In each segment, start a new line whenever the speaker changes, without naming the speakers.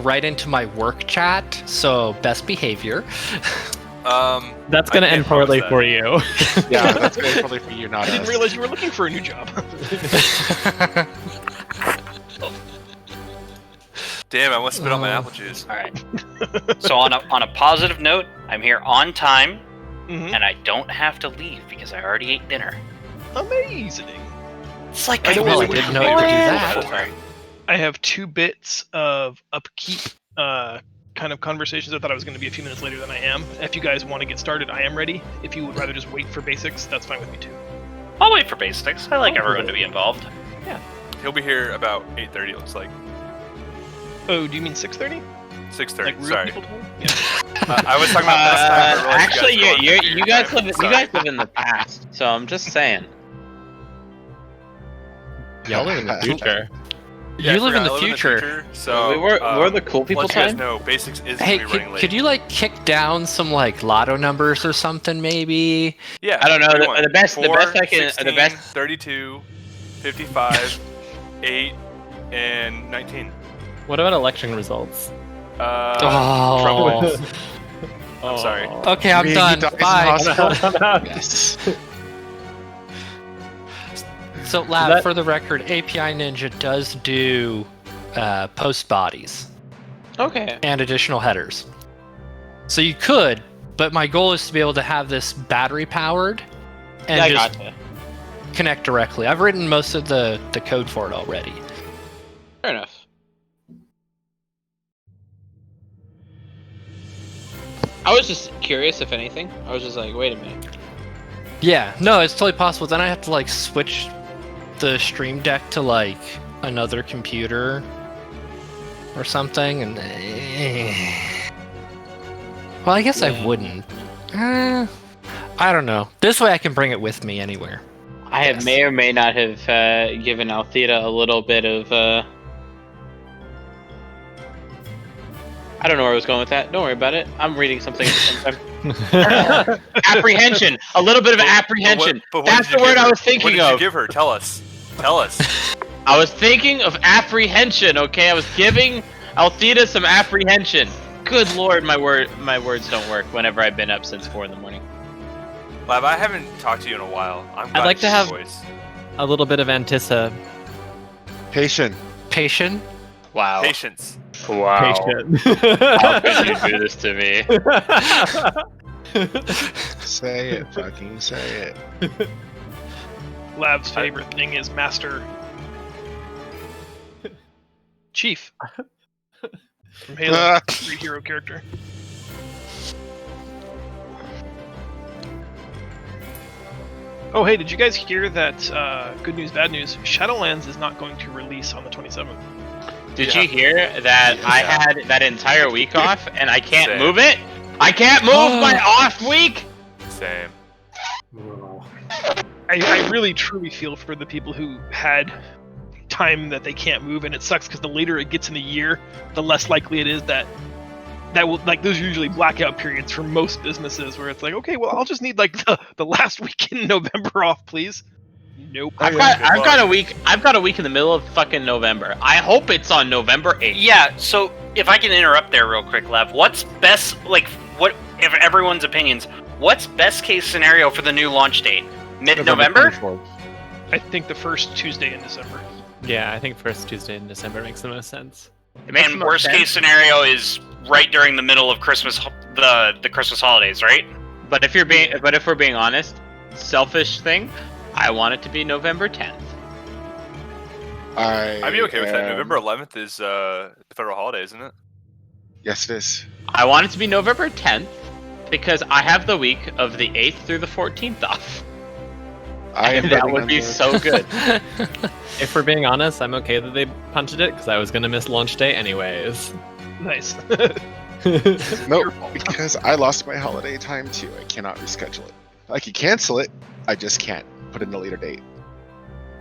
right into my work chat, so best behavior.
That's gonna end poorly for you.
Yeah, that's going poorly for you, not
I didn't
us.
realize you were looking for a new job.
Damn, I want to spit on my apple juice.
All right. So on a positive note, I'm here on time,
Mhm.
and I don't have to leave because I already ate dinner.
Amazing.
It's like
I know
Well, I
we
didn't know you could do that.
Sorry.
I have 2 bits of upkeep kind of conversations. I thought I was going to be a few minutes later than I am. If you guys want to get started, I am ready. If you would rather just wait for basics, that's fine with me too.
I'll wait for basics. I like everyone to be involved.
He'll be here about 8:30. It looks like
Oh, do you mean 6:30?
6:30.
Like real
Sorry,
people time? Yeah.
I was talking about last time. I realized
Actually, you guys live
Sorry.
in the past, so I'm just saying.
Y'all live in the future.
Yeah,
You
I
live in
forgot,
the
I
future.
So
we're the cool people
let you guys
time.
know, basics is
Hey,
gonna be running late.
could you like kick down some like lotto numbers or something maybe?
Yeah.
I don't know,
what do you
the
want?
best- the
4,
best I can-
16,
the best-
32, 55, 8, and 19.
What about election results?
Oh.
Trump wins.
Oh.
I'm sorry.
Okay, I'm
He
done.
dies in
Bye.
hospital. Yes.
So, Lab,
That-
for the record, API Ninja does do post bodies
Okay.
and additional headers. So you could, but my goal is to be able to have this battery powered and
I
just
gotcha.
connect directly. I've written most of the code for it already.
Fair enough. I was just curious, if anything. I was just like, wait a minute.
Yeah, no, it's totally possible. Then I have to like switch the Stream Deck to like another computer or something, and well, I guess I wouldn't. I don't know. This way, I can bring it with me anywhere.
I have may or may not have given Althea a little bit of. I don't know where I was going with that. Don't worry about it. I'm reading something at the same time. Apprehension. A little bit of apprehension.
But what
That's
did you
the word
give
I
her?
was
What
thinking
did you
of.
give her? Tell us. Tell us.
I was thinking of apprehension. Okay, I was giving Althea some apprehension. Good lord, my words don't work whenever I've been up since 4 in the morning.
Lab, I haven't talked to you in a while. I'm glad
like to
hear
have-
your voice.
A little bit of Antissa.
Patient.
Patient.
Wow.
Patience.
Wow.
Patient.
How could you do this to me?
Say it. Fucking say it.
Lab's favorite thing is Master Chief from Halo, great hero character. Oh, hey, did you guys hear that? Good news, bad news. Shadowlands is not going to release on the 27th.
Did
Yeah.
you hear that I
Yeah.
had that entire week off and I can't
Same.
move it? I can't move my off week?
Same.
I really truly feel for the people who had time that they can't move, and it sucks because the later it gets in the year, the less likely it is that will, like, those are usually blackout periods for most businesses where it's like, okay, well, I'll just need like the last week in November off, please. Nope.
I've
Good
got a
luck.
week. I've got a week in the middle of fucking November. I hope it's on November 8th.
Yeah, so if I can interrupt there real quick, Lev, what's best, like, what, if everyone's opinions, what's best case scenario for the new launch date? Mid-November?
24th.
I think the first Tuesday in December.
Yeah, I think first Tuesday in December makes the most sense.
It makes the
And
most
worst
sense.
case scenario is right during the middle of Christmas, the Christmas holidays, right?
But if we're being honest, selfish thing, I want it to be November 10th.
I'd be okay with that.
am-
November 11th is the federal holiday, isn't it?
Yes, it is.
I want it to be November 10th because I have the week of the 8th through the 14th off.
I am
And that
betting
would
on
be
the-
so good.
If we're being honest, I'm okay that they punched it because I was gonna miss launch day anyways.
Nice.
Nope, because I lost my holiday time too. I cannot reschedule it. I can cancel it. I just can't put in a later date.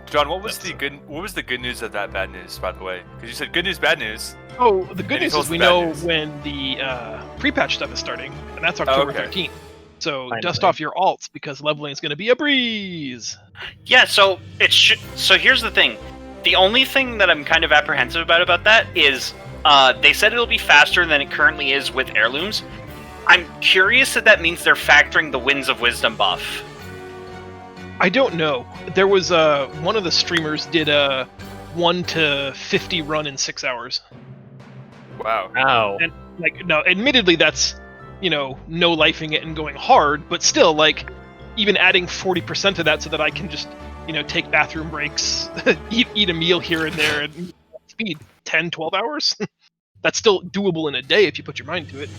John, what was the good news of that bad news, by the way? Because you said good news, bad news.
Oh, the good
And he
news
told
is
us
we
the bad
know
news.
when the pre-patch stuff is starting, and that's October
okay.
13th. So
Finally.
dust off your alts because leveling is going to be a breeze.
Yeah, so so here's the thing. The only thing that I'm kind of apprehensive about that is They said it'll be faster than it currently is with heirlooms. I'm curious if that means they're factoring the Winds of Wisdom buff.
I don't know. There was one of the streamers did a 1 to 50 run in 6 hours.
Wow.
Ow.
And like, now, admittedly, that's no lifing it and going hard, but still, like, even adding 40% to that so that I can just take bathroom breaks, eat a meal here and there, and speed 10, 12 hours. That's still doable in a day if you put your mind to it.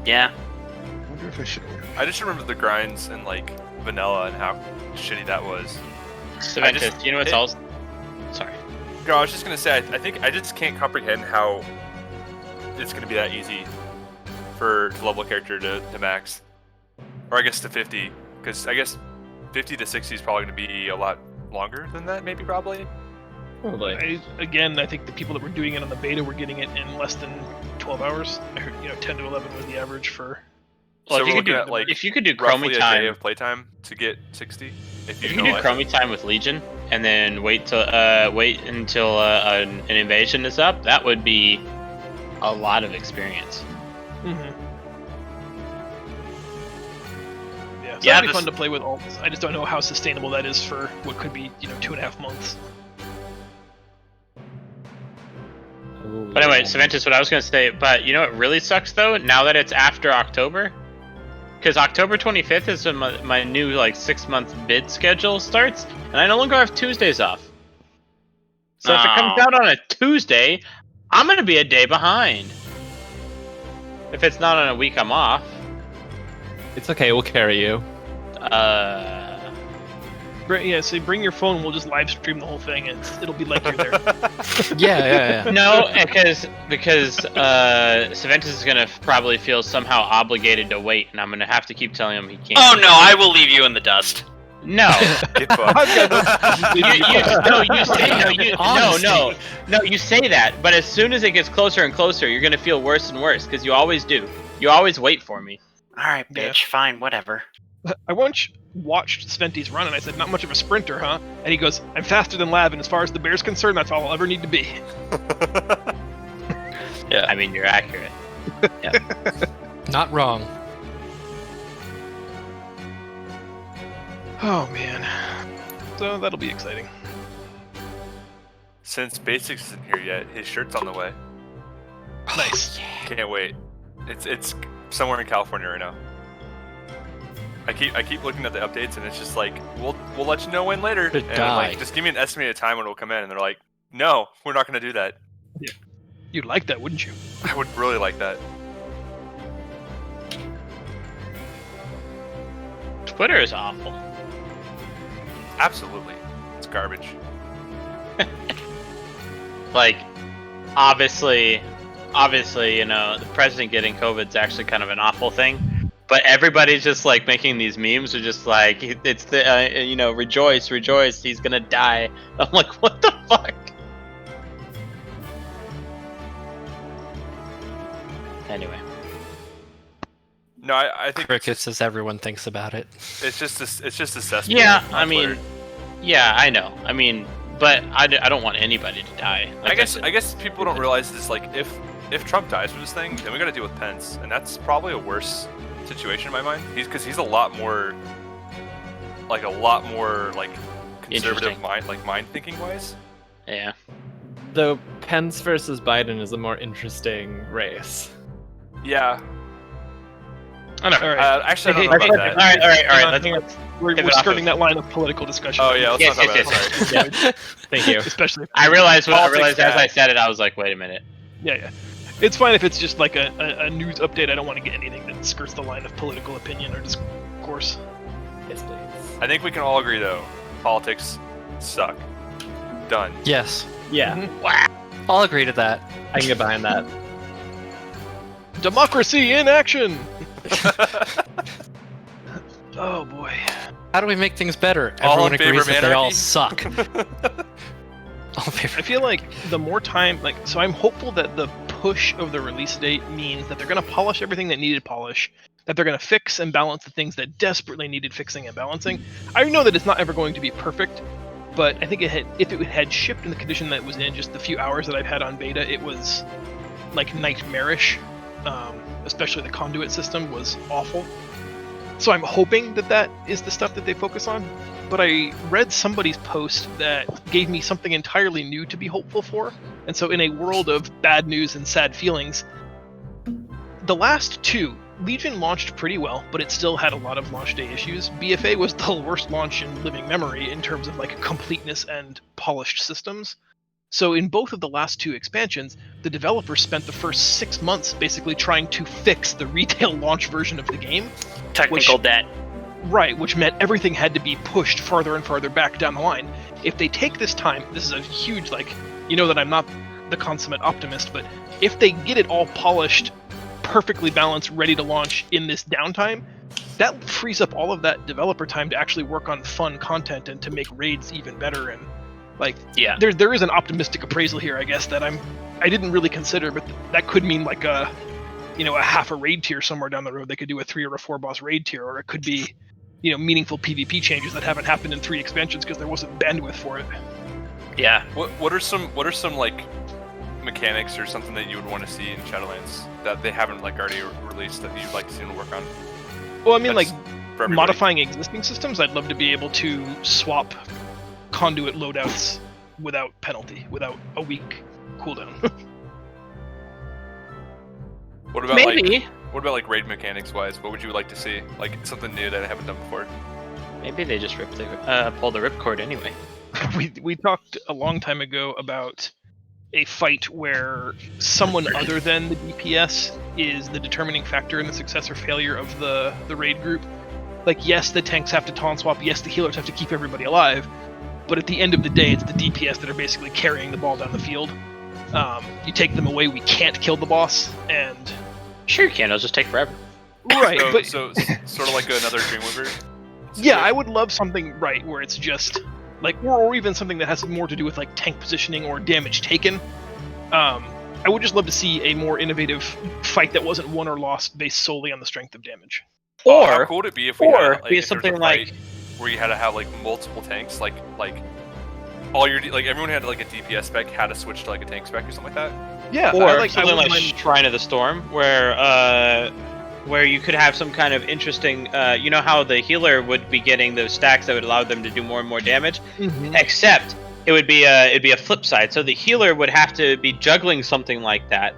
Yeah.
I wonder if I should order.
I just remember the grinds in like vanilla and how shitty that was.
Saventus, you know what's else? Sorry.
No, I was just gonna say I think I just can't comprehend how it's gonna be that easy to level a character to max, or I guess to 50, because I guess 50 to 60 is probably gonna be a lot longer than that, maybe probably.
Probably.
I think the people that were doing it on the beta were getting it in less than 12 hours. I heard 10 to 11 was the average for.
Well,
So
if you
we're
could do,
looking at, like,
if you could do
Roughly
Chromie
a
time,
day of playtime to get 60. If
if you
know
could do
life.
Chromie time with Legion, and then wait until an invasion is up, that would be a lot of experience.
Mm-hmm. Yeah, so
Yeah,
that'd be
this-
fun to play with all. I just don't know how sustainable that is for what could be 2.5 months.
But anyway, Saventus, what I was going to say, but you know what really sucks though? Now that it's after October, because October 25th is when my new 6-month bid schedule starts, and I no longer have Tuesdays off. So if it comes
Oh.
out on a Tuesday, I'm going to be a day behind. If it's not on a week I'm off.
It's okay, we'll carry you.
So bring your phone. We'll just live stream the whole thing. It'll be like you're there.
Yeah.
No, because Saventus is gonna probably feel somehow obligated to wait, and I'm gonna have to keep telling him he can't.
Oh no, I will leave you in the dust.
No.
Get fucked.
You say that, but as soon as it gets closer and closer, you're gonna feel worse and worse because you always do. You always wait for me.
All right,
Yeah.
bitch. Fine, whatever.
I once watched Sventi's run, and I said, "Not much of a sprinter, huh?" And he goes, "I'm faster than Lav, and as far as the bear's concerned, that's all I'll ever need to be."
Yeah. I mean, you're accurate.
Not wrong.
Oh man. So that'll be exciting.
Since Basics isn't here yet, his shirt's on the way.
Nice.
Can't wait. It's somewhere in California right now. I keep looking at the updates, and it's just like we'll let you know when later.
To
And I'm
die.
like, just give me an estimated time when it'll come in, and they're like, no, we're not gonna do that.
You'd like that, wouldn't you?
I would really like that.
Twitter is awful.
Absolutely, it's garbage.
Obviously, the president getting COVID is actually kind of an awful thing. But everybody's just making these memes are just it's the rejoice, he's gonna die. I'm like, what the fuck? Anyway,
No, I think
Crickets as everyone thinks about it.
it's just a cesspool.
yeah,
on
I mean,
Twitter.
yeah, I know. I mean, but I don't want anybody to die.
I guess people don't realize this. If Trump dies with this thing, then we got to deal with Pence, and that's probably a worse situation in my mind. He's a lot more conservative mind thinking wise.
Yeah.
Though Pence versus Biden is a more interesting race.
Yeah.
I know.
All right.
Actually, I
Hey,
don't know
hey,
about
All
that.
right.
Hang on.
I think that's
We're
Pivot off
skirting
of-
that line of political discussion.
Oh yeah, let's
Yes,
not talk
yes,
about
yes.
that. Sorry.
Thank you.
Especially.
I realized
Politics
as I
guy.
said it, I was like, wait a minute.
Yeah. It's fine if it's just like a news update. I don't want to get anything that skirts the line of political opinion or discourse.
Yes, please.
I think we can all agree though, politics suck. Done.
Yes,
Yeah,
I'll agree to that.
I can get behind that.
Democracy in action. Oh boy.
How do we make things better?
All in
Everyone
favor
agrees
of
that they all
anarchy?
suck. All in favor.
I feel like the more time, so I'm hopeful that the push of the release date means that they're going to polish everything that needed polish, that they're going to fix and balance the things that desperately needed fixing and balancing. I know that it's not ever going to be perfect, but I think if it had shipped in the condition that it was in, just the few hours that I've had on beta, it was like nightmarish. Especially the conduit system was awful. So I'm hoping that is the stuff that they focus on. But I read somebody's post that gave me something entirely new to be hopeful for. And so in a world of bad news and sad feelings, the last two, Legion launched pretty well, but it still had a lot of launch day issues. BFA was the worst launch in living memory in terms of like completeness and polished systems. So in both of the last two expansions, the developers spent the first 6 months basically trying to fix the retail launch version of the game.
Technical debt.
Right, which meant everything had to be pushed farther and farther back down the line. If they take this time, this is a huge, like, you know that I'm not the consummate optimist, but if they get it all polished, perfectly balanced, ready to launch in this downtime, that frees up all of that developer time to actually work on fun content and to make raids even better. And like,
Yeah.
there is an optimistic appraisal here, I guess, that I didn't really consider, but that could mean like a half a raid tier somewhere down the road. They could do a 3 or a 4 boss raid tier, or it could be, meaningful PvP changes that haven't happened in 3 expansions because there wasn't bandwidth for it.
Yeah.
What are some like mechanics or something that you would want to see in Shadowlands that they haven't like already released that you'd like to see them work on?
Well, I mean,
That's
like
for everybody.
modifying existing systems, I'd love to be able to swap conduit loadouts without penalty, without a week cooldown.
What about
Maybe.
what about like raid mechanics wise? What would you like to see? Like something new that I haven't done before.
Maybe they just pull the ripcord anyway.
we talked a long time ago about a fight where someone other than the DPS is the determining factor in the success or failure of the raid group. Like, yes, the tanks have to taunt swap, yes, the healers have to keep everybody alive, but at the end of the day, it's the DPS that are basically carrying the ball down the field. You take them away, we can't kill the boss, and...
Sure you can, it'll just take forever.
Right,
so,
but...
so sort of like another Dreamweaver.
Yeah, I would love something, right, where it's just... like, or even something that has more to do with like tank positioning or damage taken. I would just love to see a more innovative fight that wasn't won or lost based solely on the strength of damage.
How
Or
cool would it be if we had, like,
be
if there was
something
a
like
fight where you had to have like multiple tanks, like all your like everyone had like a DPS spec had to switch to like a tank spec or something like that.
Yeah,
or something
wouldn't
like
mind-
Shrine of the Storm, where you could have some kind of interesting, you know how the healer would be getting those stacks that would allow them to do more and more damage, except it'd be a flip side. So the healer would have to be juggling something like that,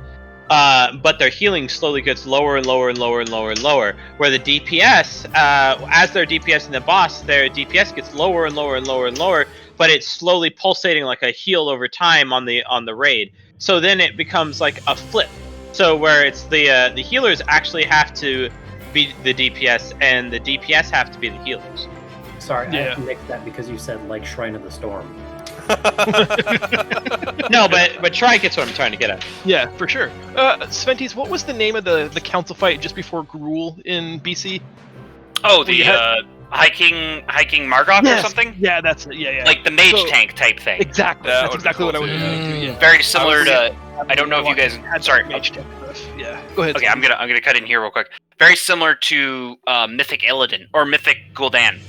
but their healing slowly gets lower and lower and lower and lower and lower. Where the DPS, as their DPS in the boss, their DPS gets lower and lower and lower and lower, but it's slowly pulsating like a heal over time on the raid. So then it becomes like a flip. So where it's the healers actually have to be the DPS and the DPS have to be the healers.
Sorry, I
Yeah.
mixed that because you said like Shrine of the Storm.
No, but try gets what I'm trying to get at.
Yeah, for sure. Sventis, what was the name of the council fight just before Gruul in BC?
Oh,
Well,
the
you had-
hiking Margok or something?
Yeah, that's it. Yeah.
Like the mage
So-
tank type thing.
Exactly.
That
That's
would be
exactly
cool
what I was
too,
thinking too. Yeah.
Very similar to. I don't know if you guys.
Had
Sorry.
mage tank stuff. Yeah. Go ahead.
Okay, I'm gonna cut in here real quick. Very similar to Mythic Illidan or Mythic Gul'dan,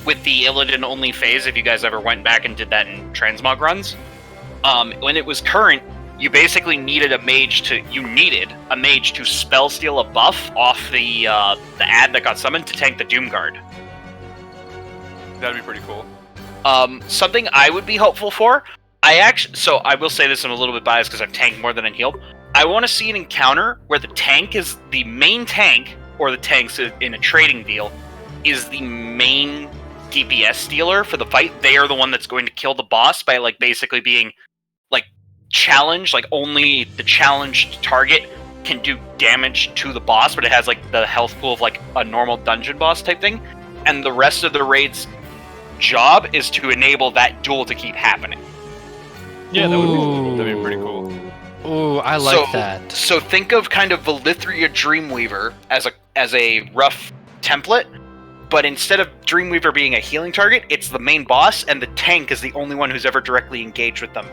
with the Illidan only phase. If you guys ever went back and did that in transmog runs, when it was current, you basically needed a mage to spell steal a buff off the ad that got summoned to tank the Doomguard.
That'd be pretty cool.
Something I would be hopeful for. So I will say this, I'm a little bit biased because I've tanked more than I healed. I want to see an encounter where the tank is the main tank, or the tanks in a trading deal, is the main DPS stealer for the fight. They are the one that's going to kill the boss by like basically being like challenged. Like only the challenged target can do damage to the boss, but it has like the health pool of like a normal dungeon boss type thing. And the rest of the raid's job is to enable that duel to keep happening.
Yeah,
That'd be pretty cool.
Ooh, I like that.
So think of kind of Valithria Dreamweaver as a rough template, but instead of Dreamweaver being a healing target, it's the main boss, and the tank is the only one who's ever directly engaged with them.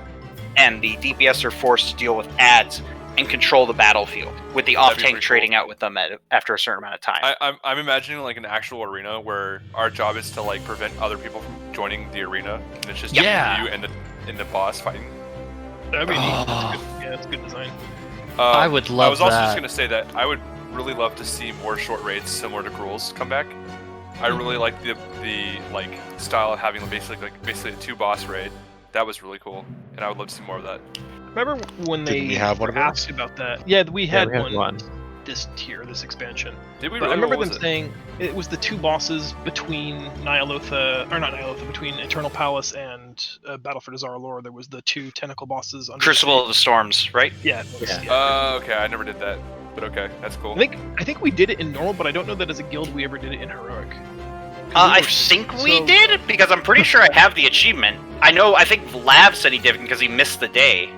And the DPS are forced to deal with ads and control the battlefield, with the off
be
tank
pretty
trading
cool.
out with them after a certain amount of time.
I'm imagining like an actual arena where our job is to like prevent other people from joining the arena, and it's just
Yeah.
you and the boss fighting.
That'd be neat.
Oh.
That's good. Yeah, that's a good design.
I would love
I was also
that.
just gonna say that I would really love to see more short raids similar to Gruul's come back. I really like the like style of having basically a 2 boss raid. That was really cool, and I would love to see more of that.
Remember when they
Didn't we have one of
asked
those?
about that? Yeah, we had
we had
one this tier, this expansion.
Did we
But I
really?
remember
What
them
was it?
saying it was the 2 bosses between between Eternal Palace and Battle for Dazar'alor. There was the 2 tentacle bosses. Under
Crucible of the Storms, right?
Yeah.
Okay, I never did that, but okay, that's cool.
I think we did it in normal, but I don't know that as a guild we ever did it in heroic. 'Cause
I
were
think we
so-
did, because I'm pretty sure I have the achievement. I think Lav said he did because he missed the day.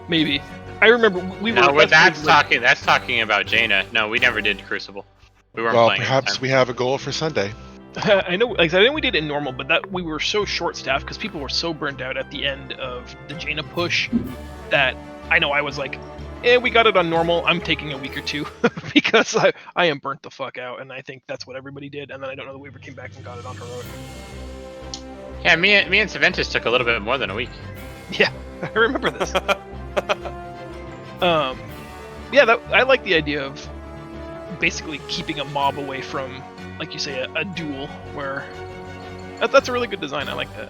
Maybe. I remember we were.
No,
that's
that's talking about Jaina. No, we never did Crucible. We weren't
Well,
playing. at the
perhaps
time.
we have a goal for Sunday.
I know, like I think we did it in normal, but that we were so short-staffed because people were so burnt out at the end of the Jaina push that I know I was like, we got it on normal. I'm taking a week or 2 because I am burnt the fuck out, and I think that's what everybody did. And then I don't know that we ever came back and got it on heroic.
Yeah, me and Saventus took a little bit more than a week.
Yeah, I remember this. Yeah, I like the idea of basically keeping a mob away from, like you say, a duel where that's a really good design. I like that.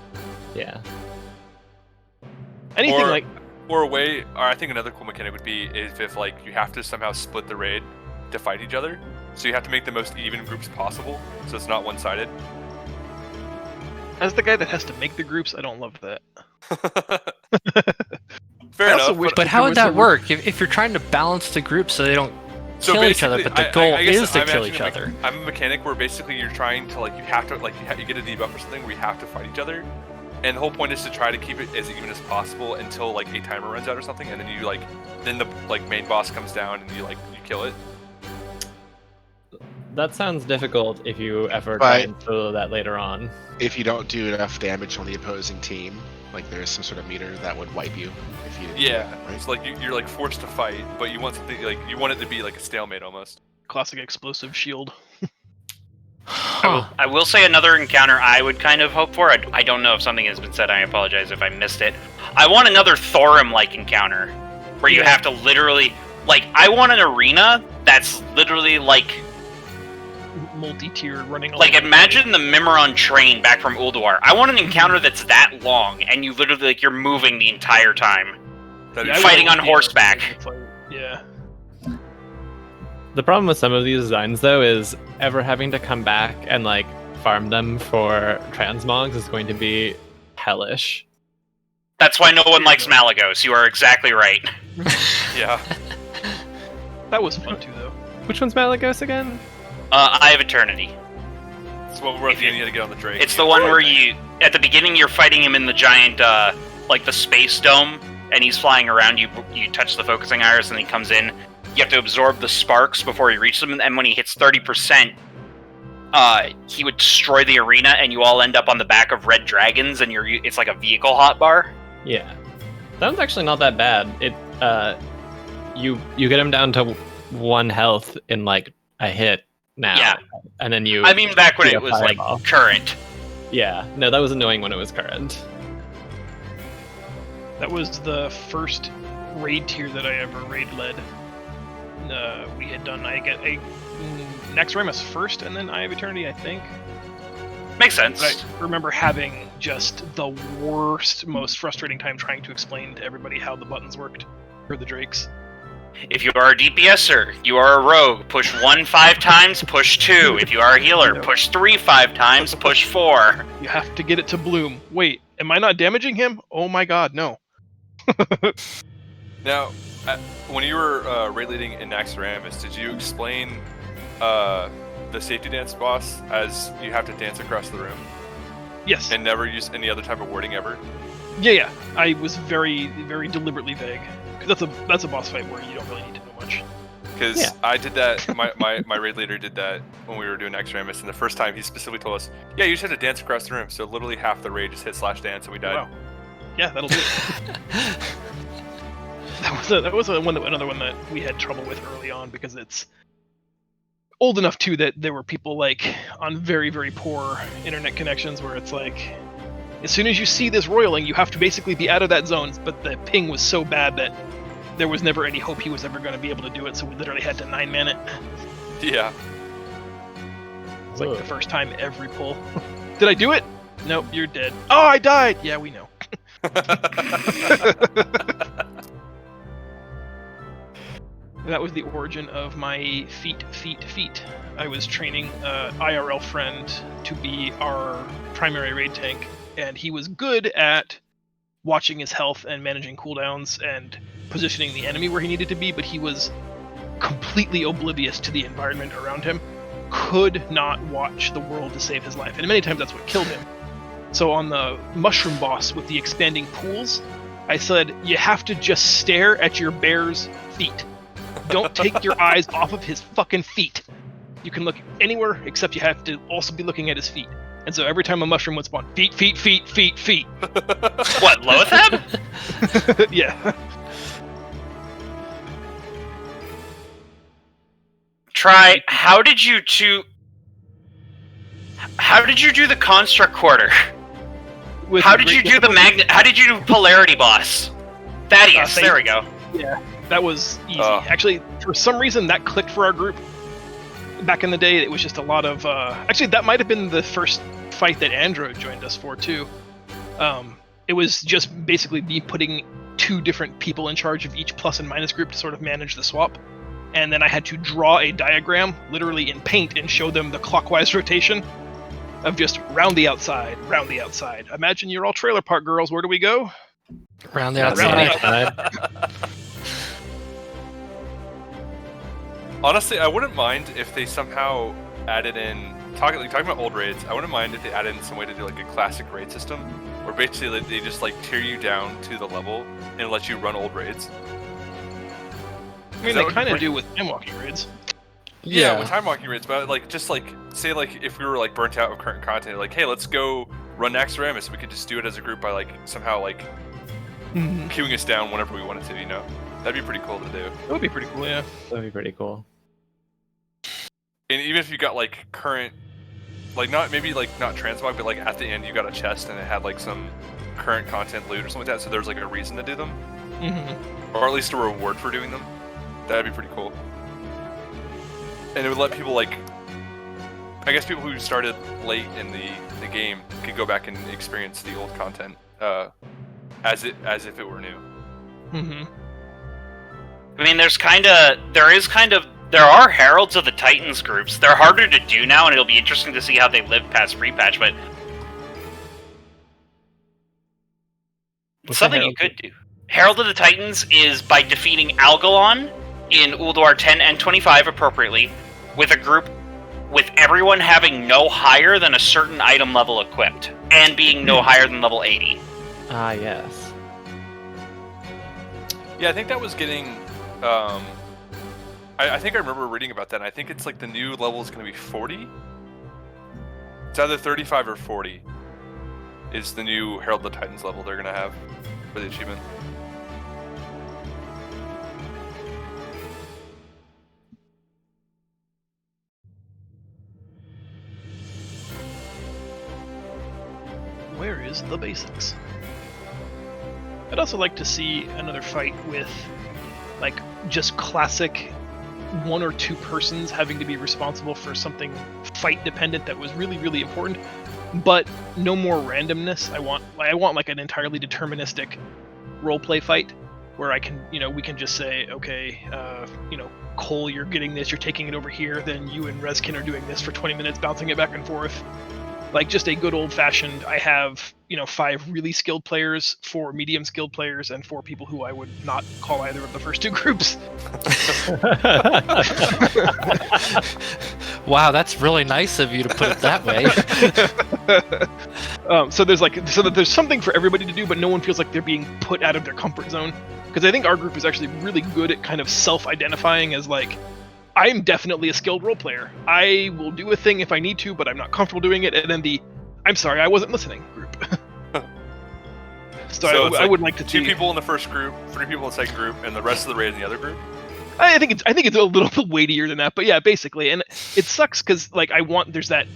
Yeah.
Anything
Or-
like
Or a way, or I think another cool mechanic would be if like you have to somehow split the raid to fight each other, so you have to make the most even groups possible, so it's not one-sided.
as the guy that has to make the groups, I don't love that.
Fair
I also
enough.
wish
But
But how
there
would
was
that
a-
work? If you're trying to balance the group so they don't
so
kill each other,
basically,
but the goal
I guess
is to
I'm
kill
actually
each other.
I'm a mechanic where basically you're trying to like you get a debuff or something where you have to fight each other, and the whole point is to try to keep it as even as possible until like a timer runs out or something, and then you then the main boss comes down and you kill it.
That sounds difficult if you ever
But-
try and solo that later on.
If you don't do enough damage on the opposing team, like there's some sort of meter that would wipe you if you didn't do
Yeah,
it, right?
it's like you're like forced to fight, but you want something you want it to be like a stalemate almost.
Classic explosive shield.
Huh.
I will say another encounter I would kind of hope for. I don't know if something has been said. I apologize if I missed it. I want another Thorim-like encounter where you
Yeah.
have to literally, I want an arena that's literally
Multi-tier running.
like
along.
imagine the Mimiron train back from Ulduar. I want an encounter that's that long, and you literally you're moving the entire time.
That'd
Yeah,
be
I
fighting
would
on
be able to
horseback.
fight. Yeah.
The problem with some of these designs, though, is ever having to come back and farm them for transmogs is going to be hellish.
That's why no one likes Malagos. You are exactly right.
Yeah.
That was fun too, though.
Which one's Malagos again?
I have Eternity.
It's what we're at the end. You gotta get on the Drake.
It's the one where you, at the beginning, you're fighting him in the giant, the space dome, and he's flying around. You touch the focusing iris, and he comes in. You have to absorb the sparks before he reaches them, and when he hits 30%, he would destroy the arena, and you all end up on the back of red dragons, and it's like a vehicle hotbar.
Yeah. That one's actually not that bad. It you get him down to 1 health in a hit now.
Yeah.
And then you
I mean, back when
do
it
a
was
fireball.
current.
Yeah. No, that was annoying when it was current.
That was the first raid tier that I ever raid led. We had done Naxxramas first, and then Eye of Eternity, I think.
Makes sense.
But I remember having just the worst, most frustrating time trying to explain to everybody how the buttons worked for the Drakes.
If you are a DPSer, you are a rogue. Push 1 5 times, push 2. If you are a healer, push 3 5 times, push 4.
You have to get it to bloom. Wait, am I not damaging him? Oh my god, no.
Now, when you were raid leading in Naxxramas, did you explain the safety dance boss as you have to dance across the room
Yes.
and never use any other type of wording ever?
Yeah. I was very, very deliberately vague. 'Cause that's a boss fight where you don't really need to know much.
Because
Yeah.
I did that, my raid leader did that when we were doing Naxxramas, and the first time he specifically told us, yeah, you just have to dance across the room, so literally half the raid just hit /dance and we died.
Wow. Yeah, that'll do it. That was another one that we had trouble with early on because it's old enough too that there were people like on very, very poor internet connections where it's like, as soon as you see this roiling, you have to basically be out of that zone. But the ping was so bad that there was never any hope he was ever going to be able to do it. So we literally had to 9-man it.
Yeah.
It's like the first time every pull. Did I do it? Nope, you're dead. Oh, I died! Yeah, we know. That was the origin of my feet. I was training an IRL friend to be our primary raid tank, and he was good at watching his health and managing cooldowns and positioning the enemy where he needed to be, but he was completely oblivious to the environment around him. Could not watch the world to save his life, and many times that's what killed him. So on the mushroom boss with the expanding pools, I said, you have to just stare at your bear's feet. Don't take your eyes off of his fucking feet. You can look anywhere, except you have to also be looking at his feet. And so every time a mushroom would spawn, feet.
What, Loathab?
Yeah.
Try, how did you do the construct quarter? How did you do the magnet? How did you do polarity boss? Thaddeus, there we go.
Yeah, that was easy. Actually, for some reason, that clicked for our group. Back in the day, it was just a lot of... Actually, that might have been the first fight that Andro joined us for, too. It was just basically me putting 2 different people in charge of each plus and minus group to sort of manage the swap. And then I had to draw a diagram, literally in paint, and show them the clockwise rotation of just round the outside. Imagine you're all trailer park girls. Where do we go?
Round the outside.
Honestly, I wouldn't mind if they somehow added in talking about old raids. I wouldn't mind if they added in some way to do like a classic raid system, where basically they just like tear you down to the level and let you run old raids.
I mean, they kind of do with time walking raids.
Yeah, with time walking raids, but like just like say like if we were like burnt out of current content, like hey, let's go run Naxxramas. We could just do it as a group by like somehow like queuing us down whenever we wanted to. You know, that'd be pretty cool to do.
That would be pretty cool. Yeah,
That'd be pretty cool.
And even if you got like current, like not transmog, but like at the end you got a chest and it had like some current content loot or something like that, so there's like a reason to do them, or at least a reward for doing them. That'd be pretty cool. And it would let people like, I guess people who started late in the game could go back and experience the old content as if it were new.
I mean, there are Heralds of the Titans groups. They're harder to do now, and it'll be interesting to see how they live past pre-patch, but something you could do. Herald of the Titans is by defeating Algalon in Ulduar 10 and 25 appropriately, with a group with everyone having no higher than a certain item level equipped, and being no higher than level 80.
Ah, yes.
Yeah, I think that was getting... I think I remember reading about that, and I think it's like the new level is going to be 40? It's either 35 or 40 is the new Herald of the Titans level they're going to have for the achievement.
Where is the basics? I'd also like to see another fight with, like, just classic 1 or 2 persons having to be responsible for something fight dependent that was really, really important, but no more randomness. I want like an entirely deterministic roleplay fight where I can, we can just say, okay, Cole, you're getting this, you're taking it over here, then you and Rezkin are doing this for 20 minutes, bouncing it back and forth. Like just a good old-fashioned, I have, 5 really skilled players, 4 medium skilled players, and 4 people who I would not call either of the first 2 groups.
Wow, that's really nice of you to put it that way.
So that there's something for everybody to do, but no one feels like they're being put out of their comfort zone. Because I think our group is actually really good at kind of self-identifying as like, I'm definitely a skilled role player. I will do a thing if I need to, but I'm not comfortable doing it. And then I'm sorry, I wasn't listening group. So
it's
I would like to
two
see.
people in the first group, 3 people in the second group, and the rest of the raid in the other group.
I think it's a little bit weightier than that, but yeah, basically, and it sucks because like there's that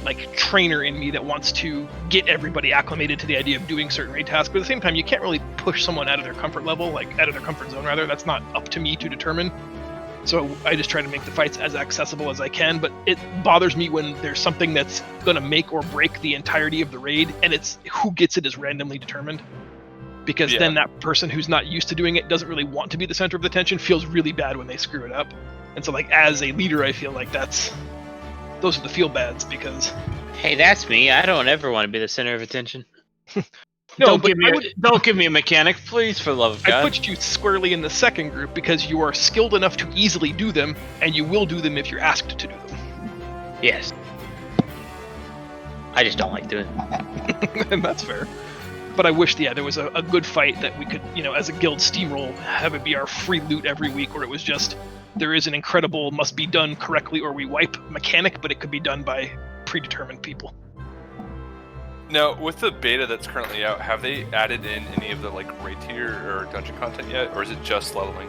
like trainer in me that wants to get everybody acclimated to the idea of doing certain raid tasks, but at the same time, you can't really push someone out of their comfort level, like out of their comfort zone rather. That's not up to me to determine. So I just try to make the fights as accessible as I can, but it bothers me when there's something that's gonna make or break the entirety of the raid, and it's who gets it is randomly determined. Because then that person who's not used to doing it doesn't really want to be the center of the attention, feels really bad when they screw it up. And so like as a leader, I feel like those are the feel bads because
Hey, that's me. I don't ever want to be the center of attention.
no,
don't
but
give me a mechanic, please, for the love of God.
I put you squarely in the second group because you are skilled enough to easily do them, and you will do them if you're asked to do them.
Yes. I just don't like doing them.
And that's fair. But I wish, there was a good fight that we could, as a guild steamroll, have it be our free loot every week, where it was just, there is an incredible must be done correctly or we wipe mechanic, but it could be done by predetermined people.
Now, with the beta that's currently out, have they added in any of the like raid tier or dungeon content yet, or is it just leveling?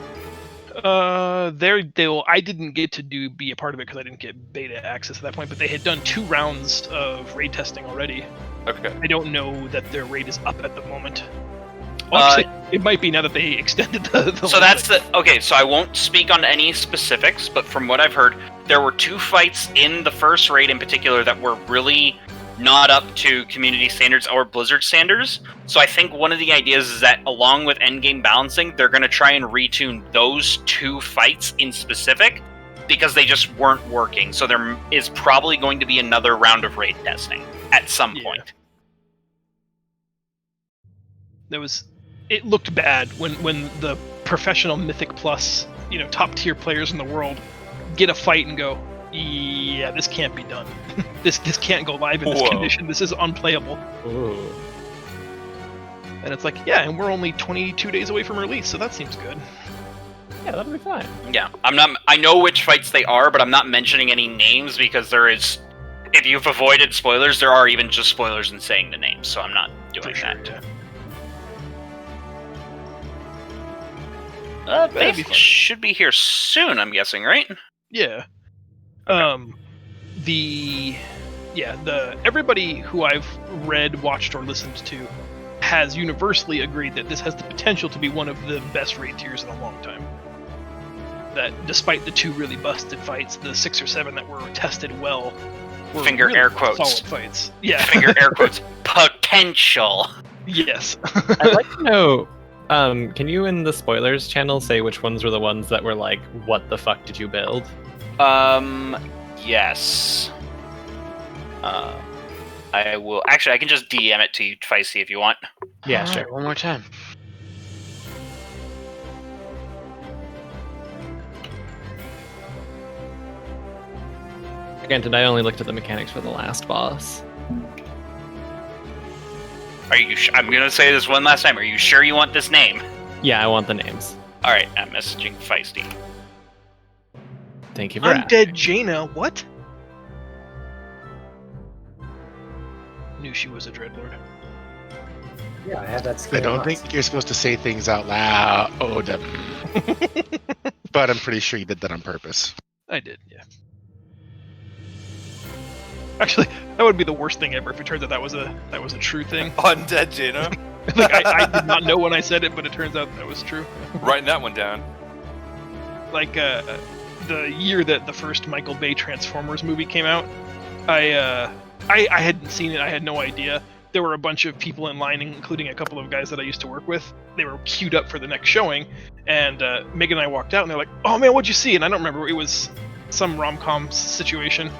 I didn't get to be a part of it because I didn't get beta access at that point, but they had done 2 rounds of raid testing already.
Okay.
I don't know that their raid is up at the moment. Actually, it might be now that they extended the
So that's okay, so I won't speak on any specifics, but from what I've heard, there were 2 fights in the first raid in particular that were really not up to community standards or Blizzard standards. So I think one of the ideas is that along with endgame balancing, they're going to try and retune those 2 fights in specific because they just weren't working. So there is probably going to be another round of raid testing at some point.
It looked bad when the professional Mythic Plus, top tier players in the world get a fight and go, yeah, this can't be done. this can't go live in this condition. This is unplayable.
Ooh.
And it's like, yeah, and we're only 22 days away from release, so that seems good.
Yeah, that'll be fine.
Yeah, I know which fights they are, but I'm not mentioning any names because there is, if you've avoided spoilers, there are even just spoilers in saying the names, so I'm not doing that.
Yeah.
They should be here soon, I'm guessing, right?
Yeah. Everybody who I've read, watched, or listened to has universally agreed that this has the potential to be one of the best raid tiers in a long time. That despite the 2 really busted fights, the 6 or 7 that were tested well were
Finger
really
air quotes.
solid fights. Yeah.
Finger air quotes. Potential.
Yes.
I'd like to know, can you in the spoilers channel say which ones were the ones that were like, what the fuck did you build?
Yes. I will. Actually, I can just DM it to you, Feisty, if you want.
Yeah, sure.
One more time.
Granted, I only looked at the mechanics for the last boss.
Are you? I'm gonna say this one last time. Are you sure you want this name?
Yeah, I want the names.
All right, I'm messaging Feisty.
Thank you for asking.
Undead Jaina, what? Knew she was a Dreadlord.
Yeah, I had that skill.
I don't think you're supposed to say things out loud. Oh, but I'm pretty sure you did that on purpose.
I did, yeah. Actually, that would be the worst thing ever if it turns out that was a true thing.
Undead Jaina.
I did not know when I said it, but it turns out that was true.
Writing that one down.
Like the year that the first Michael Bay Transformers movie came out, I hadn't seen it. I had no idea. There were a bunch of people in line, including a couple of guys that I used to work with. They were queued up for the next showing, and Megan and I walked out, and they're like, "Oh man, what'd you see?" And I don't remember. It was some rom-com situation,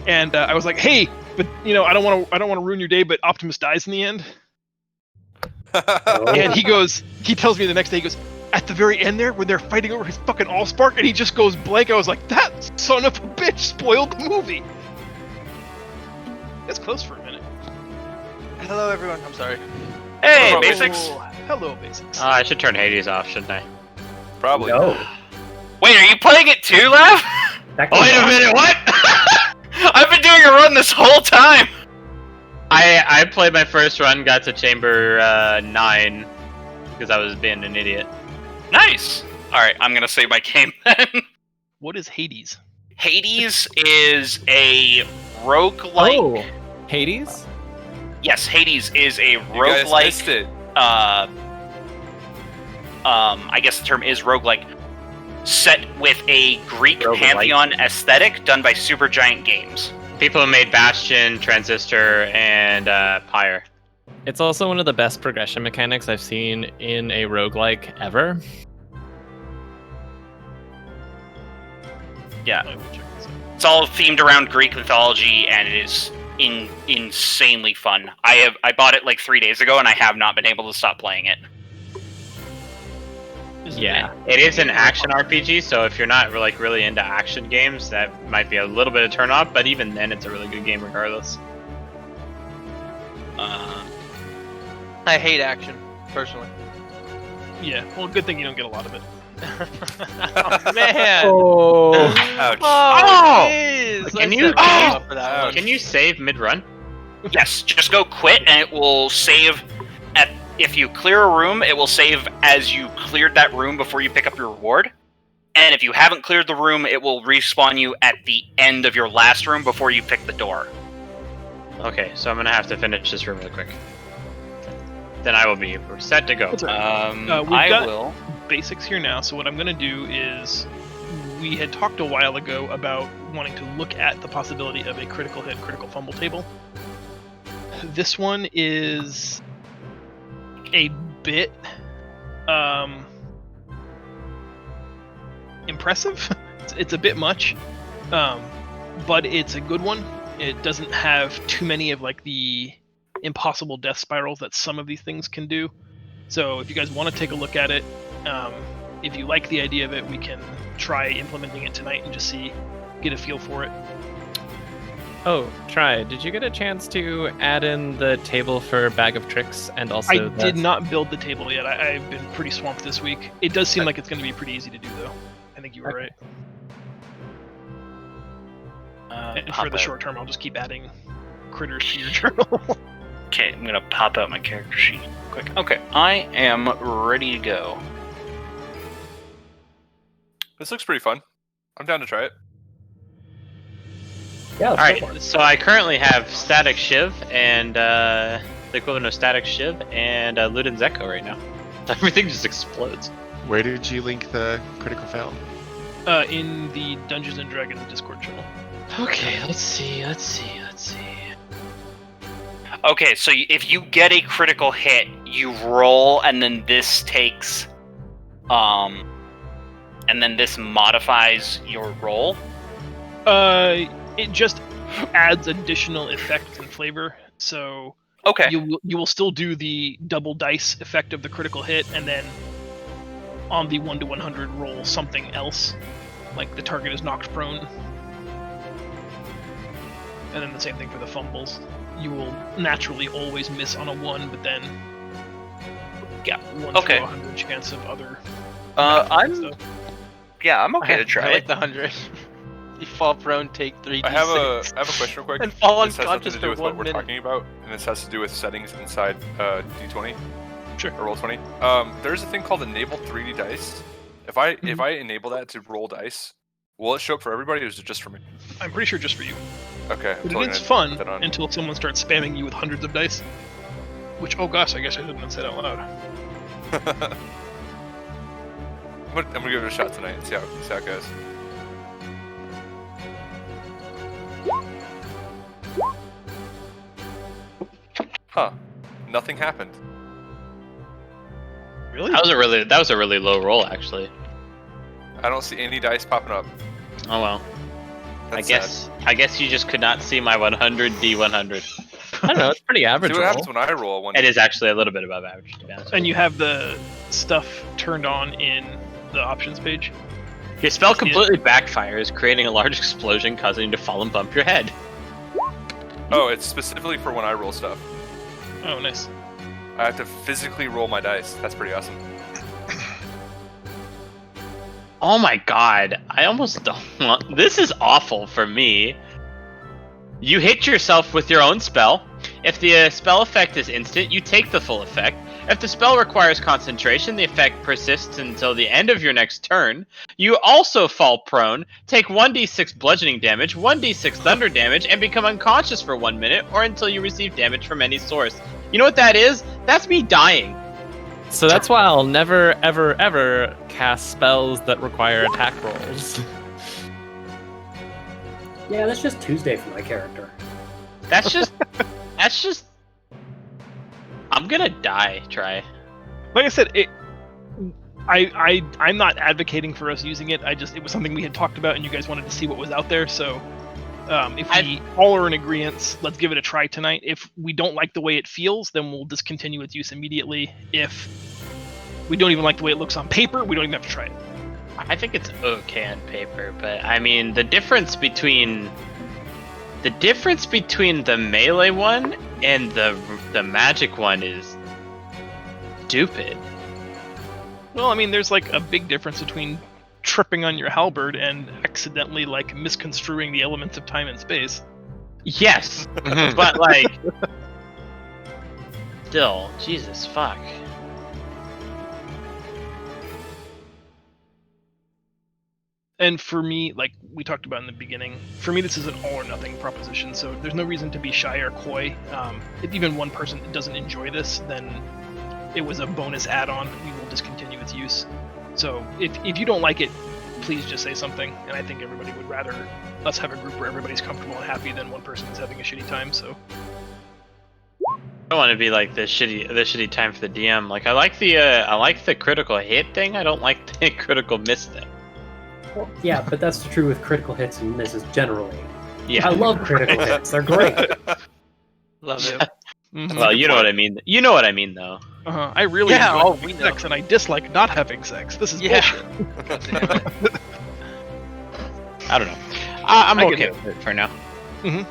and I was like, "Hey, but I don't want to ruin your day, but Optimus dies in the end." And he tells me the next day, he goes, at the very end there, when they're fighting over his fucking Allspark, and he just goes blank. I was like, that son of a bitch spoiled the movie. It's close for a minute.
Hello, everyone. I'm sorry.
Hey,
Oh,
Basics.
Hello, Basics.
I should turn Hades off, shouldn't I?
Probably.
No.
Wait, are you playing it too, Lav?
That
Wait a
goes-
minute, what? I've been doing a run this whole time.
I played my first run, got to chamber 9 because I was being an idiot.
Nice. All right, I'm gonna save my game then.
What is Hades?
Hades is a roguelike.
Oh, Hades?
Yes, Hades is a
You guys
roguelike.
missed it.
I guess the term is roguelike, set with a Greek
Roguelike.
pantheon aesthetic done by Supergiant Games.
People who made Bastion, Transistor, and Pyre.
It's also one of the best progression mechanics I've seen in a roguelike ever.
Yeah,
I will check this out.
it's all themed around Greek mythology, and it is insanely fun. I bought it like 3 days ago, and I have not been able to stop playing it.
Yeah.
It is an action RPG, so if you're not like really into action games, that might be a little bit of turn off. But even then, it's a really good game regardless.
I hate action, personally.
Yeah, well, good thing you don't get a lot of it.
Oh, man!
Oh.
Ouch.
Oh, jeez!
Can
I
you-
set myself up for that one.
Can you save mid-run?
Yes, just go quit, and it will save at. If you clear a room, it will save as you cleared that room before you pick up your reward. And if you haven't cleared the room, it will respawn you at the end of your last room before you pick the door.
Okay, so I'm gonna have to finish this room really quick. Then I will be set to go.
That's all right. We've
I
got-
will.
Basics here now. So what I'm going to do is, we had talked a while ago about wanting to look at the possibility of a critical hit, critical fumble table. This one is a bit impressive. It's a bit much, but it's a good one. It doesn't have too many of like the impossible death spirals that some of these things can do. So if you guys want to take a look at it, if you like the idea of it, we can try implementing it tonight and just get a feel for it.
Oh, Try, did you get a chance to add in the table for Bag of Tricks and also
I did not build the table yet. I've been pretty swamped this week. It does seem like it's going to be pretty easy to do, though. I think you were right. And for the short term, I'll just keep adding critters to your journal.
Okay, I'm gonna pop out my character sheet quick. Okay, I am ready to go.
This looks pretty fun. I'm down to try it.
Yeah,
All right, so I currently have Static Shiv and the equivalent of Static Shiv and Luden's Echo right now. Everything just explodes.
Where did you link the critical fail?
In the Dungeons and Dragons Discord channel.
Okay, let's see.
Okay, so if you get a critical hit, you roll, and then this takes, and then this modifies your roll.
It just adds additional effects and flavor. So
Okay.
you will still do the double dice effect of the critical hit, and then on the 1 to 100 roll something else, like the target is knocked prone. And then the same thing for the fumbles. You will naturally always miss on a 1, but then
Yeah.
1
Okay.
to 100 chance of other.
I'm
stuff.
yeah, I'm okay to
I
try
like
it.
the 100. You fall prone, take 3d6.
I have a question real quick.
And fall
This has something
unconscious
to
for
do with
1
what we're
minute.
talking about, and this has to do with settings inside D20
Sure.
or Roll20. There's a thing called enable 3D dice. If I enable that to roll dice, will it show up for everybody, or is it just for me?
I'm pretty sure just for you.
Okay.
But
totally
it's
gonna
fun
put that on.
until someone starts spamming you with hundreds of dice. Which, oh gosh, I guess I shouldn't have said out loud.
I'm gonna give it a shot tonight and see how it goes. Huh. Nothing happened.
Really?
That was a really low roll actually.
I don't see any dice popping up.
Oh well.
That's
I guess you just could not see my 100 D100.
I don't know, it's pretty
sad.
average.
See what happens
roll.
when I roll one.
It is actually a little bit above average, to be honest.
And you have the stuff turned on in the options page.
Your spell completely backfires, creating a large explosion, causing you to fall and bump your head.
Oh, it's specifically for when I roll stuff.
Oh, nice.
I have to physically roll my dice. That's pretty awesome.
Oh my god, I almost don't want... This is awful for me. You hit yourself with your own spell. If the spell effect is instant, you take the full effect. If the spell requires concentration, the effect persists until the end of your next turn. You also fall prone, take 1d6 bludgeoning damage, 1d6 thunder damage, and become unconscious for 1 minute or until you receive damage from any source. You know what that is? That's me dying.
So that's why I'll never, ever, ever cast spells that require attack rolls.
Yeah, that's just Tuesday for my character.
That's just... I'm gonna die, Try.
Like I said, I'm not advocating for us using it. It was something we had talked about, and you guys wanted to see what was out there. So, if we all are in agreement, let's give it a try tonight. If we don't like the way it feels, then we'll discontinue its use immediately. If we don't even like the way it looks on paper, we don't even have to try it.
I think it's okay on paper, but I mean the difference between the melee one and the magic one is stupid.
Well, I mean, there's like a big difference between tripping on your halberd and accidentally like misconstruing the elements of time and space.
Yes, but like, still, Jesus fuck.
And for me, like we talked about in the beginning, for me this is an all or nothing proposition, so there's no reason to be shy or coy. If even one person doesn't enjoy this, then it was a bonus add-on. We will discontinue its use. So if you don't like it, please just say something, and I think everybody would rather us have a group where everybody's comfortable and happy than one person is having a shitty time, so...
I don't want to be like the shitty time for the DM. Like I like the critical hit thing. I don't like the critical miss thing.
Well, yeah, but that's true with critical hits and misses generally.
Yeah,
I love critical hits. They're great.
Love it.
Mhm.
Well, you know what I mean. You know what I mean, though.
I really
Yeah,
enjoy
oh,
having
we know.
sex, and I dislike not having sex. This is bullshit.
God damn it.
I don't know. I'm
I get
okay
it.
with it for now.
Mhm.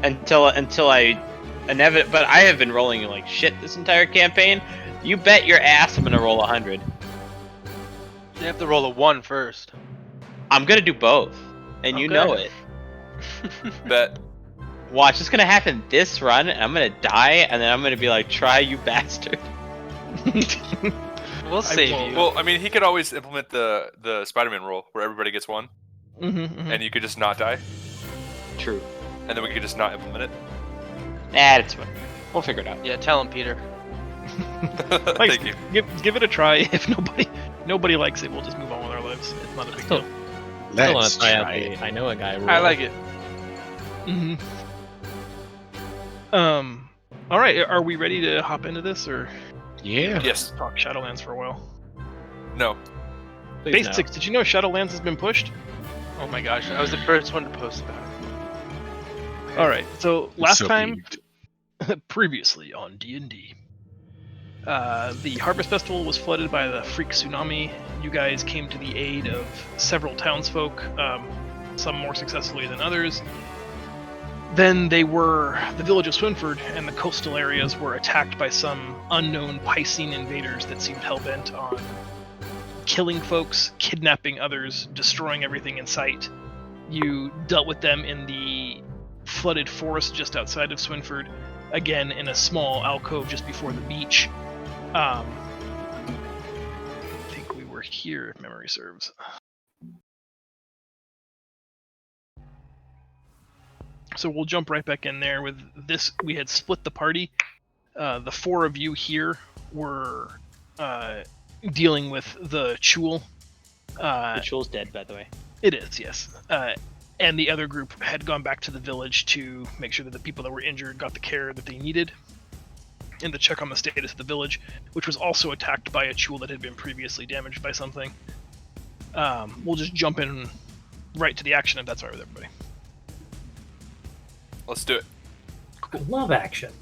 Until I but I have been rolling like shit this entire campaign. You bet your ass I'm gonna roll 100.
You have to roll a 1 first.
I'm gonna do both, and you
Okay.
know it.
Bet.
Watch, it's gonna happen this run, and I'm gonna die, and then I'm gonna be like, "Try, you bastard."
We'll save
won't.
you.
Well, I mean, he could always implement the Spider-Man rule where everybody gets one, and you could just not die,
True.
and then we could just not implement it.
It's fine. We'll figure it out.
Yeah, tell him, Peter.
Thank you.
Give it a try. If nobody likes it, we'll just move on with our lives. It's not a big deal.
Still want
Let's
to try out
try it.
the I know a guy rule.
I like it.
Mm-hmm. All right. Are we ready to hop into this, or
Yeah.
Yes.
talk Shadowlands for a while?
No.
Please
Base
no.
6. Did you know Shadowlands has been pushed?
Oh my gosh, I was the first one to post about it.
All right. So
I'm
last
so
time,
peeved.
previously on D&D, the Harvest Festival was flooded by the freak tsunami. You guys came to the aid of several townsfolk, some more successfully than others. Then the village of Swinford and the coastal areas were attacked by some unknown Piscine invaders that seemed hell-bent on killing folks, kidnapping others, destroying everything in sight. You dealt with them in the flooded forest just outside of Swinford, again in a small alcove just before the beach. I think we were here, if memory serves. So we'll jump right back in there with this. We had split the party. The four of you here were dealing with the Chul.
The Chul's dead, by the way.
It is, yes. And the other group had gone back to the village to make sure that the people that were injured got the care that they needed, and to check on the status of the village, which was also attacked by a Chul that had been previously damaged by something. We'll just jump in right to the action if that's all right with everybody.
Let's do it.
I love action.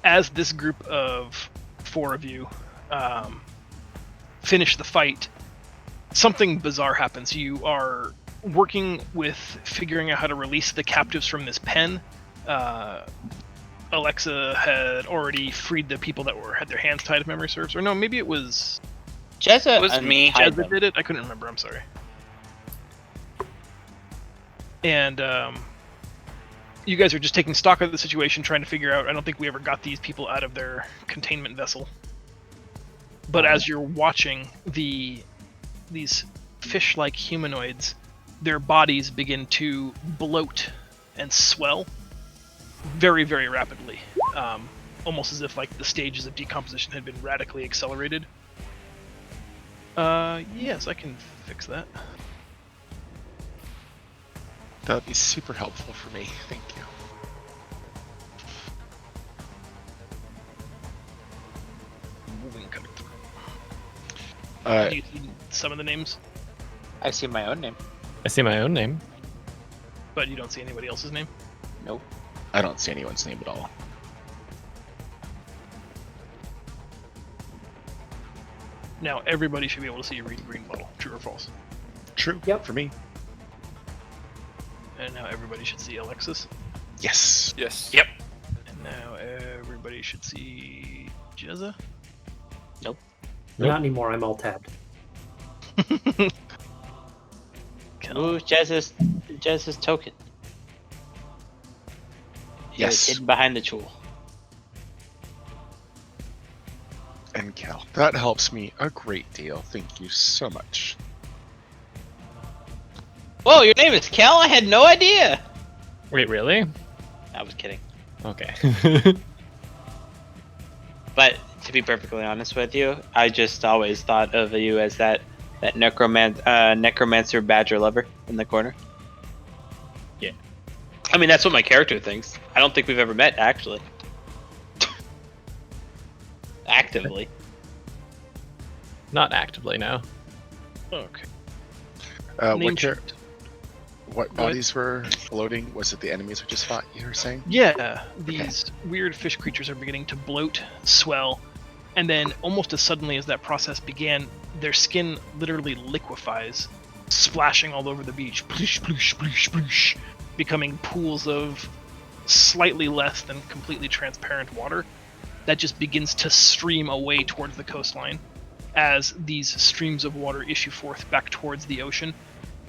As this group of four of you finish the fight, something bizarre happens. You are working with figuring out how to release the captives from this pen. Alexa had already freed the people that had their hands tied, if memory serves. Or no, maybe it was
Jezza
It was me.
untied
Jez that
them.
did it. I couldn't remember. I'm sorry. And you guys are just taking stock of the situation, trying to figure out. I don't think we ever got these people out of their containment vessel. But as you're watching these fish-like humanoids, their bodies begin to bloat and swell very, very rapidly, almost as if like the stages of decomposition had been radically accelerated. Yes, I can fix that.
That would be super helpful for me. Thank you.
Moving coming through. Do you see some of the names,
I see my own name.
I see my own name.
but you don't see anybody else's name?
Nope.
I don't see anyone's name at all.
Now everybody should be able to see a read green bottle. True or false?
True.
Yep.
For me.
And now everybody should see Alexis.
Yes.
Yes.
Yep.
And now everybody should see Jezza.
Nope.
Not anymore. I'm all tabbed.
Ooh, Jez's token. He was
Yes.
hidden behind the tool.
And Cal. That helps me a great deal. Thank you so much.
Whoa, your name is Cal? I had no idea.
Wait, really?
I was kidding.
Okay.
But to be perfectly honest with you, I just always thought of you as that necromancer badger lover in the corner.
Yeah.
I mean, that's what my character thinks. I don't think we've ever met, actually. Actively.
Not actively, no.
Okay.
What
Name
char-
sheet.
What
Go ahead.
bodies were floating? Was it the enemies we just fought, you were saying?
Yeah, these weird fish creatures are beginning to bloat, swell, and then almost as suddenly as that process began, their skin literally liquefies, splashing all over the beach, sploosh, sploosh, sploosh, sploosh, becoming pools of slightly less than completely transparent water that just begins to stream away towards the coastline. As these streams of water issue forth back towards the ocean,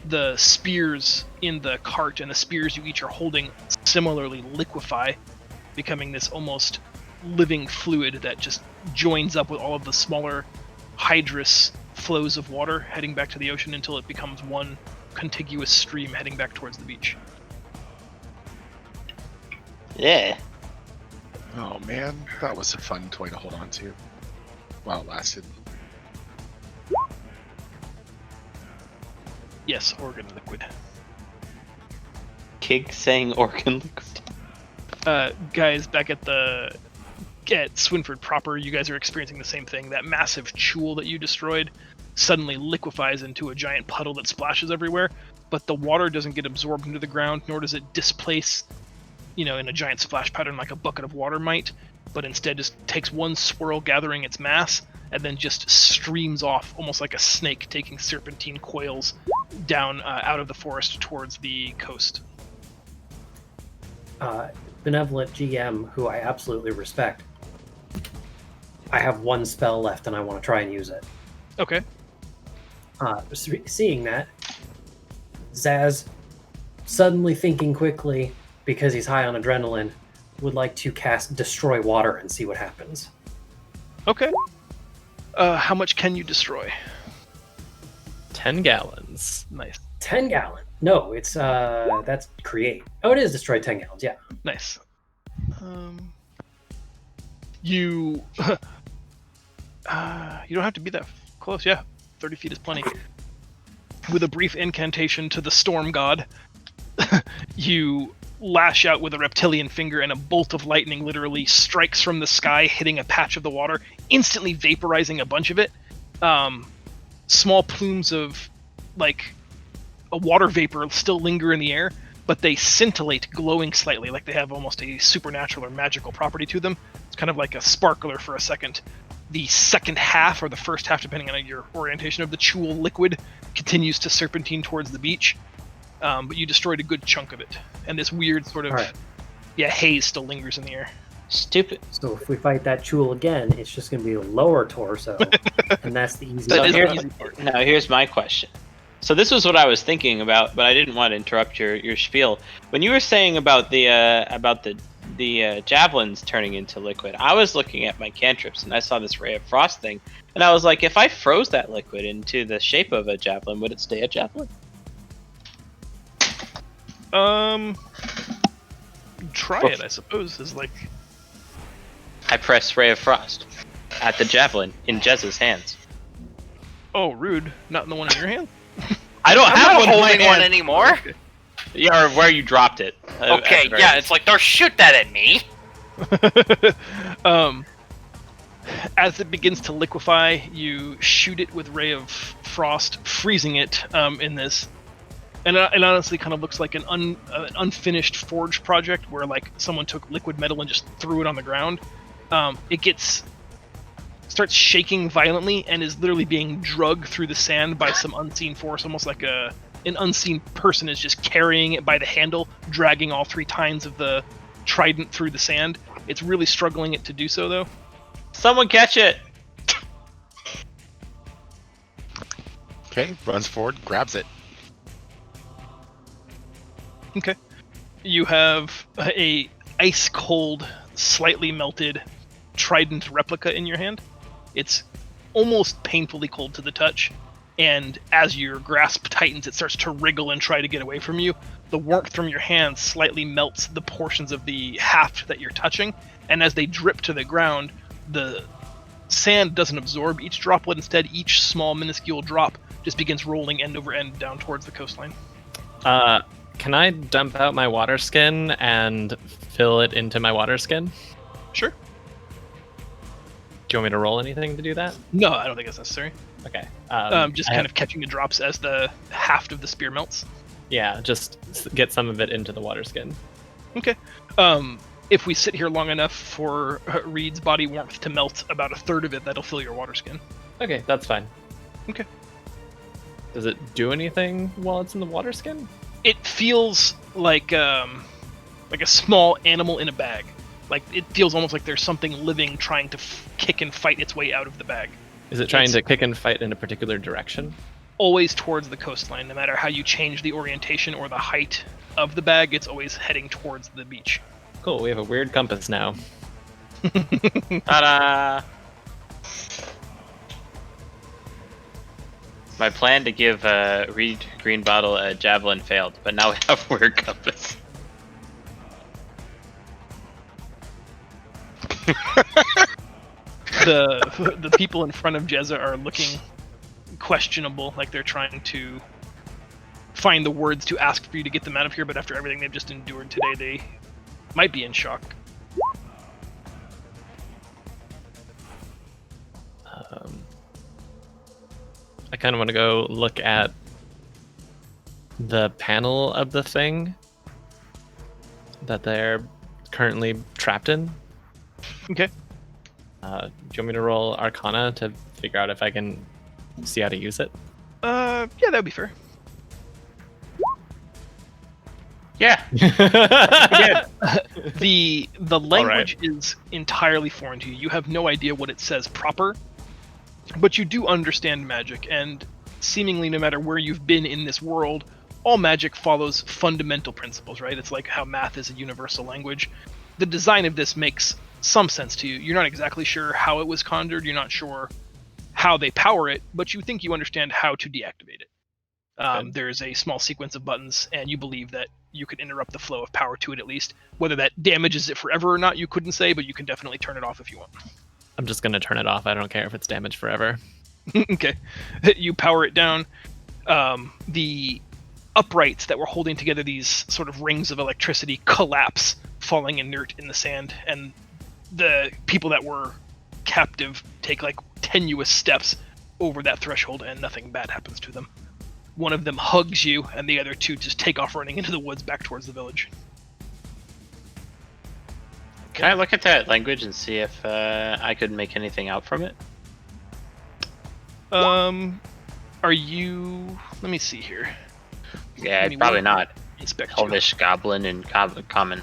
the spears in the cart and the spears you each are holding similarly liquefy, becoming this almost living fluid that just joins up with all of the smaller hydrous flows of water heading back to the ocean until it becomes one contiguous stream heading back towards the beach.
Yeah.
Oh man, that was a fun toy to hold on to while it lasted.
Yes, organ liquid.
Kig saying organ liquid.
Guys, back at Swinford proper, you guys are experiencing the same thing. That massive chul that you destroyed suddenly liquefies into a giant puddle that splashes everywhere, but the water doesn't get absorbed into the ground, nor does it displace, in a giant splash pattern like a bucket of water might, but instead just takes one swirl gathering its mass and then just streams off almost like a snake taking serpentine coils down out of the forest towards the coast.
Benevolent GM, who I absolutely respect. I have one spell left and I want to try and use it.
Okay.
Seeing that, Zaz, suddenly thinking quickly because he's high on adrenaline, would like to cast Destroy Water and see what happens.
Okay. How much can you destroy?
10 gallons.
Nice.
10 gallon. No, it's that's create. Oh, it is destroy 10 gallons. Yeah.
Nice. You you don't have to be that close. Yeah, 30 feet is plenty. With a brief incantation to the storm god, you lash out with a reptilian finger, and a bolt of lightning literally strikes from the sky, hitting a patch of the water, instantly vaporizing a bunch of it. Small plumes of a water vapor still linger in the air, but they scintillate, glowing slightly, like they have almost a supernatural or magical property to them. It's kind of like a sparkler for a second. The second half, or the first half, depending on your orientation of the chul liquid, continues to serpentine towards the beach. But you destroyed a good chunk of it. And this weird sort of haze still lingers in the air.
Stupid.
So if we fight that chul again, it's just going to be a lower torso, and that's the easy
So
part.
here's my question. So this was what I was thinking about, but I didn't want to interrupt your spiel. When you were saying about the javelins turning into liquid, I was looking at my cantrips and I saw this ray of frost thing, and I was like, if I froze that liquid into the shape of a javelin, would it stay a javelin?
Try it, I suppose. Is like
I press ray of frost at the javelin in Jez's hands.
oh, rude. Not in the one in your hand.
I don't
I'm
have
not
one in my
holding one
hand.
anymore.
Yeah, or where you dropped it.
Okay, yeah, it's like, don't shoot that at me.
As it begins to liquefy, you shoot it with ray of frost, freezing it in this. And it honestly kind of looks like an unfinished forge project where like someone took liquid metal and just threw it on the ground. It starts shaking violently and is literally being dragged through the sand by some unseen force, almost like an unseen person is just carrying it by the handle, dragging all 3 tines of the trident through the sand. It's really struggling it to do so, though.
Someone catch it!
Okay, runs forward, grabs it.
Okay. You have a ice cold, slightly melted trident replica in your hand. It's almost painfully cold to the touch, and as your grasp tightens, it starts to wriggle and try to get away from you. The warmth from your hand slightly melts the portions of the haft that you're touching, and as they drip to the ground, the sand doesn't absorb each droplet. Instead, each small, minuscule drop just begins rolling end over end down towards the coastline.
Can I dump out my water skin and fill it into my water skin?
Sure.
Do you want me to roll anything to do that?
No, I don't think it's necessary.
Okay.
Just kind of catching the drops as the haft of the spear melts.
Yeah, just get some of it into the water skin.
Okay. If we sit here long enough for Reed's body warmth to melt about a third of it, that'll fill your water skin.
Okay, that's fine.
Okay.
Does it do anything while it's in the water skin?
It feels like a small animal in a bag. Like it feels almost like there's something living trying to kick and fight its way out of the bag.
Is it trying to kick and fight in a particular direction?
Always towards the coastline. No matter how you change the orientation or the height of the bag, it's always heading towards the beach.
Cool, we have a weird compass now.
Ta-da! My plan to give Reed Greenbottle a javelin failed, but now we have weird compass.
The people in front of Jezza are looking questionable, like they're trying to find the words to ask for you to get them out of here, but after everything they've just endured today, they might be in shock.
I kind of want to go look at the panel of the thing that they're currently trapped in.
Okay.
Do you want me to roll Arcana to figure out if I can see how to use it?
Yeah, that'd be fair.
Yeah.
Again, the language is entirely foreign to you. You have no idea what it says proper, but you do understand magic, and seemingly no matter where you've been in this world, all magic follows fundamental principles, right? It's like how math is a universal language. The design of this makes some sense to you. You're not exactly sure how it was conjured, you're not sure how they power it, but you think you understand how to deactivate it. There's a small sequence of buttons, and you believe that you could interrupt the flow of power to it at least. Whether that damages it forever or not, you couldn't say, but you can definitely turn it off if you want.
I'm just going to turn it off. I don't care if it's damaged forever.
Okay. You power it down. The uprights that were holding together these sort of rings of electricity collapse, falling inert in the sand, and the people that were captive take like tenuous steps over that threshold, and nothing bad happens to them. One of them hugs you, and the other two just take off running into the woods back towards the village.
Can I look at that language and see if I could make anything out from it?
Are you... Let me see here.
Yeah, probably not.
Inspect you.
Elvish, Goblin, and Common.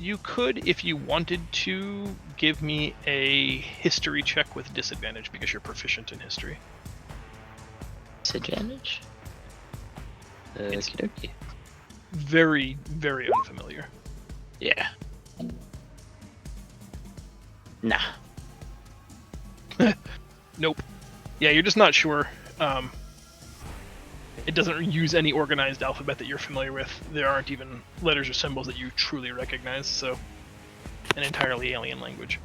You could, if you wanted to, give me a history check with disadvantage because you're proficient in history.
Disadvantage?
It's-
Okie dokie.
Very, very unfamiliar.
Yeah. Nah.
Nope. Yeah, you're just not sure. It doesn't use any organized alphabet that you're familiar with. There aren't even letters or symbols that you truly recognize, so an entirely alien language.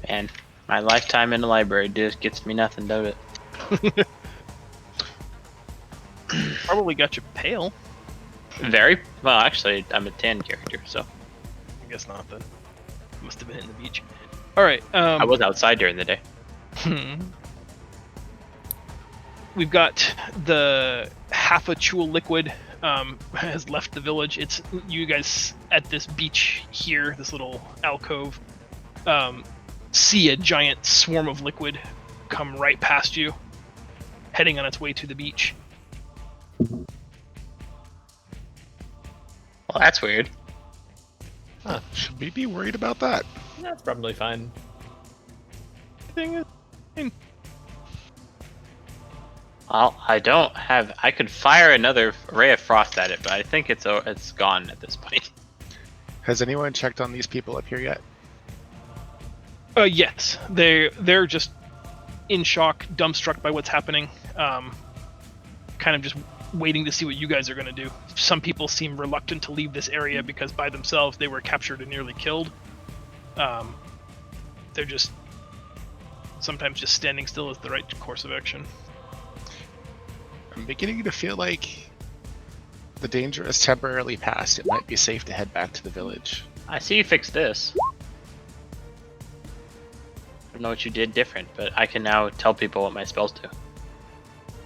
Man, my lifetime in the library just gets me nothing, don't it?
Probably got you pale.
Very well, actually, I'm a tan character, so
I guess not then. Must have been in the beach. Alright,
I was outside during the day.
We've got the half a chul liquid has left the village. It's you guys at this beach here, this little alcove, see a giant swarm of liquid come right past you, heading on its way to the beach.
Well, that's weird.
Huh, should we be worried about that?
That's probably fine.
Thing is,
Well, I could fire another ray of frost at it, but I think it's gone at this point.
Has anyone checked on these people up here yet?
yes, they're just in shock, dumbstruck by what's happening, kind of just waiting to see what you guys are going to do. Some people seem reluctant to leave this area because by themselves they were captured and nearly killed. They're just sometimes just standing still is the right course of action.
I'm beginning to feel like the danger has temporarily passed. It might be safe to head back to the village.
I see you fixed this. I don't know what you did different, but I can now tell people what my spells do.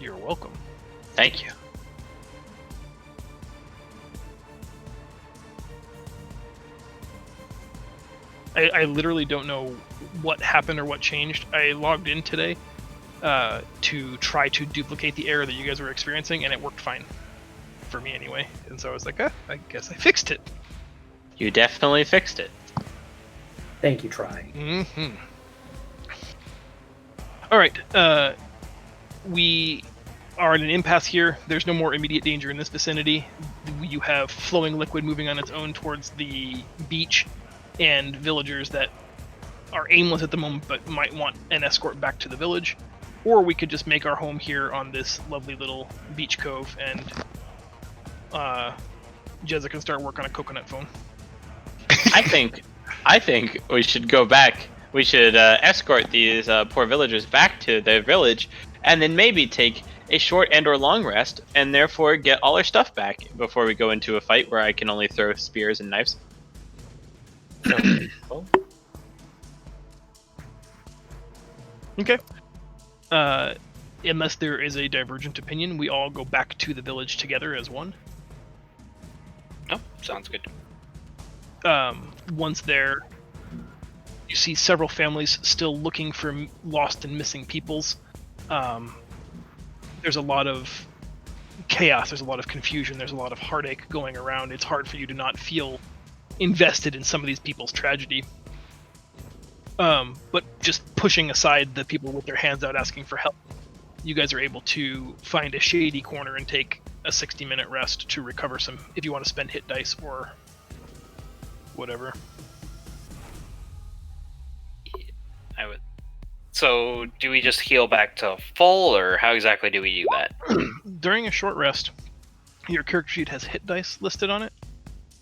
You're welcome.
Thank you.
I literally don't know what happened or what changed. I logged in today to try to duplicate the error that you guys were experiencing, and it worked fine. For me anyway. And so I was like, I guess I fixed it.
You definitely fixed it.
Thank you, Try.
Mm-hmm. Alright, we are at an impasse here. There's no more immediate danger in this vicinity. You have flowing liquid moving on its own towards the beach, and villagers that are aimless at the moment but might want an escort back to the village. Or we could just make our home here on this lovely little beach cove, and Jezza can start work on a coconut phone.
I think we should go back. We should escort these poor villagers back to their village, and then maybe take a short and/or long rest, and therefore get all our stuff back before we go into a fight where I can only throw spears and knives.
Okay. Unless there is a divergent opinion, we all go back to the village together as one.
No, sounds good.
Once there, you see several families still looking for lost and missing peoples. There's a lot of chaos, there's a lot of confusion, there's a lot of heartache going around. It's hard for you to not feel invested in some of these people's tragedy. But just pushing aside the people with their hands out asking for help, you guys are able to find a shady corner and take a 60-minute rest to recover some, if you want to spend hit dice or whatever.
I would. So, do we just heal back to full, or how exactly do we do that?
During a short rest, your character sheet has hit dice listed on it.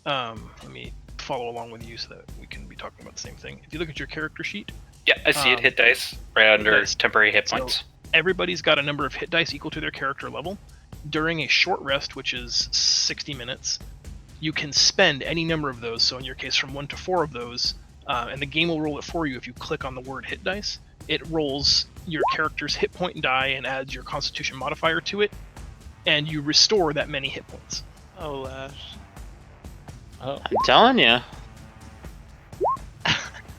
Let me follow along with you so that we can be talking about the same thing. If you look at your character sheet,
Yeah, I see it. Hit dice right under
dice.
temporary hit
So-
points.
everybody's got a number of hit dice equal to their character level. During a short rest, which is 60 minutes, you can spend any number of those. So in your case, from 1 to 4 of those, and the game will roll it for you if you click on the word hit dice. It rolls your character's hit point die and adds your constitution modifier to it, and you restore that many hit points.
Oh, Lash.
Oh,
I'm telling you.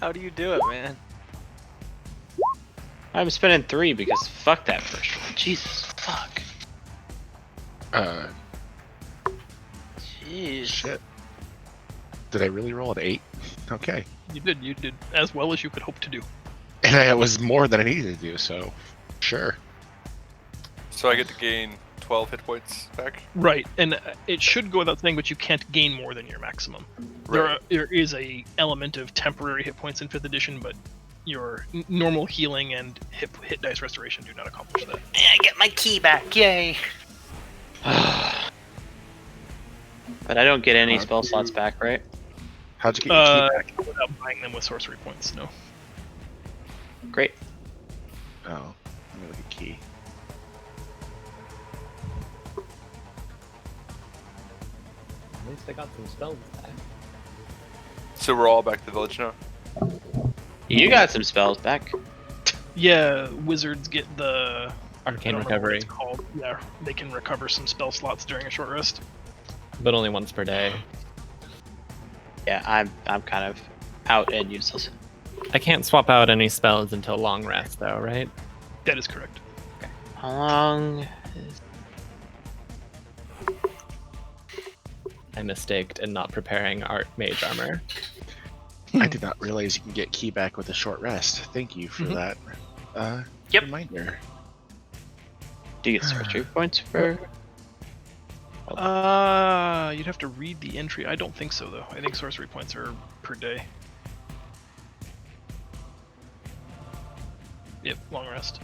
How do you do it, man?
I'm spending 3 because fuck that first one. Jesus, fuck.
Uh,
Jeez.
shit. Did I really roll an 8? Okay.
You did as well as you could hope to do.
And it was more than I needed to do, so sure.
So I get to gain 12 hit points back.
Right, and it should go without saying, but you can't gain more than your maximum.
Right.
There is a element of temporary hit points in 5th edition, but your normal healing and hit dice restoration do not accomplish that.
I get my key back, yay!
But I don't get any spell slots back, right?
How'd you get your key back?
Without buying them with sorcery points, no.
Great.
Oh, let me look at key.
At least I got some spells back.
So we're all back to the village now.
You got some spells back.
Yeah, wizards get the
Arcane
I don't remember what
recovery,
it's called. Yeah, they can recover some spell slots during a short rest.
but only once per day.
Yeah, I'm kind of out and useless.
I can't swap out any spells until long rest, though, right?
That is correct.
How long?
I mistaked in not preparing art mage armor.
I did not realize you can get key back with a short rest. Thank you for that.
Yep.
Reminder.
Do you get sorcery points for?
You'd have to read the entry. I don't think so, though. I think sorcery points are per day. Yep, long rest.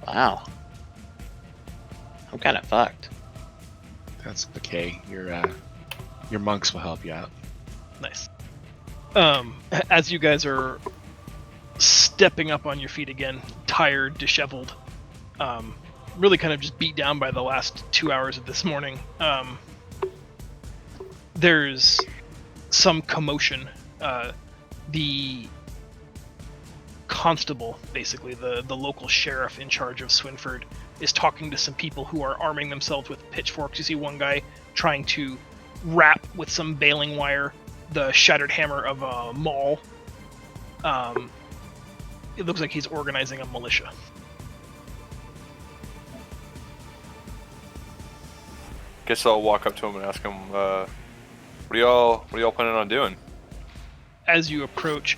Wow. I'm kind of fucked.
That's okay. Your monks will help you out.
Nice. As you guys are stepping up on your feet again, tired, disheveled, really kind of just beat down by the last 2 hours of this morning, there's some commotion. The constable, basically the local sheriff in charge of Swinford, is talking to some people who are arming themselves with pitchforks. You see one guy trying to wrap with some baling wire the shattered hammer of a maul. It looks like he's organizing a militia.
Guess I'll walk up to him and ask him, what are y'all planning on doing?
As you approach,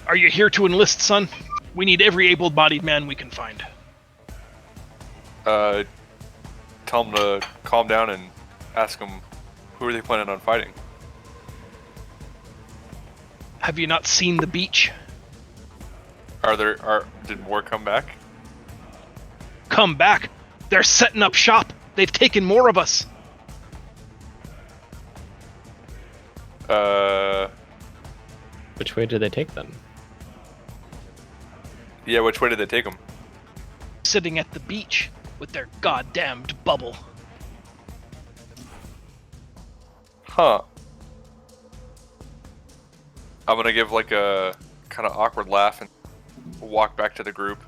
are you here to enlist, son? We need every able-bodied man we can find.
Tell him to calm down and ask him, who are they planning on fighting?
Have you not seen the beach?
Did more come back?
Come back! They're setting up shop! They've taken more of us!
Which way did they take them?
Yeah, which way did they take them?
Sitting at the beach with their goddamned bubble.
Huh. I'm gonna give like a kind of awkward laugh and walk back to the group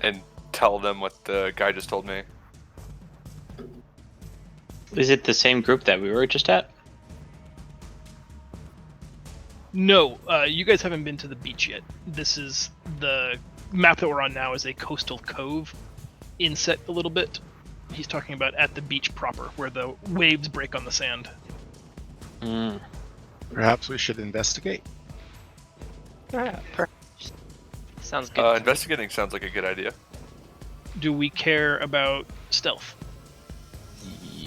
and tell them what the guy just told me.
Is it the same group that we were just at?
No, you guys haven't been to the beach yet. This is the map that we're on now is a coastal cove inset a little bit. He's talking about at the beach proper, where the waves break on the sand.
Mm.
Perhaps we should investigate.
Sounds good.
Investigating sounds like a good idea.
Do we care about stealth?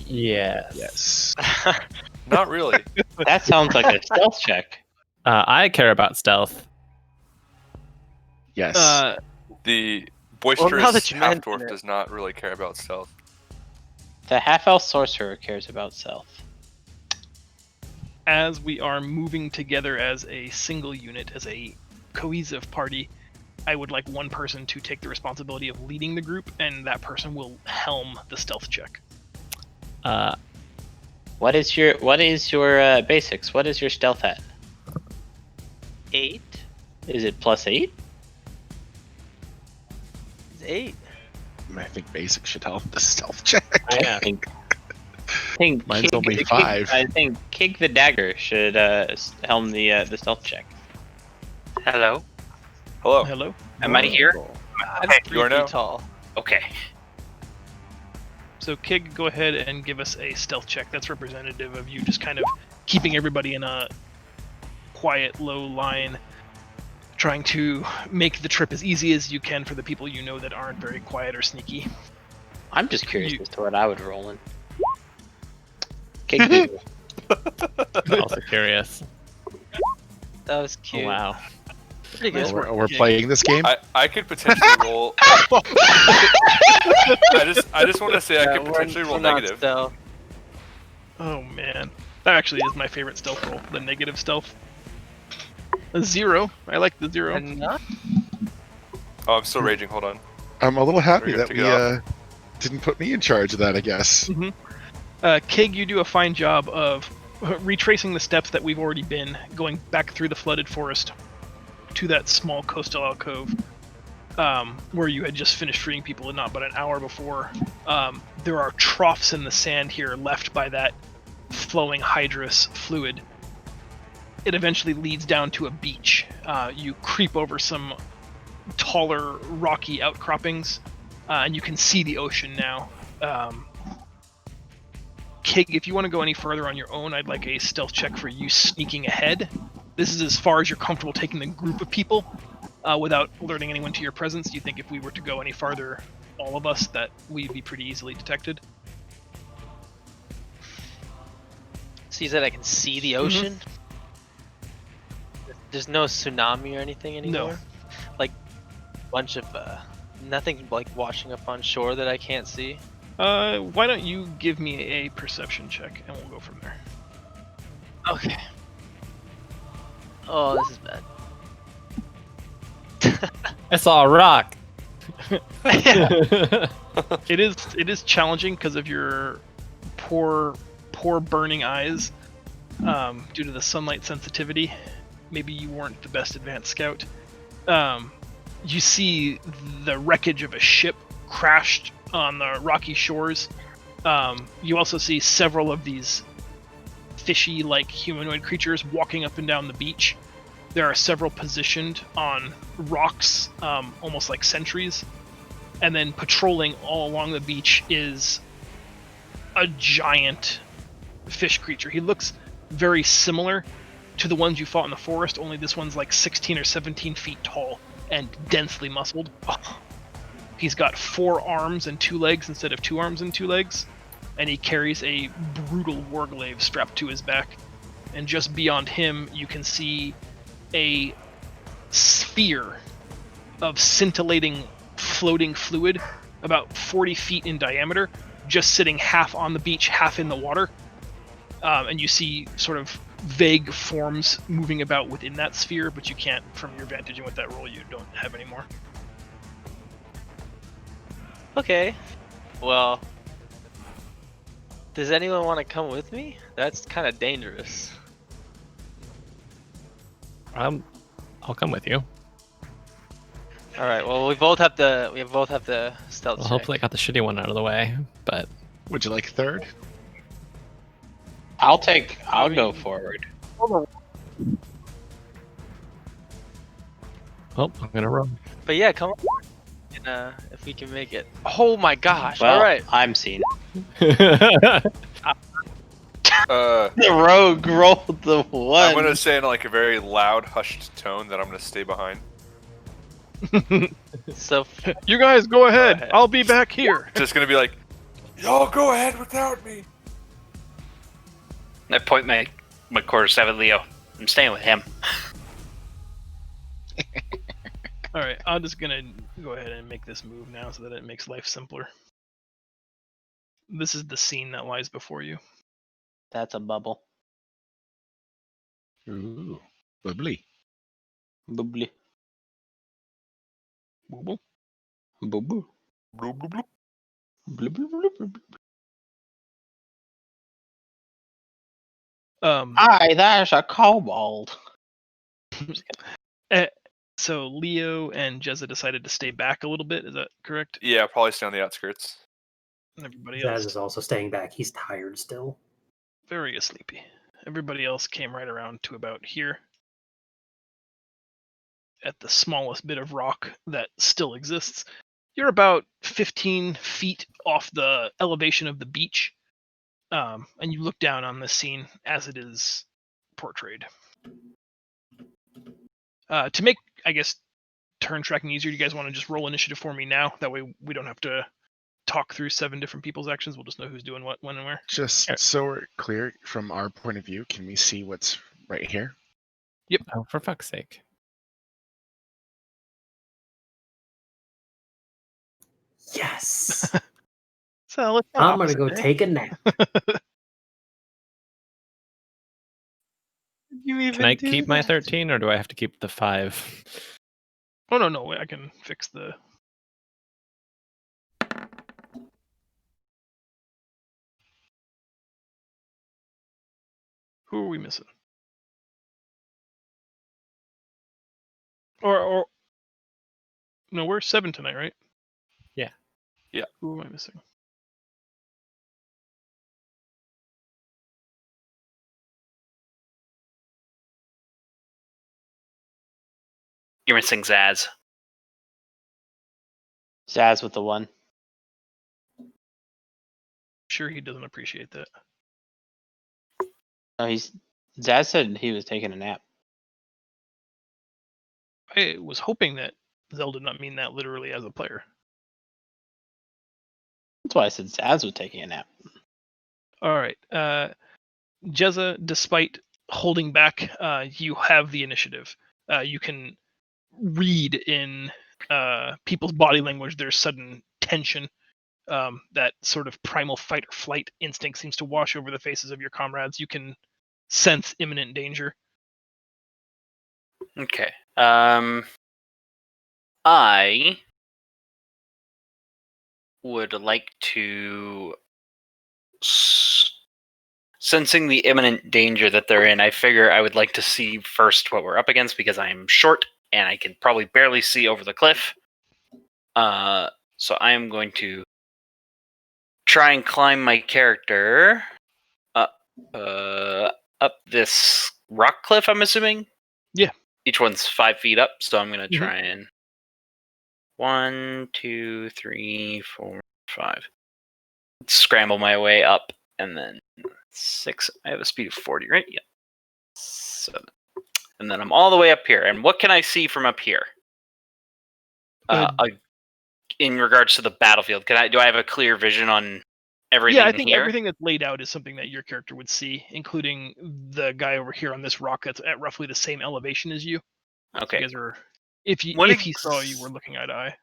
Yes.
Not really.
That sounds like a stealth check.
I care about stealth.
Yes.
The
Well,
boisterous
now that you
half
mention
dwarf
it.
does not really care about stealth.
The half-elf sorcerer cares about stealth.
As we are moving together as a single unit, as a cohesive party, I would like one person to take the responsibility of leading the group, and that person will helm the stealth check.
What is your basics? What is your stealth at?
8?
Is it +8?
It's 8.
I think basic should help the stealth check.
I think
Mine's only 5.
I think Kig the Dagger should helm the stealth check.
Hello?
Hello.
Hello?
Am I here?
I'm
Okay,
3
you are now.
feet tall.
Okay.
So Kig, go ahead and give us a stealth check. That's representative of you just kind of keeping everybody in a quiet, low line, trying to make the trip as easy as you can for the people you know that aren't very quiet or sneaky.
I'm just curious
You-
as to what I would roll in. Cake beater.
Also curious.
That was
Oh,
cute.
wow.
Pretty good.
Nice work.
We're playing this game.
I could potentially roll. I just want to say I could potentially roll negative.
Stealth.
Oh man, that actually is my favorite stealth roll, the negative stealth. A 0. I like the 0.
And not?
Oh, I'm still raging. Hold on.
I'm a little happy
We're
that
good to
we
go.
didn't put me in charge of that, I guess.
Kig, you do a fine job of retracing the steps that we've already been, going back through the flooded forest to that small coastal alcove where you had just finished freeing people not but an hour before. There are troughs in the sand here left by that flowing hydrous fluid. It eventually leads down to a beach. You creep over some taller rocky outcroppings and you can see the ocean now. Kig, if you want to go any further on your own, I'd like a stealth check for you sneaking ahead. This is as far as you're comfortable taking the group of people without alerting anyone to your presence. Do you think if we were to go any farther, all of us, that we'd be pretty easily detected?
So you said I can see the ocean? There's no tsunami or anything anymore?
No.
Like, bunch of, nothing like washing up on shore that I can't see?
Why don't you give me a perception check, and we'll go from there.
Okay. Oh, this is bad.
I saw a rock.
It is challenging because of your poor burning eyes due to the sunlight sensitivity. Maybe you weren't the best advanced scout. You see the wreckage of a ship crashed on the rocky shores. You also see several of these fishy-like humanoid creatures walking up and down the beach. There are several positioned on rocks, almost like sentries. And then patrolling all along the beach is a giant fish creature. He looks very similar to the ones you fought in the forest, only this one's like 16 or 17 feet tall and densely muscled. He's got 4 arms and 2 legs instead of 2 arms and 2 legs, and he carries a brutal warglaive strapped to his back. And just beyond him, you can see a sphere of scintillating floating fluid about 40 feet in diameter, just sitting half on the beach, half in the water. And you see sort of vague forms moving about within that sphere, but you can't, from your vantage and with that roll, you don't have any more.
Okay. Well, does anyone want to come with me? That's kind of dangerous.
I'll come with you.
All right. Well, we both have the stealth
Well,
check.
hopefully I got the shitty one out of the way. But
Would you like third?
I'll go forward.
oh, I'm gonna run.
But yeah, come on. And, if we can make it. Oh my gosh!
Well,
All right.
I'm seen.
Uh,
The rogue rolled the one.
I'm gonna say in like a very loud, hushed tone that I'm gonna stay behind.
So
You guys go ahead.
ahead.
I'll be back here.
Just gonna be like, y'all go ahead without me.
I point my quarter-7 Leo. I'm staying with him.
All right, I'm just gonna go ahead and make this move now so that it makes life simpler. This is the scene that lies before you.
That's a bubble.
Ooh, lovely.
Bubbly.
Booble.
Boo-boo.
Bloop, bloop, bloop.
Bloop, bloop, bloop, bloop. Aye, there's a kobold.
So Leo and Jezza decided to stay back a little bit. Is that correct?
Yeah, probably stay on the outskirts.
And everybody
Zaz
else
is also staying back. He's tired still.
very sleepy. Everybody else came right around to about here, at the smallest bit of rock that still exists. You're about 15 feet off the elevation of the beach. and you look down on the scene as it is portrayed. To make, I guess, turn tracking easier, you guys want to just roll initiative for me now? That way we don't have to talk through 7 different people's actions. We'll just know who's doing what, when, and where.
Just
Sure.
so we're clear from our point of view, can we see what's right here?
Oh, for fuck's sake.
Yes.
So let's go.
I'm gonna go take a nap.
You even
Can I
do
keep my
that?
13, or do I have to keep the 5?
Oh no, wait, I can fix the. Who are we missing? Or no, we're 7 tonight, right?
Yeah.
Yeah.
Who am I missing?
You're missing Zaz.
Zaz with the 1.
Sure, he doesn't appreciate that.
No, Zaz said he was taking a nap.
I was hoping that Zell did not mean that literally as a player.
That's why I said Zaz was taking a nap.
All right, Jezza, despite holding back, you have the initiative. You can read in people's body language there's sudden tension. That sort of primal fight or flight instinct seems to wash over the faces of your comrades. You can sense imminent danger.
Okay. I would like to, sensing the imminent danger that they're in, I figure I would like to see first what we're up against because I'm short and I can probably barely see over the cliff. So I am going to try and climb my character up this rock cliff, I'm assuming?
Yeah.
Each one's 5 feet up, so I'm going to
Mhm.
try and 1, 2, 3, 4, 5. Scramble my way up, and then 6. I have a speed of 40, right? Yeah. 7. And then I'm all the way up here. And what can I see from up here? In regards to the battlefield, do I have a clear vision on everything
Yeah, I think
here?
everything that's laid out is something that your character would see, including the guy over here on this rock that's at roughly the same elevation as you. So
Okay.
you guys are, if he saw you were looking eye to eye.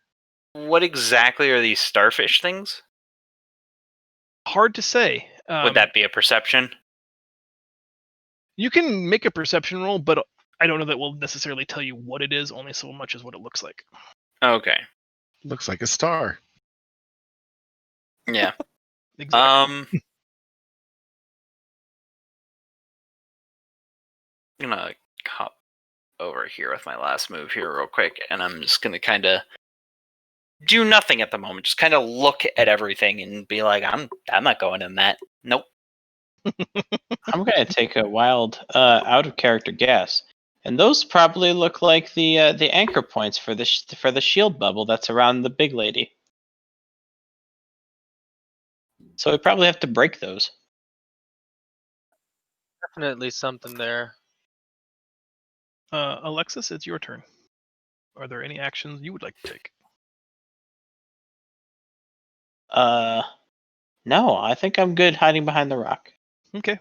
What exactly are these starfish things?
Hard to say.
Would that be a perception?
You can make a perception roll, but I don't know that will necessarily tell you what it is, only so much as what it looks like.
Okay.
Looks like a star.
Yeah.
Exactly.
I'm gonna hop over here with my last move here real quick, and I'm just gonna kind of do nothing at the moment. Just kind of look at everything and be like, I'm not going in that. Nope.
I'm gonna take a wild, out of character guess, and those probably look like the anchor points for the shield bubble that's around the big lady. So we probably have to break those.
Definitely something there.
Alexis, it's your turn. Are there any actions you would like to take?
No, I think I'm good hiding behind the rock.
Okay.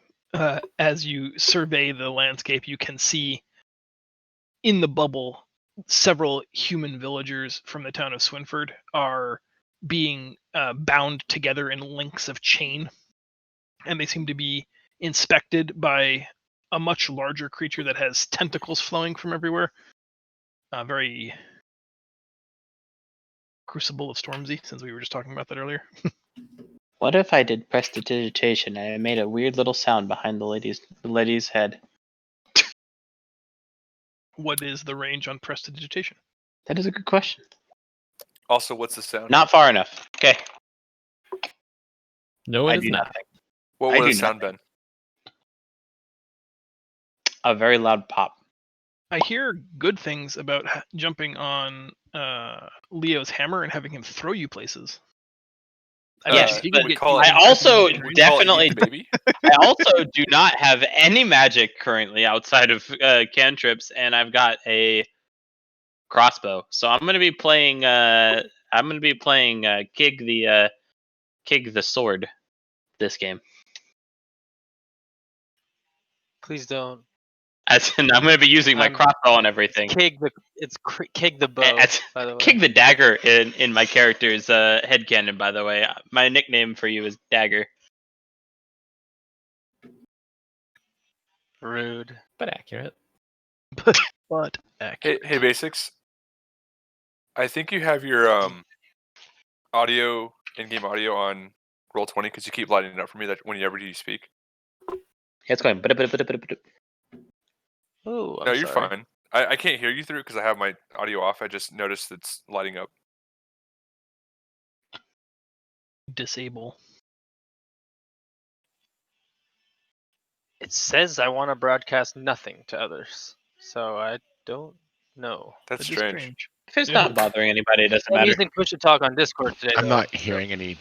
As you survey the landscape, you can see in the bubble several human villagers from the town of Swinford are being bound together in links of chain, and they seem to be inspected by a much larger creature that has tentacles flowing from everywhere. Very Crucible of Stormzy, since we were just talking about that earlier.
What if I did prestidigitation and I made a weird little sound behind the lady's head?
What is the range on prestidigitation?
That is a good question.
Also, what's the sound?
Not far enough. Okay.
No,
I
it is
do
not.
nothing.
What
I
would
do
the sound been?
A very loud pop.
I hear good things about jumping on Leo's hammer and having him throw you places.
Yes,
if you
but
can get
call
I
it-
also
we call it
definitely,
Eat the Baby.
I also do not have any magic currently outside of cantrips, and I've got a crossbow. So I'm gonna be playing. Kig the sword this game.
Please don't.
As in, I'm gonna be using my crossbow and everything.
Kig the bow. By the way.
Kig the dagger in my character's headcanon. By the way, my nickname for you is Dagger.
Rude.
But accurate.
But accurate.
Hey, Basics. I think you have your audio, in-game audio on Roll20 because you keep lighting it up for me that whenever you speak.
It's going.
Oh, I'm
No, you're
sorry.
fine. I can't hear you through it because I have my audio off. I just noticed it's lighting up.
Disable.
It says I want to broadcast nothing to others, so I don't know.
That's
That is
strange.
If it's
Yeah.
not bothering anybody, it doesn't
I'm
matter.
using push to talk on Discord today.
I'm
though,
not
so-
hearing any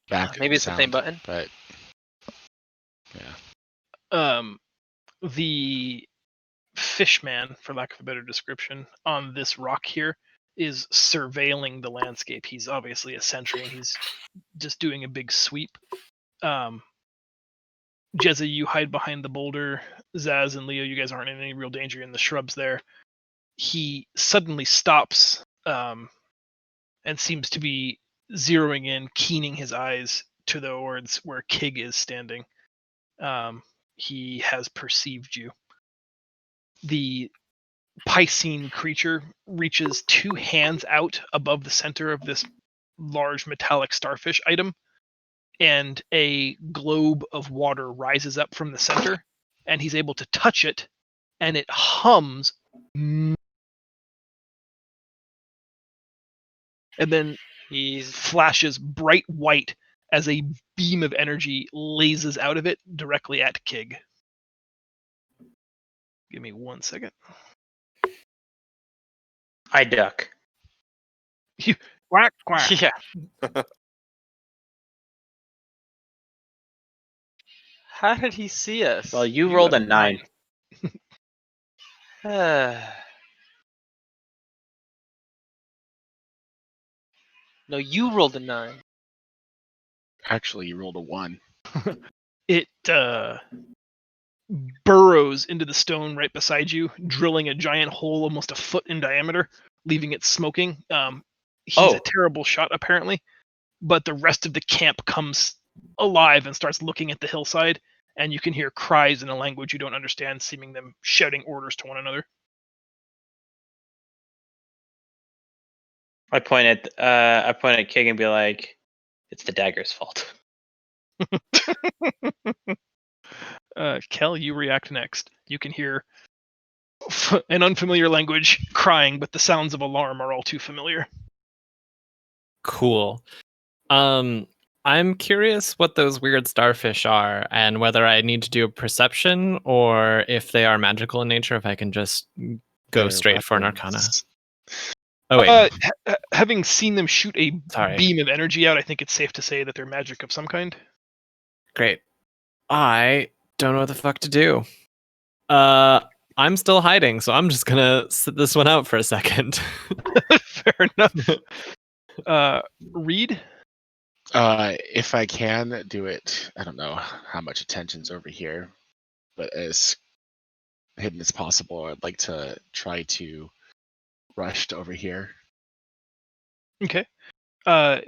back.
Maybe it's the
sound,
same button.
but yeah.
The fishman, for lack of a better description, on this rock here is surveilling the landscape. He's obviously a sentry and he's just doing a big sweep. Jezza, you hide behind the boulder. Zaz and Leo, you guys aren't in any real danger in the shrubs there. He suddenly stops and seems to be zeroing in, keening his eyes towards where Kig is standing. He has perceived you. The Piscine creature reaches two hands out above the center of this large metallic starfish item, and a globe of water rises up from the center, and he's able to touch it, and it hums, and then
He's
flashes bright white as a beam of energy lasers out of it directly at Kig. Give me 1 second.
I duck.
Quack, quack.
yeah. How did he see us?
Well, you rolled a 9.
No, you rolled a 9.
Actually, you rolled a 1.
It burrows into the stone right beside you, drilling a giant hole almost a foot in diameter, leaving it smoking. He's a terrible shot, apparently, but the rest of the camp comes alive and starts looking at the hillside, and you can hear cries in a language you don't understand, seeming them shouting orders to one another.
I point at Kig and be like, "It's the dagger's fault."
Kel, you react next. You can hear an unfamiliar language crying, but the sounds of alarm are all too familiar.
Cool. I'm curious what those weird starfish are and whether I need to do a perception or if they are magical in nature, if I can just go
They're
straight for an arcana.
weapons.
Oh, wait.
Having seen them shoot a
Sorry.
beam of energy out, I think it's safe to say that they're magic of some kind.
Great. I don't know what the fuck to do. I'm still hiding, so I'm just gonna sit this one out for a second.
Fair enough. Reed?
If I can do it, I don't know how much attention's over here, but as hidden as possible, I'd like to try to rush to over here.
Okay.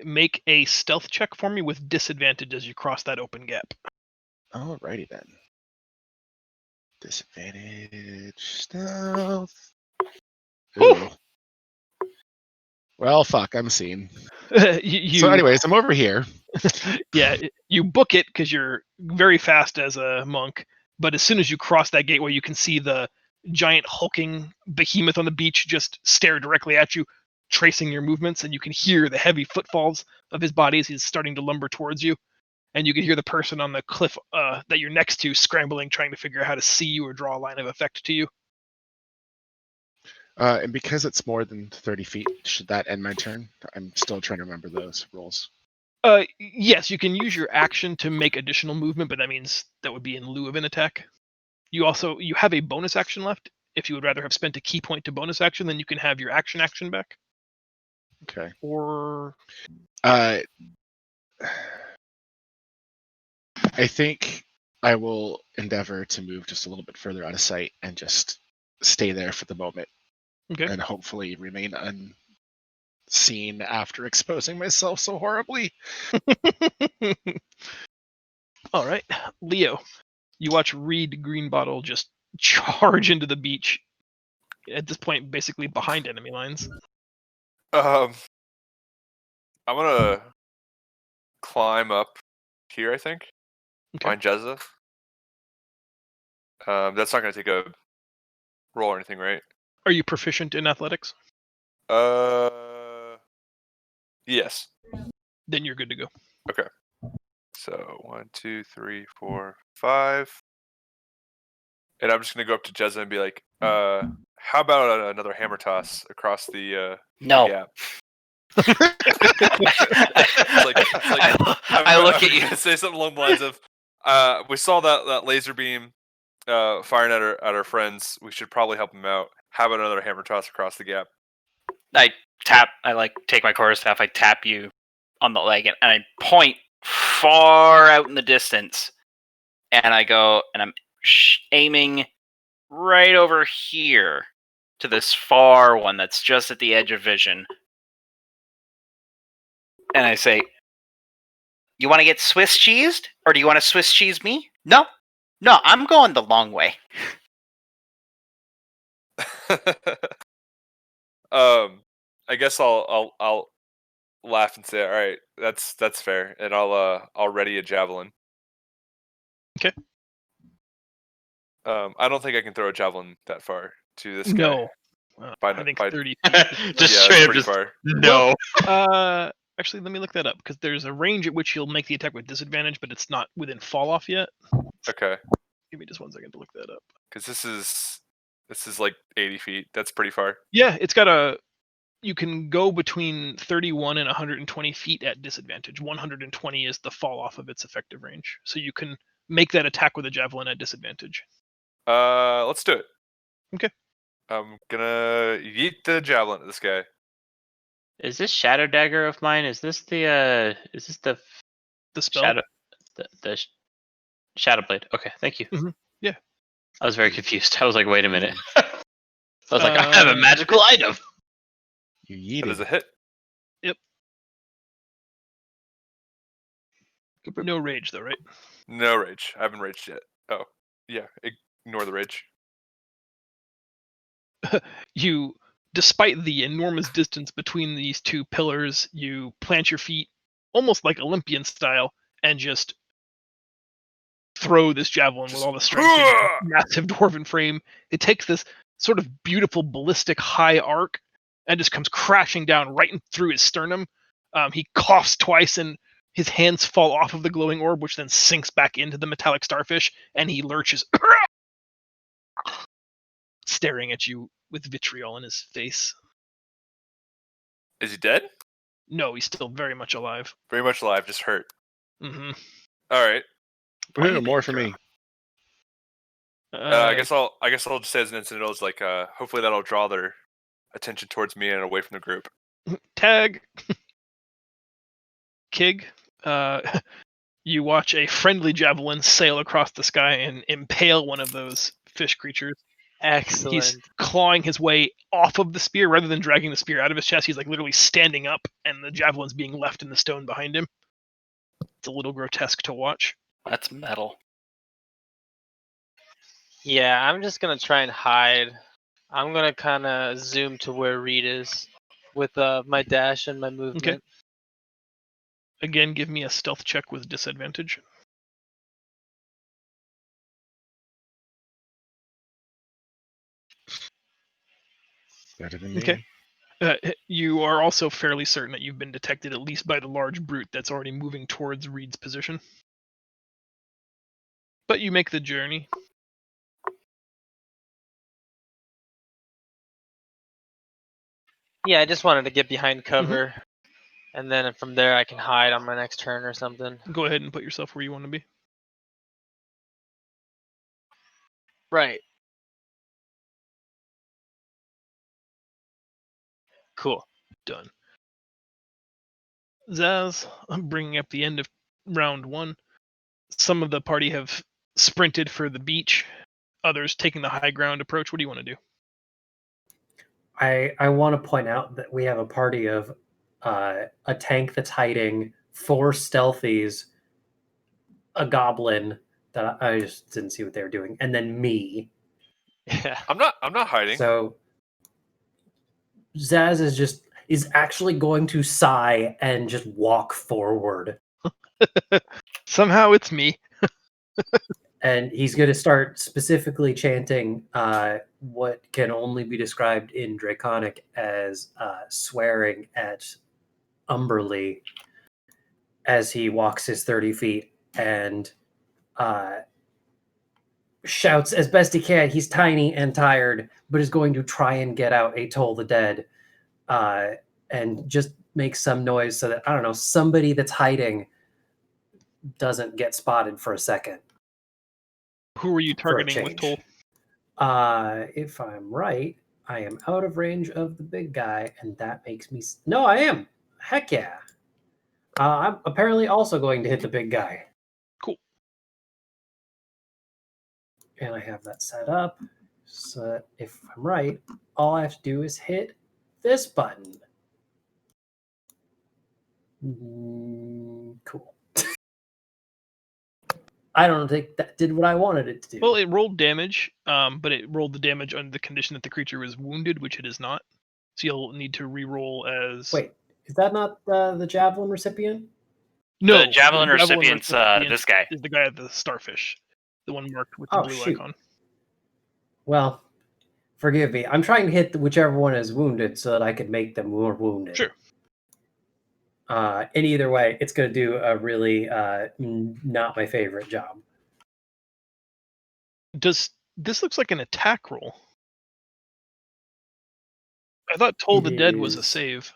Make a stealth check for me with disadvantage as you cross that open gap.
Alrighty then. Disadvantage stealth. Ooh. Well, fuck, I'm seen. So anyways, I'm over here.
Yeah, you book it because you're very fast as a monk, but as soon as you cross that gateway, you can see the giant hulking behemoth on the beach just stare directly at you, tracing your movements, and you can hear the heavy footfalls of his body as he's starting to lumber towards you. And you can hear the person on the cliff that you're next to scrambling, trying to figure out how to see you or draw a line of effect to you.
And because it's more than 30 feet, should that end my turn? I'm still trying to remember those rules.
Yes, you can use your action to make additional movement, but that means that would be in lieu of an attack. You have a bonus action left. If you would rather have spent a key point to bonus action, then you can have your action back.
Okay.
Or
I think I will endeavor to move just a little bit further out of sight and just stay there for the moment,
okay.
and hopefully remain unseen after exposing myself so horribly.
All right, Leo. You watch Reed Greenbottle just charge into the beach. At this point, basically behind enemy lines.
I'm gonna climb up here, I think.
Okay.
Find Jezza. That's not gonna take a roll or anything, right?
Are you proficient in athletics?
Yes.
Then you're good to go.
Okay. So 1, 2, 3, 4, 5. And I'm just gonna go up to Jezza and be like, how about another hammer toss across the
No.
gap?
I look at you.
Say something along the lines of, we saw that laser beam firing at our friends. We should probably help them out. How about another hammer toss across the gap?
I take my quarterstaff, I tap you on the leg, and I point far out in the distance, and I go, and I'm aiming right over here to this far one that's just at the edge of vision. And I say, you want to get Swiss cheesed? Or do you want to Swiss cheese me? No, I'm going the long way.
I guess I'll laugh and say, all right, that's fair, and I'll ready a javelin.
Okay.
I don't think I can throw a javelin that far to this guy.
No.
By,
I think
by,
30 feet.
Just
yeah,
straight up
pretty
just
far.
no.
Actually, let me look that up because there's a range at which you'll make the attack with disadvantage, but it's not within fall off yet.
Okay.
Give me just 1 second to look that up.
Because this is like 80 feet. That's pretty far.
Yeah, it's got you can go between 31 and 120 feet at disadvantage. 120 is the fall off of its effective range. So you can make that attack with a javelin at disadvantage.
Let's do it.
Okay.
I'm gonna yeet the javelin at this guy.
Is this shadow dagger of mine? Is this the
The spell?
shadow shadow blade? Okay, thank you.
Mhm, yeah.
I was very confused. I was like, wait a minute. I was like, I have a magical item.
You
That is
yeeted.
a hit.
No rage though, right?
No rage. I haven't raged yet. Oh, yeah. Ignore the rage.
You, despite the enormous distance between these two pillars, you plant your feet almost like Olympian style and just throw this javelin with all the strength in your massive dwarven frame. It takes this sort of beautiful ballistic high arc and just comes crashing down right through his sternum. He coughs twice and his hands fall off of the glowing orb, which then sinks back into the metallic starfish, and he lurches, staring at you with vitriol in his face.
Is he dead?
No, he's still very much alive.
Very much alive, just hurt.
Mm-hmm.
All right.
More for me.
I guess I'll just say as an incidental, is like, hopefully that'll draw their attention towards me and away from the group.
Tag. Kig. You watch a friendly javelin sail across the sky and impale one of those fish creatures.
Excellent.
He's clawing his way off of the spear rather than dragging the spear out of his chest. He's like literally standing up, and the javelin's being left in the stone behind him. It's a little grotesque to watch.
That's metal.
Yeah, I'm just gonna try and hide. I'm gonna kind of zoom to where Reed is with my dash and my movement.
Okay. Again, give me a stealth check with disadvantage.
Better than me.
Okay. You are also fairly certain that you've been detected at least by the large brute that's already moving towards Reed's position. But you make the journey.
Yeah, I just wanted to get behind cover and then from there I can hide on my next turn or something.
Go ahead and put yourself where you want to be.
Right. Cool.
Done. Zaz, I'm bringing up the end of round 1. Some of the party have sprinted for the beach. Others taking the high ground approach. What do you want to do?
I want to point out that we have a party of a tank that's hiding, 4 stealthies, a goblin that I just didn't see what they were doing, and then me.
Yeah.
I'm not hiding.
So Zaz is actually going to sigh and just walk forward.
Somehow it's me.
And he's going to start specifically chanting what can only be described in Draconic as swearing at Umberly as he walks his 30 feet and shouts as best he can. He's tiny and tired, but is going to try and get out a Toll the Dead and just make some noise so that, I don't know, somebody that's hiding doesn't get spotted for a second.
Who are you
For a
targeting with
change.
Toll?
If I'm right, I am out of range of the big guy, and that makes me... No, I am! Heck yeah! I'm apparently also going to hit the big guy.
Cool.
And I have that set up, so that if I'm right, all I have to do is hit this button. Cool. I don't think that did what I wanted it to do.
Well, it rolled damage, but it rolled the damage under the condition that the creature was wounded, which it is not. So you'll need to re-roll as...
Wait, is that not the javelin recipient?
No,
The javelin recipient's
recipient
this guy.
is the guy at the starfish, the one marked with the blue
shoot.
icon.
Well, forgive me. I'm trying to hit whichever one is wounded so that I could make them more wounded.
Sure.
And either way, it's going to do a really not my favorite job.
This looks like an attack roll. I thought Toll the Dead was a
is-
save.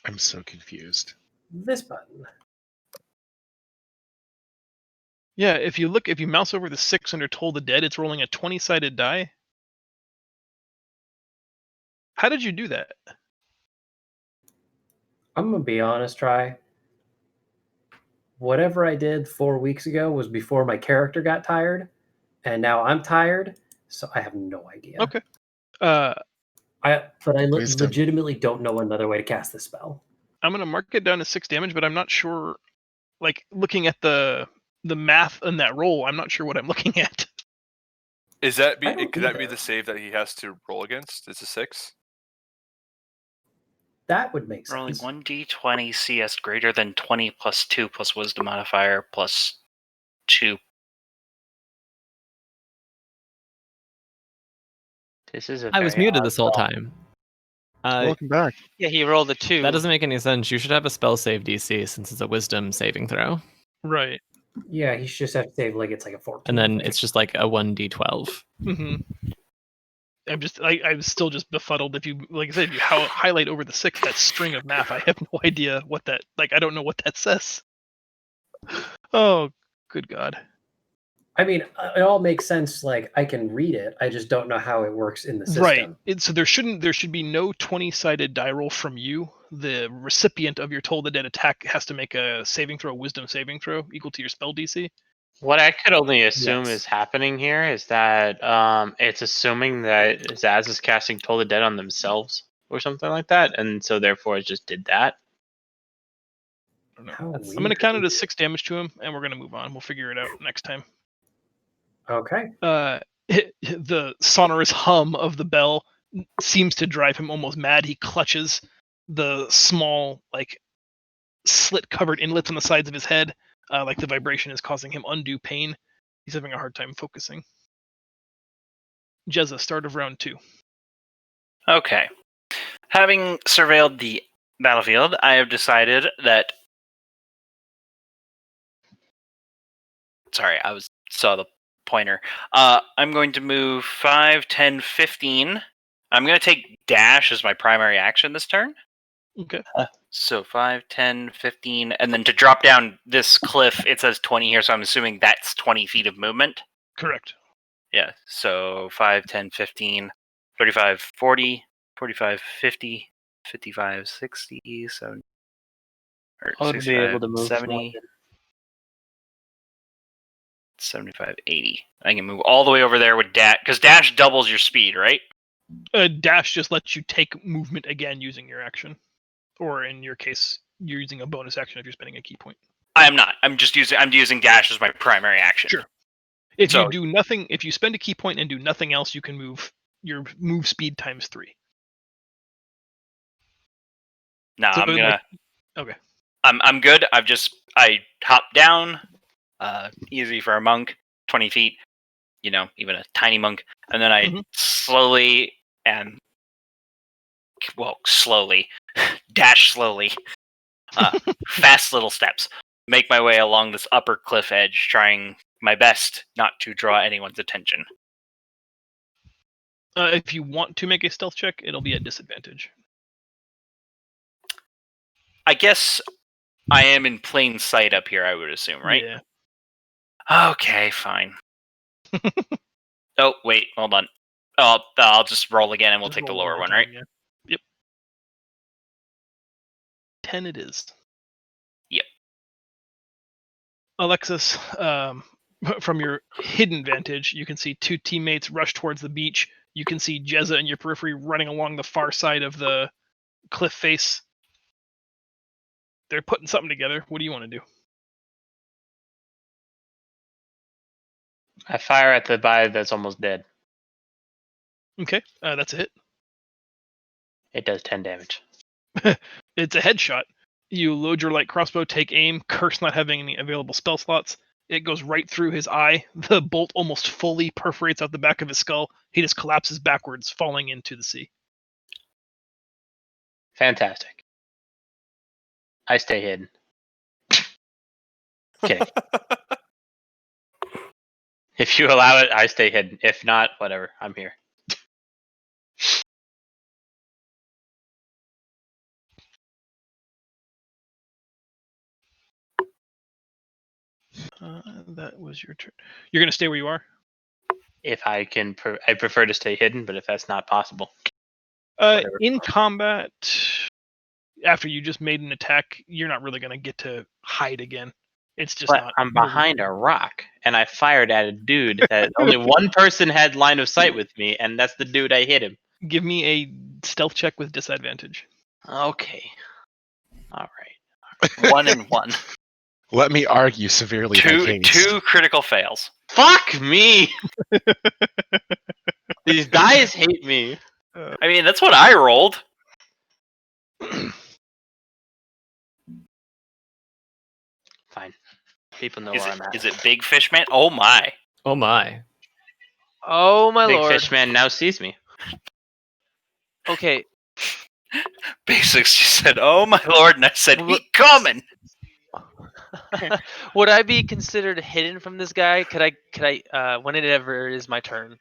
I'm so confused.
This button.
Yeah, if you mouse over the 6 under Toll the Dead, it's rolling a 20-sided die. How did you do that?
I'm going to be honest, Try. Whatever I did 4 weeks ago was before my character got tired, and now I'm tired, so I have no idea.
Okay.
I
Wisdom.
legitimately don't know another way to cast this spell.
I'm gonna mark it down to 6 damage, but I'm not sure. Like looking at the math in that roll, I'm not sure what I'm looking at.
Is that
I don't
could that be
either.
the save that he has to roll against? It's a 6.
That would make
Rolling
sense.
1d20 CS greater than 20 plus 2 plus wisdom modifier plus 2.
This is a
I was
very
muted
odd
this whole
spell.
time.
Welcome back.
Yeah, he rolled a 2.
That doesn't make any sense. You should have a spell save DC since it's a wisdom saving throw.
Right.
Yeah, he should just have to save it's like a 14.
And then
I
it's just like a 1d12.
Mm-hmm. I'm still just befuddled. If you, like I said, if you highlight over the 6 that string of math, I have no idea what that. Like, I don't know what that says. Oh, good God.
I mean, it all makes sense. Like, I can read it. I just don't know how it works in the system.
Right. So there should be no 20-sided die roll from you. The recipient of your Toll the Dead attack has to make a saving throw, wisdom saving throw, equal to your spell DC.
What I could only assume
Yes.
is happening here is that it's assuming that Zaz is casting Toll the Dead on themselves or something like that, and so therefore it just did that.
How
I'm going to
weird.
count it as 6 damage to him, and we're going to move on. We'll figure it out next time.
Okay.
The sonorous hum of the bell seems to drive him almost mad. He clutches the small, like, slit-covered inlets on the sides of his head, like the vibration is causing him undue pain. He's having a hard time focusing. Jezza, start of round 2.
Okay. Having surveilled the battlefield, I have decided that... Sorry, saw the pointer. I'm going to move 5, 10, 15. I'm going to take dash as my primary action this turn.
Okay.
So 5, 10, 15, and then to drop down this cliff, it says 20 here, so I'm assuming that's 20 feet of movement.
Correct.
Yeah, so 5, 10, 15, 35, 40, 45, 50, 55, 60, 70, or
I would be
65,
able to move
70, 75, 80. I can move all the way over there with dash, because dash doubles your speed, right?
Dash just lets you take movement again using your action, or in your case, you're using a bonus action if you're spending a key point.
I am not. I'm using dash as my primary action.
Sure. If
So-
you do nothing, if you spend a key point and do nothing else, you can move your move speed times 3.
No,
So
I'm
like-
gonna.
okay.
I'm good. I hop down. Easy for a monk, 20 feet. You know, even a tiny monk, and then I slowly dash slowly, fast little steps, make my way along this upper cliff edge, trying my best not to draw anyone's attention.
If you want to make a stealth check, it'll be at disadvantage.
I guess I am in plain sight up here, I would assume, right?
Yeah.
Okay, fine. Oh, wait, hold on. I'll just roll again and we'll
Just
take the
roll
lower
more
one,
time,
right?
Yeah. Yep. 10 it is.
Yep.
Alexis, from your hidden vantage, you can see 2 teammates rush towards the beach. You can see Jezza in your periphery running along the far side of the cliff face. They're putting something together. What do you want to do?
I fire at the guy that's almost dead.
Okay, that's a hit.
It does 10 damage.
It's a headshot. You load your light crossbow, take aim, curse not having any available spell slots. It goes right through his eye. The bolt almost fully perforates out the back of his skull. He just collapses backwards, falling into the sea.
Fantastic. I stay hidden. Kidding. If you allow it, I stay hidden. If not, whatever. I'm here.
That was your turn. You're going to stay where you are?
If I can, I prefer to stay hidden, but if that's not possible, whatever.
In combat, after you just made an attack, you're not really going to get to hide again. It's just
But
not.
I'm behind a rock, and I fired at a dude that only one person had line of sight with me, and that's the dude I hit him.
Give me a stealth check with disadvantage.
Okay. All right.
1 and 1.
Let me argue severely my case.
Two critical fails.
Fuck me! These guys hate me.
I mean, that's what I rolled.
Fine. People know
Is
where I'm at.
it Big Fish Man? Oh my.
Oh my.
Oh my
Big
lord.
Fish Man now sees me.
Okay.
Basics just said, "Oh my lord," and I said, "He coming."
Would I be considered hidden from this guy? Could I when it ever is my turn,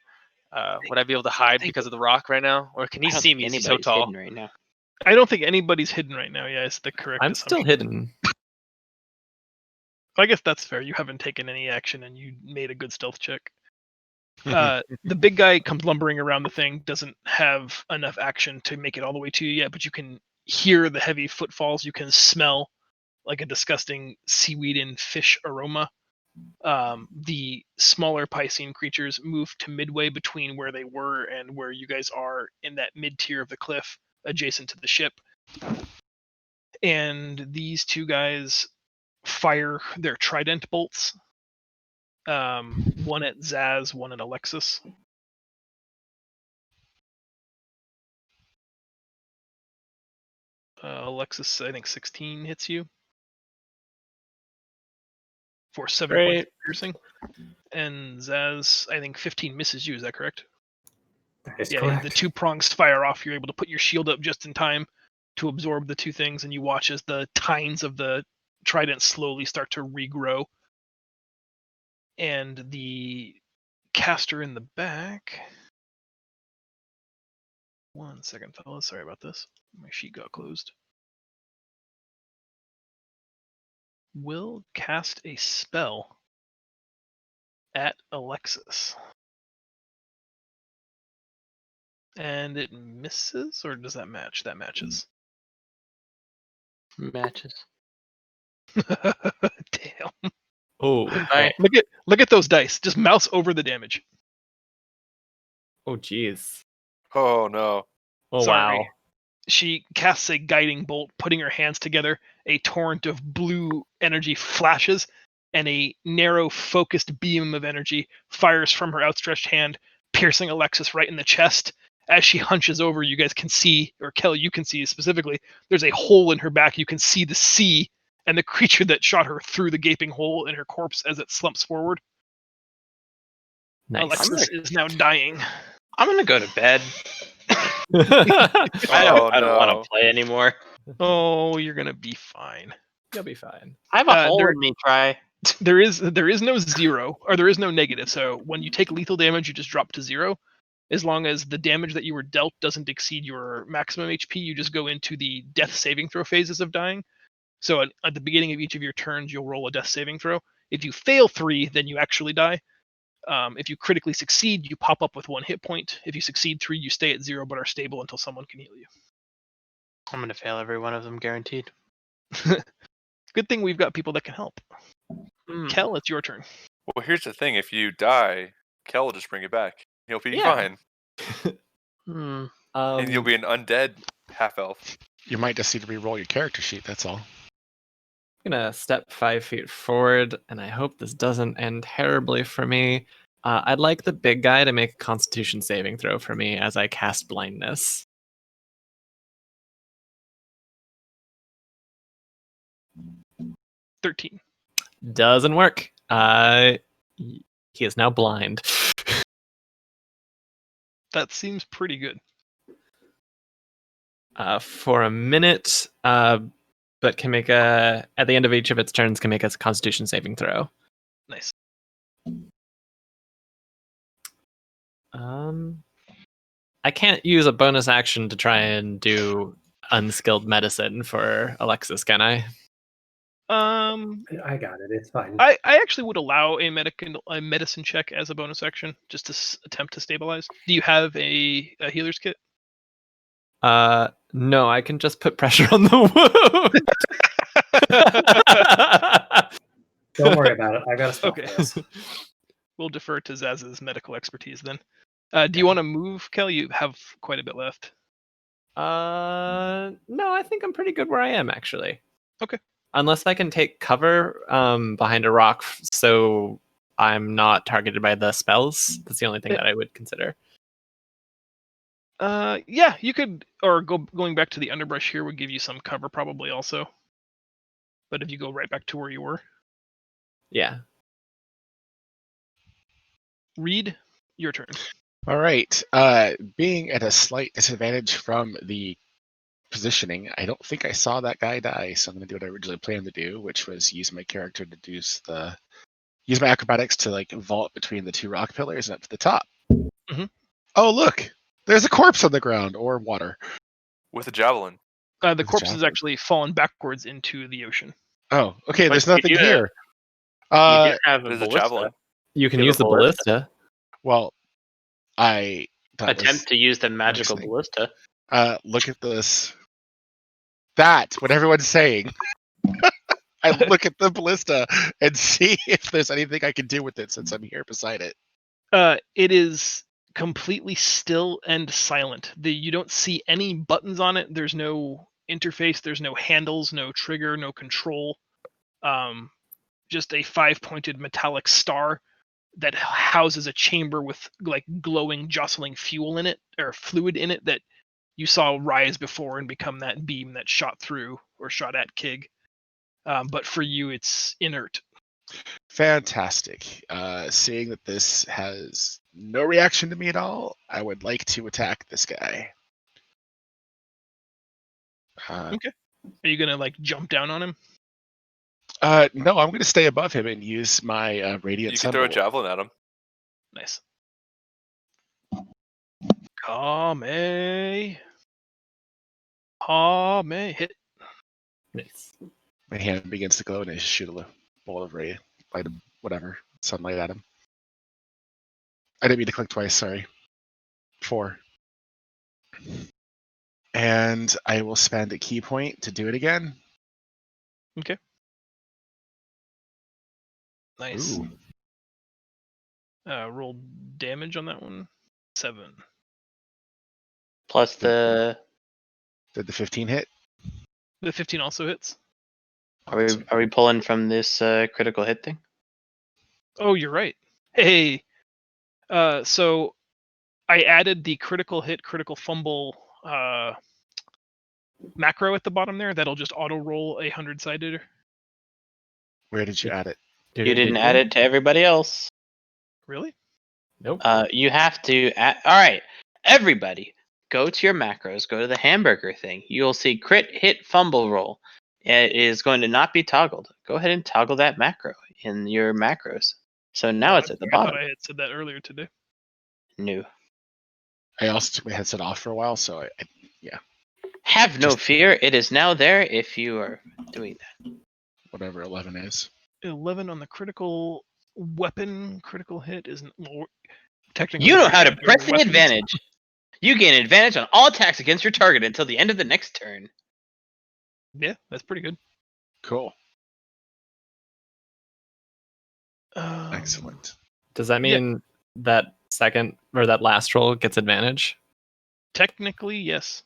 would I be able to hide because of the rock right now? Or can he
I don't
see
think
me? He's so
anybody's
tall.
hidden right now.
I don't think anybody's hidden right now. Yeah, it's the correct
I'm
assumption.
still hidden.
I guess that's fair. You haven't taken any action and you made a good stealth check. The big guy comes lumbering around the thing, doesn't have enough action to make it all the way to you yet, but you can hear the heavy footfalls. You can smell like a disgusting seaweed and fish aroma. The smaller Piscean creatures move to midway between where they were and where you guys are in that mid tier of the cliff adjacent to the ship. And these 2 guys fire their trident bolts. One at Zaz, one at Alexis. Alexis, I think 16 hits you for 7 points of piercing, and Zaz, I think 15 misses you. Is that correct?
That is
Yeah,
correct.
the 2 prongs fire off. You're able to put your shield up just in time to absorb the 2 things, and you watch as the tines of the trident slowly start to regrow. And the caster in the back. 1 second, fellas. Sorry about this. My sheet got closed. will cast a spell at Alexis. And it misses, or does that match? That matches.
Matches.
Damn.
Oh,
Alright.
Look at those dice. Just mouse over the damage.
oh, jeez.
Oh no.
Oh,
Sorry.
wow.
She casts a guiding bolt, putting her hands together. A torrent of blue energy flashes, and a narrow, focused beam of energy fires from her outstretched hand, piercing Alexis right in the chest. As she hunches over, you guys can see, or Kelly, you can see specifically, there's a hole in her back. You can see the sea and the creature that shot her through the gaping hole in her corpse as it slumps forward.
Nice.
Alexis is now dying.
I'm gonna go to bed.
Oh,
I don't want
no.
to play anymore.
Oh, you're gonna be fine.
You'll be fine.
I have a hole
there-
in me, Try.
There is no zero, or there is no negative. So when you take lethal damage, you just drop to 0. As long as the damage that you were dealt doesn't exceed your maximum HP, you just go into the death saving throw phases of dying. So at the beginning of each of your turns, you'll roll a death saving throw. If you fail 3, then you actually die. If you critically succeed, you pop up with 1 hit point. If you succeed 3, you stay at 0 but are stable until someone can heal you.
I'm gonna fail every one of them, guaranteed.
Good thing we've got people that can help.
Hmm.
Kel, it's your turn.
Well, here's the thing. If you die, Kel will just bring it back. He'll be
Yeah.
fine.
Hmm.
And you'll be an undead half-elf.
You might just need to re-roll your character sheet. That's all.
I'm gonna step 5 feet forward, and I hope this doesn't end terribly for me. I'd like the big guy to make a Constitution saving throw for me as I cast blindness.
13.
Doesn't work. He is now blind.
That seems pretty good.
For a minute, but can make at the end of each of its turns can make a Constitution saving throw.
Nice.
I can't use a bonus action to try and do unskilled medicine for Alexis, can I?
I got it. It's fine.
I actually would allow a medicine check as a bonus action, just to attempt to stabilize. Do you have a healer's kit?
No, I can just put pressure on the wound.
Don't worry about it. I got a spell
Okay.
for this.
We'll defer to Zaz's medical expertise then. Do you want to move, Kel? You have quite a bit left.
No, I think I'm pretty good where I am actually.
Okay.
Unless I can take cover behind a rock, so I'm not targeted by the spells. That's the only thing that I would consider.
Yeah, you could, or going back to the underbrush here would give you some cover probably also. But if you go right back to where you were,
Yeah.
Reed, your turn.
All right. Being at a slight disadvantage from the positioning, I don't think I saw that guy die, so I'm going to do what I originally planned to do, which was use my character to use my acrobatics to like vault between the 2 rock pillars and up to the top.
Mhm.
Oh, look! There's a corpse on the ground, or water.
With a javelin.
The
With a
corpse has
javelin.
actually fallen backwards into the ocean.
Oh, okay.
But
There's
you
nothing
do
here.
You do have a
There's a
ballista.
javelin.
You can
You have
use
a
the ballista.
Well, I thought
Attempt to use the magical
listening.
ballista.
Look at this. That what everyone's saying. I look at the ballista and see if there's anything I can do with it since I'm here beside it.
It is completely still and silent. You don't see any buttons on it. There's no interface. There's no handles, no trigger, no control. Just a 5-pointed metallic star that houses a chamber with like glowing, jostling fuel in it, or fluid in it, that you saw rise before and become that beam that shot through or shot at Kig. But for you, it's inert.
Fantastic. Seeing that this has no reaction to me at all, I would like to attack this guy.
Okay. Are you gonna like jump down on him?
No, I'm going to stay above him and use my radiant
You can throw a
sunbolt.
javelin at him.
Nice. Kame hit.
Nice.
My hand begins to glow, and I just shoot a bolt of ray, light him, whatever, sunlight at him. I didn't mean to click twice. Sorry. 4. And I will spend a key point to do it again.
Nice.
Ooh.
Roll damage on that one. 7.
Plus the.
Did the 15 hit?
The 15 also hits.
Are we pulling from this critical hit thing?
Oh, you're right. Hey. So I added the critical hit, critical fumble macro at the bottom there. That'll just auto roll a 100-sided.
Where did you add it?
You didn't add it to everybody else.
Really?
Nope.
You have to. All right, everybody, go to your macros. Go to the hamburger thing. You'll see crit hit fumble roll. It is going to not be toggled. Go ahead and toggle that macro in your macros. So now it's at the
I
bottom.
thought I had said that earlier today.
New.
I also took my headset off for a while, so yeah.
Have no fear. It is now there if you are doing that.
Whatever 11 is.
11 on the critical weapon. Critical hit isn't technically.
You know how to
they're
press the
weapons.
advantage. You gain advantage on all attacks against your target until the end of the next turn.
Yeah, that's pretty good.
Cool.
Excellent.
Does that mean that second or that last roll gets advantage?
Technically, yes.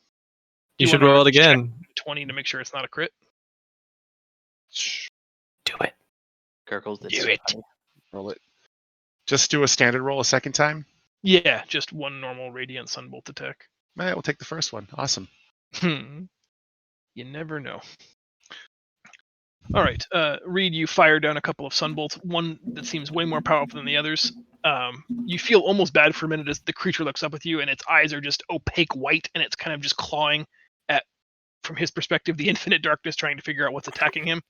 You
Do
should
wanna
roll it
check
again.
20 to make sure it's not a crit.
Do it.
Gurgles this.
Do it.
Roll it. Just do a standard roll a second time.
Yeah, just one normal radiant sunbolt attack.
All right, we'll take the first one. Awesome.
You never know. All right, Reed, you fire down a couple of sunbolts. One that seems way more powerful than the others. You feel almost bad for a minute as the creature looks up with you, and its eyes are just opaque white, and it's kind of just clawing at, from his perspective, the infinite darkness, trying to figure out what's attacking him.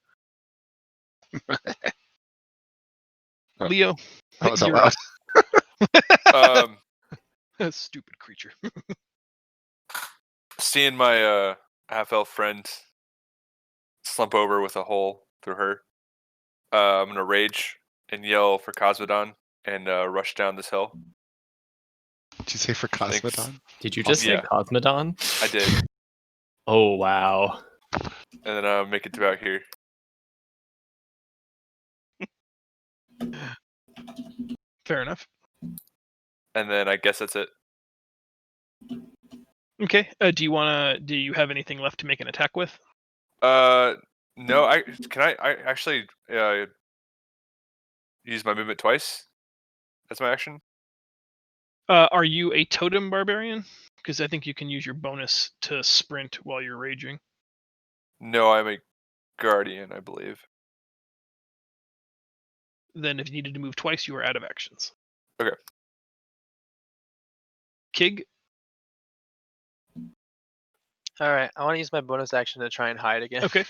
Leo,
That was out
you're
loud.
a stupid creature.
Seeing my half-elf friend slump over with a hole through her, I'm gonna rage and yell for Cosmodon and rush down this hill.
Did you say for Cosmodon?
Did you just say
Yeah.
Cosmodon?
I did,
Oh, wow.
and then make it to out here.
Fair enough.
And then I guess that's it.
Okay. Do you have anything left to make an attack with?
No. I actually use my movement twice. That's my action.
Are you a totem barbarian? Because I think you can use your bonus to sprint while you're raging.
No, I'm a guardian, I believe.
Then if you needed to move twice, you are out of actions.
Okay.
Kig?
Alright, I want to use my bonus action to try and hide again.
Okay.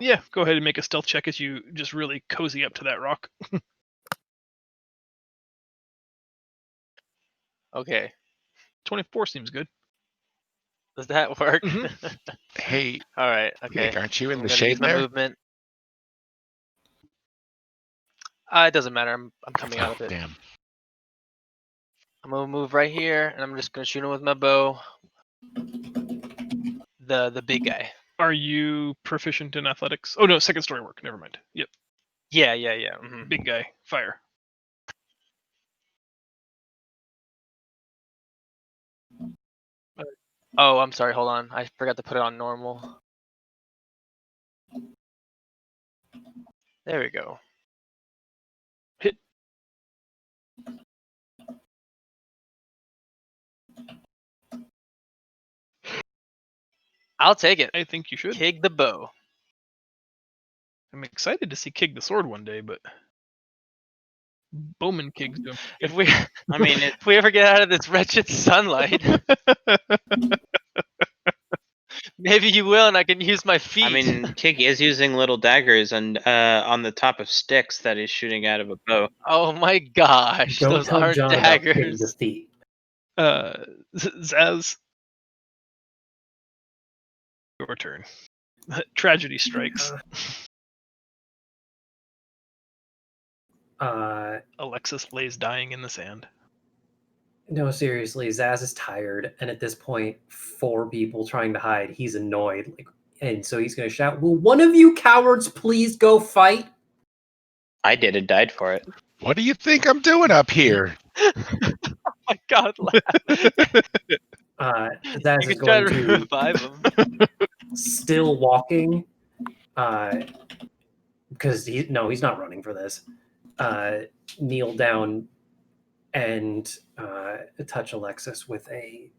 Yeah, go ahead and make a stealth check as you just really cozy up to that rock.
Okay.
24 seems good.
Does that work?
Hey,
Alright, okay.
Nick, aren't you in
I'm
the
gonna
shade
use my
there?
movement. It doesn't matter. I'm coming out of it.
Damn.
I'm gonna move right here, and I'm just gonna shoot him with my bow. The big guy.
Are you proficient in athletics? Oh no, second story work. Never mind. Yep.
Yeah. Mm-hmm.
Big guy. Fire.
Oh, I'm sorry. Hold on. I forgot to put it on normal. There we go.
Hit.
I'll take it.
I think you should.
Kig the bow.
I'm excited to see Kig the sword one day, but Bowman Kigs don't.
If we,
I mean,
if we ever get out of this wretched sunlight, maybe you will, and I can use my feet.
I mean, Kig is using little daggers and on the top of sticks that he's shooting out of a bow.
Oh my gosh,
Don't
those
tell
aren't
John about King
daggers.
the feet.
Zaz. Your turn. Tragedy strikes. Alexis lays dying in the sand.
No, seriously, Zaz is tired, and at this point, 4 people trying to hide. He's annoyed, and so he's going to shout, "Will one of you cowards please go fight?"
I did and died for it.
What do you think I'm doing up here?
Oh my god,
Zaz
you
is
can try
going
to
to,
revive him.
still walking, because he's not running for this, kneel down and touch Alexis with a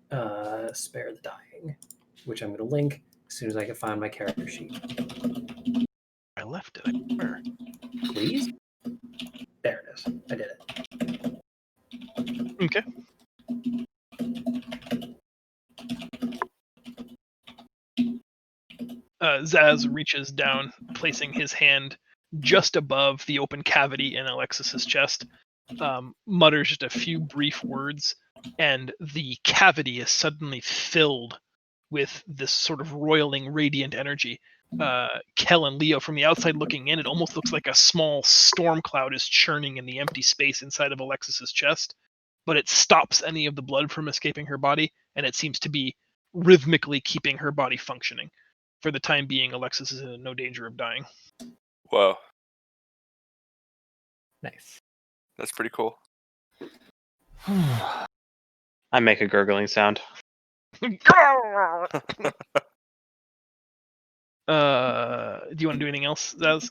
Spare the Dying, which I'm going to link as soon as I can find my character sheet.
I left it, I swear.
Please? There it is. I did it.
Okay. Zaz reaches down, placing his hand just above the open cavity in Alexis's chest, mutters just a few brief words, and the cavity is suddenly filled with this sort of roiling, radiant energy. Kel and Leo, from the outside looking in, it almost looks like a small storm cloud is churning in the empty space inside of Alexis's chest, but it stops any of the blood from escaping her body, and it seems to be rhythmically keeping her body functioning. For the time being, Alexis is in no danger of dying.
Whoa,
Nice.
that's pretty cool.
I make a gurgling sound.
Do you want to do anything else, Zaz?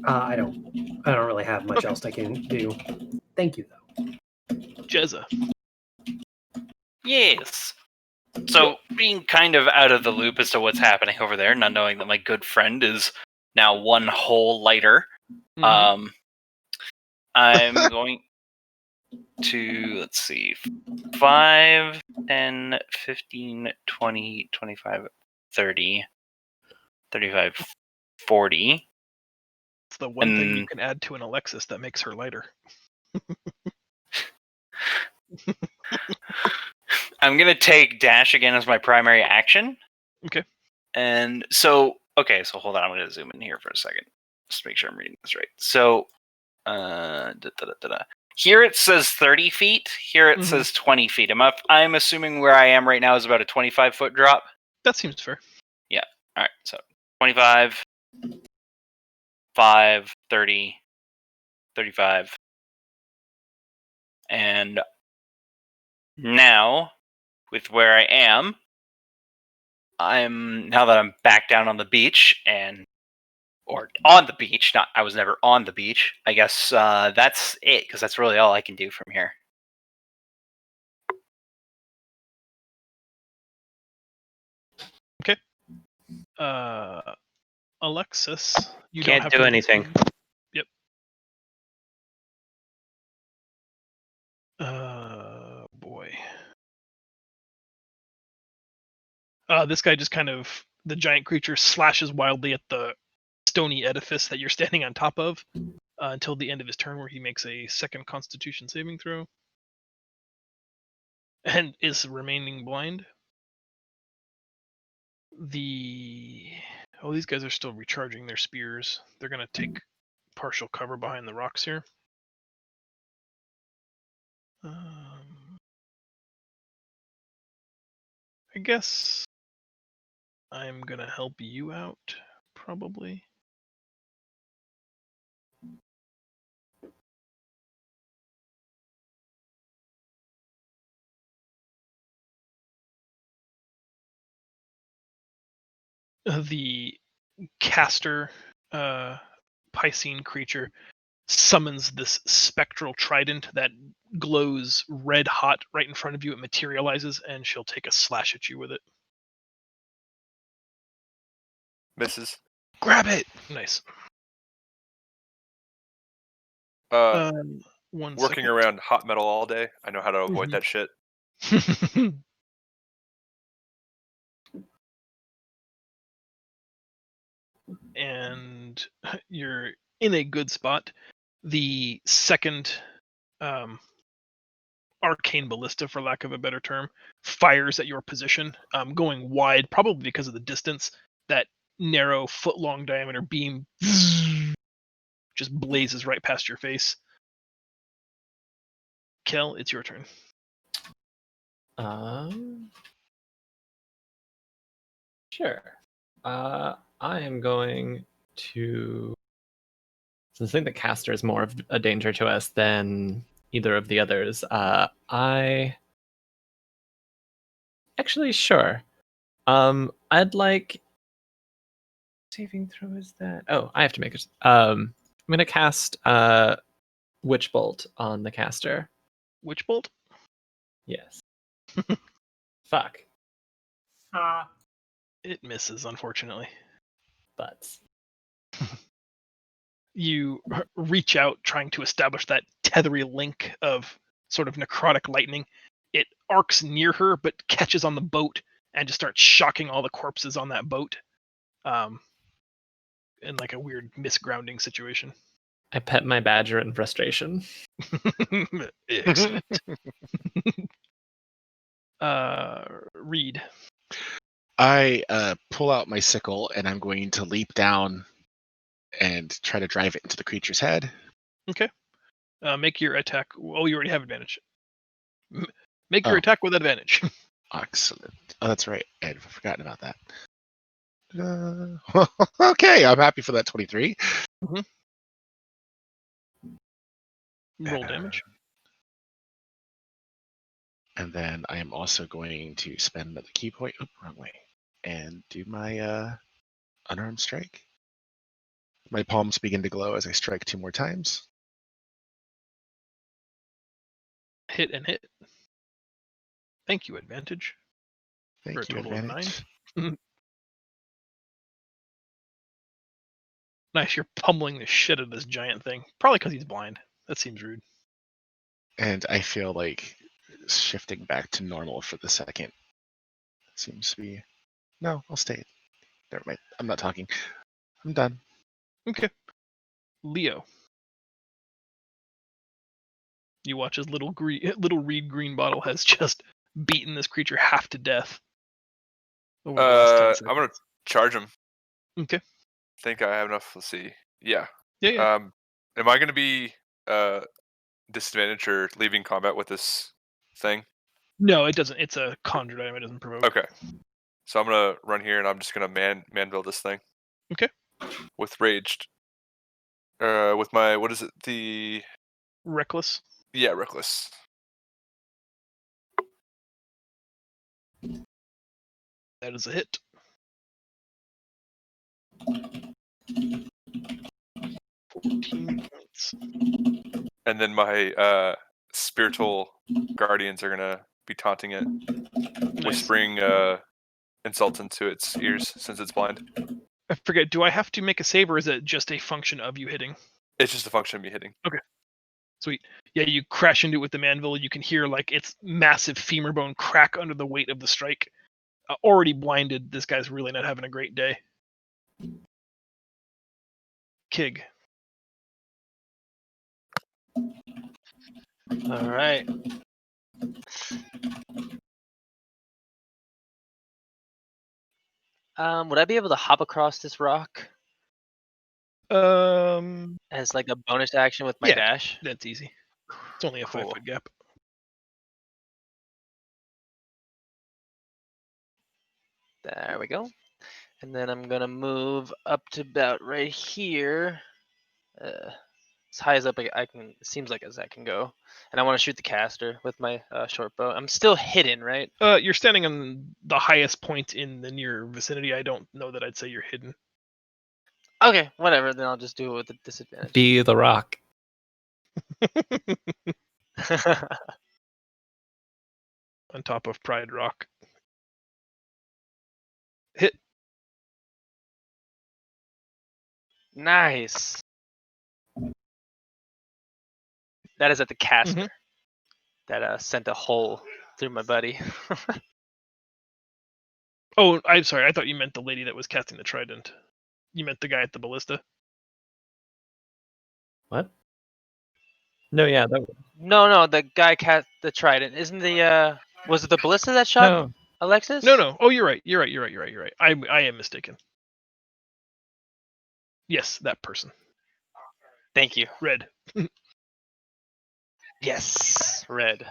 I don't really have much else I can do. Thank you, though.
Jezza.
Yes. So, being kind of out of the loop as to what's happening over there, not knowing that my good friend is now one whole lighter, I'm going to, let's see, 5, 10, 15, 20, 25, 30, 35, 40.
It's the one thing you can add to an Alexis that makes her lighter.
I'm going to take dash again as my primary action.
Okay.
And so hold on. I'm going to zoom in here for a second. Just to make sure I'm reading this right. So, here it says 30 feet. Here it says 20 feet. I'm assuming where I am right now is about a 25-foot drop.
That seems fair.
Yeah. All right. So 25, 5, 30, 35. And now, with where I am, now that I'm back down on the beach or on the beach, I was never on the beach. I guess that's it, because that's really all I can do from here.
Okay. Alexis, you
Can't
don't have
do
to
anything.
Yep. Boy. This guy just kind of, the giant creature slashes wildly at the stony edifice that you're standing on top of until the end of his turn, where he makes a second Constitution saving throw and is remaining blind. These guys are still recharging their spears. They're going to take partial cover behind the rocks here. I guess I'm going to help you out, probably. The caster Piscine creature summons this spectral trident that glows red hot right in front of you. It materializes, and she'll take a slash at you with it.
Misses.
Grab it! Nice. One
Working
second.
around hot metal all day, I know how to avoid that shit.
And you're in a good spot. The second arcane ballista, for lack of a better term, fires at your position, going wide, probably because of the distance. That narrow, foot-long diameter beam just blazes right past your face. Kel, it's your turn.
Sure. I am going to. Since I think the caster is more of a danger to us than either of the others, I. Actually, sure. I'd like. Saving throw is that? Oh, I have to make it. I'm gonna cast Witch Bolt on the caster.
Witch bolt?
Yes. Fuck.
It misses, unfortunately.
Butts.
You reach out, trying to establish that tethery link of sort of necrotic lightning. It arcs near her, but catches on the boat and just starts shocking all the corpses on that boat. In like a weird misgrounding situation.
I pet my badger in frustration.
Excellent. Reed.
I pull out my sickle and I'm going to leap down and try to drive it into the creature's head.
Okay. Make your attack. Oh, you already have advantage. Make your attack with advantage.
Excellent. Oh, that's right. I'd forgotten about that. Okay, I'm happy for that 23.
Roll damage.
And then I am also going to spend another key point. Oh, wrong way. And do my unarmed strike. My palms begin to glow as I strike 2 more times.
Hit and hit. Thank you, advantage.
Thank
For a
you,
total
advantage.
of 9. Nice, you're pummeling the shit out of this giant thing. Probably because he's blind. That seems rude.
And I feel like shifting back to normal for the second. Seems to be. No, I'll stay. Never mind. I'm not talking. I'm done.
Okay. Leo. You watch as little Reed Greenbottle has just beaten this creature half to death. Over the last 10 seconds.
I'm gonna charge him.
Okay.
I think I have enough. Let's see. Yeah.
Yeah.
Am I gonna be disadvantaged or leaving combat with this thing?
No, it doesn't. It's a conjured item. It doesn't provoke.
Okay. So I'm gonna run here and I'm just gonna manville this thing.
Okay.
With raged. With my what is it? The
Reckless.
Yeah, reckless.
That is a hit. 14 points.
And then my spiritual guardians are gonna be taunting it,
Nice.
whispering insults into its ears since it's blind.
I forget. Do I have to make a save, or is it just a function of you hitting?
It's just a function of me hitting.
Okay. Sweet. Yeah, you crash into it with the manville. You can hear like its massive femur bone crack under the weight of the strike. Already blinded, this guy's really not having a great day. Kig.
All right. Would I be able to hop across this rock as like a bonus action with my
Yeah.
dash?
That's easy. It's only a
Cool.
5-foot gap.
There we go. And then I'm gonna move up to about right here. As high as up I can. It seems like as I can go. And I want to shoot the caster with my short bow. I'm still hidden, right?
You're standing on the highest point in the near vicinity. I don't know that I'd say you're hidden.
Okay, whatever. Then I'll just do it with a disadvantage.
Be the rock.
On top of Pride Rock. Hit.
Nice. That is at the caster. That sent a hole through my buddy.
Oh, I'm sorry. I thought you meant the lady that was casting the trident. You meant the guy at the ballista?
What? No, yeah, that
No, the guy cast the trident. Isn't the was it the ballista that shot
no.
Alexis?
No. Oh, you're right. You're right. I am mistaken. Yes, that person.
Thank you.
Red.
Yes, red.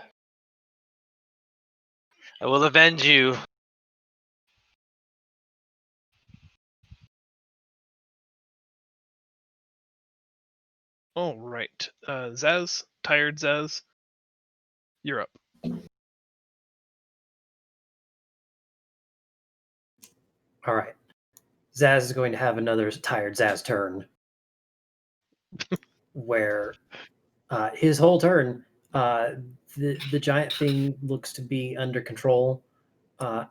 I will avenge you.
All right. Zaz, tired Zaz, you're up.
All right. Zaz is going to have another tired Zaz turn where his whole turn, the giant thing looks to be under control. The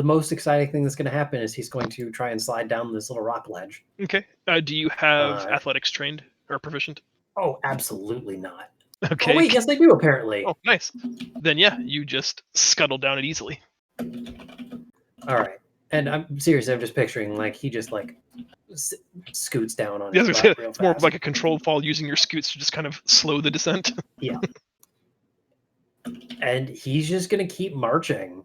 most exciting thing that's going to happen is he's going to try and slide down this little rock ledge.
Okay. Do you have
Uh,
athletics trained or proficient?
Oh, absolutely not.
Okay.
Oh, wait, yes, I do, apparently.
Oh, nice. Then yeah, you just scuttle down it easily.
All right. And I'm serious, I'm just picturing, like, he just, like, scoots down on
Yeah,
his
it's
butt real
more
fast.
of like a controlled fall using your scoots to just kind of slow the descent.
Yeah. And he's just going to keep marching.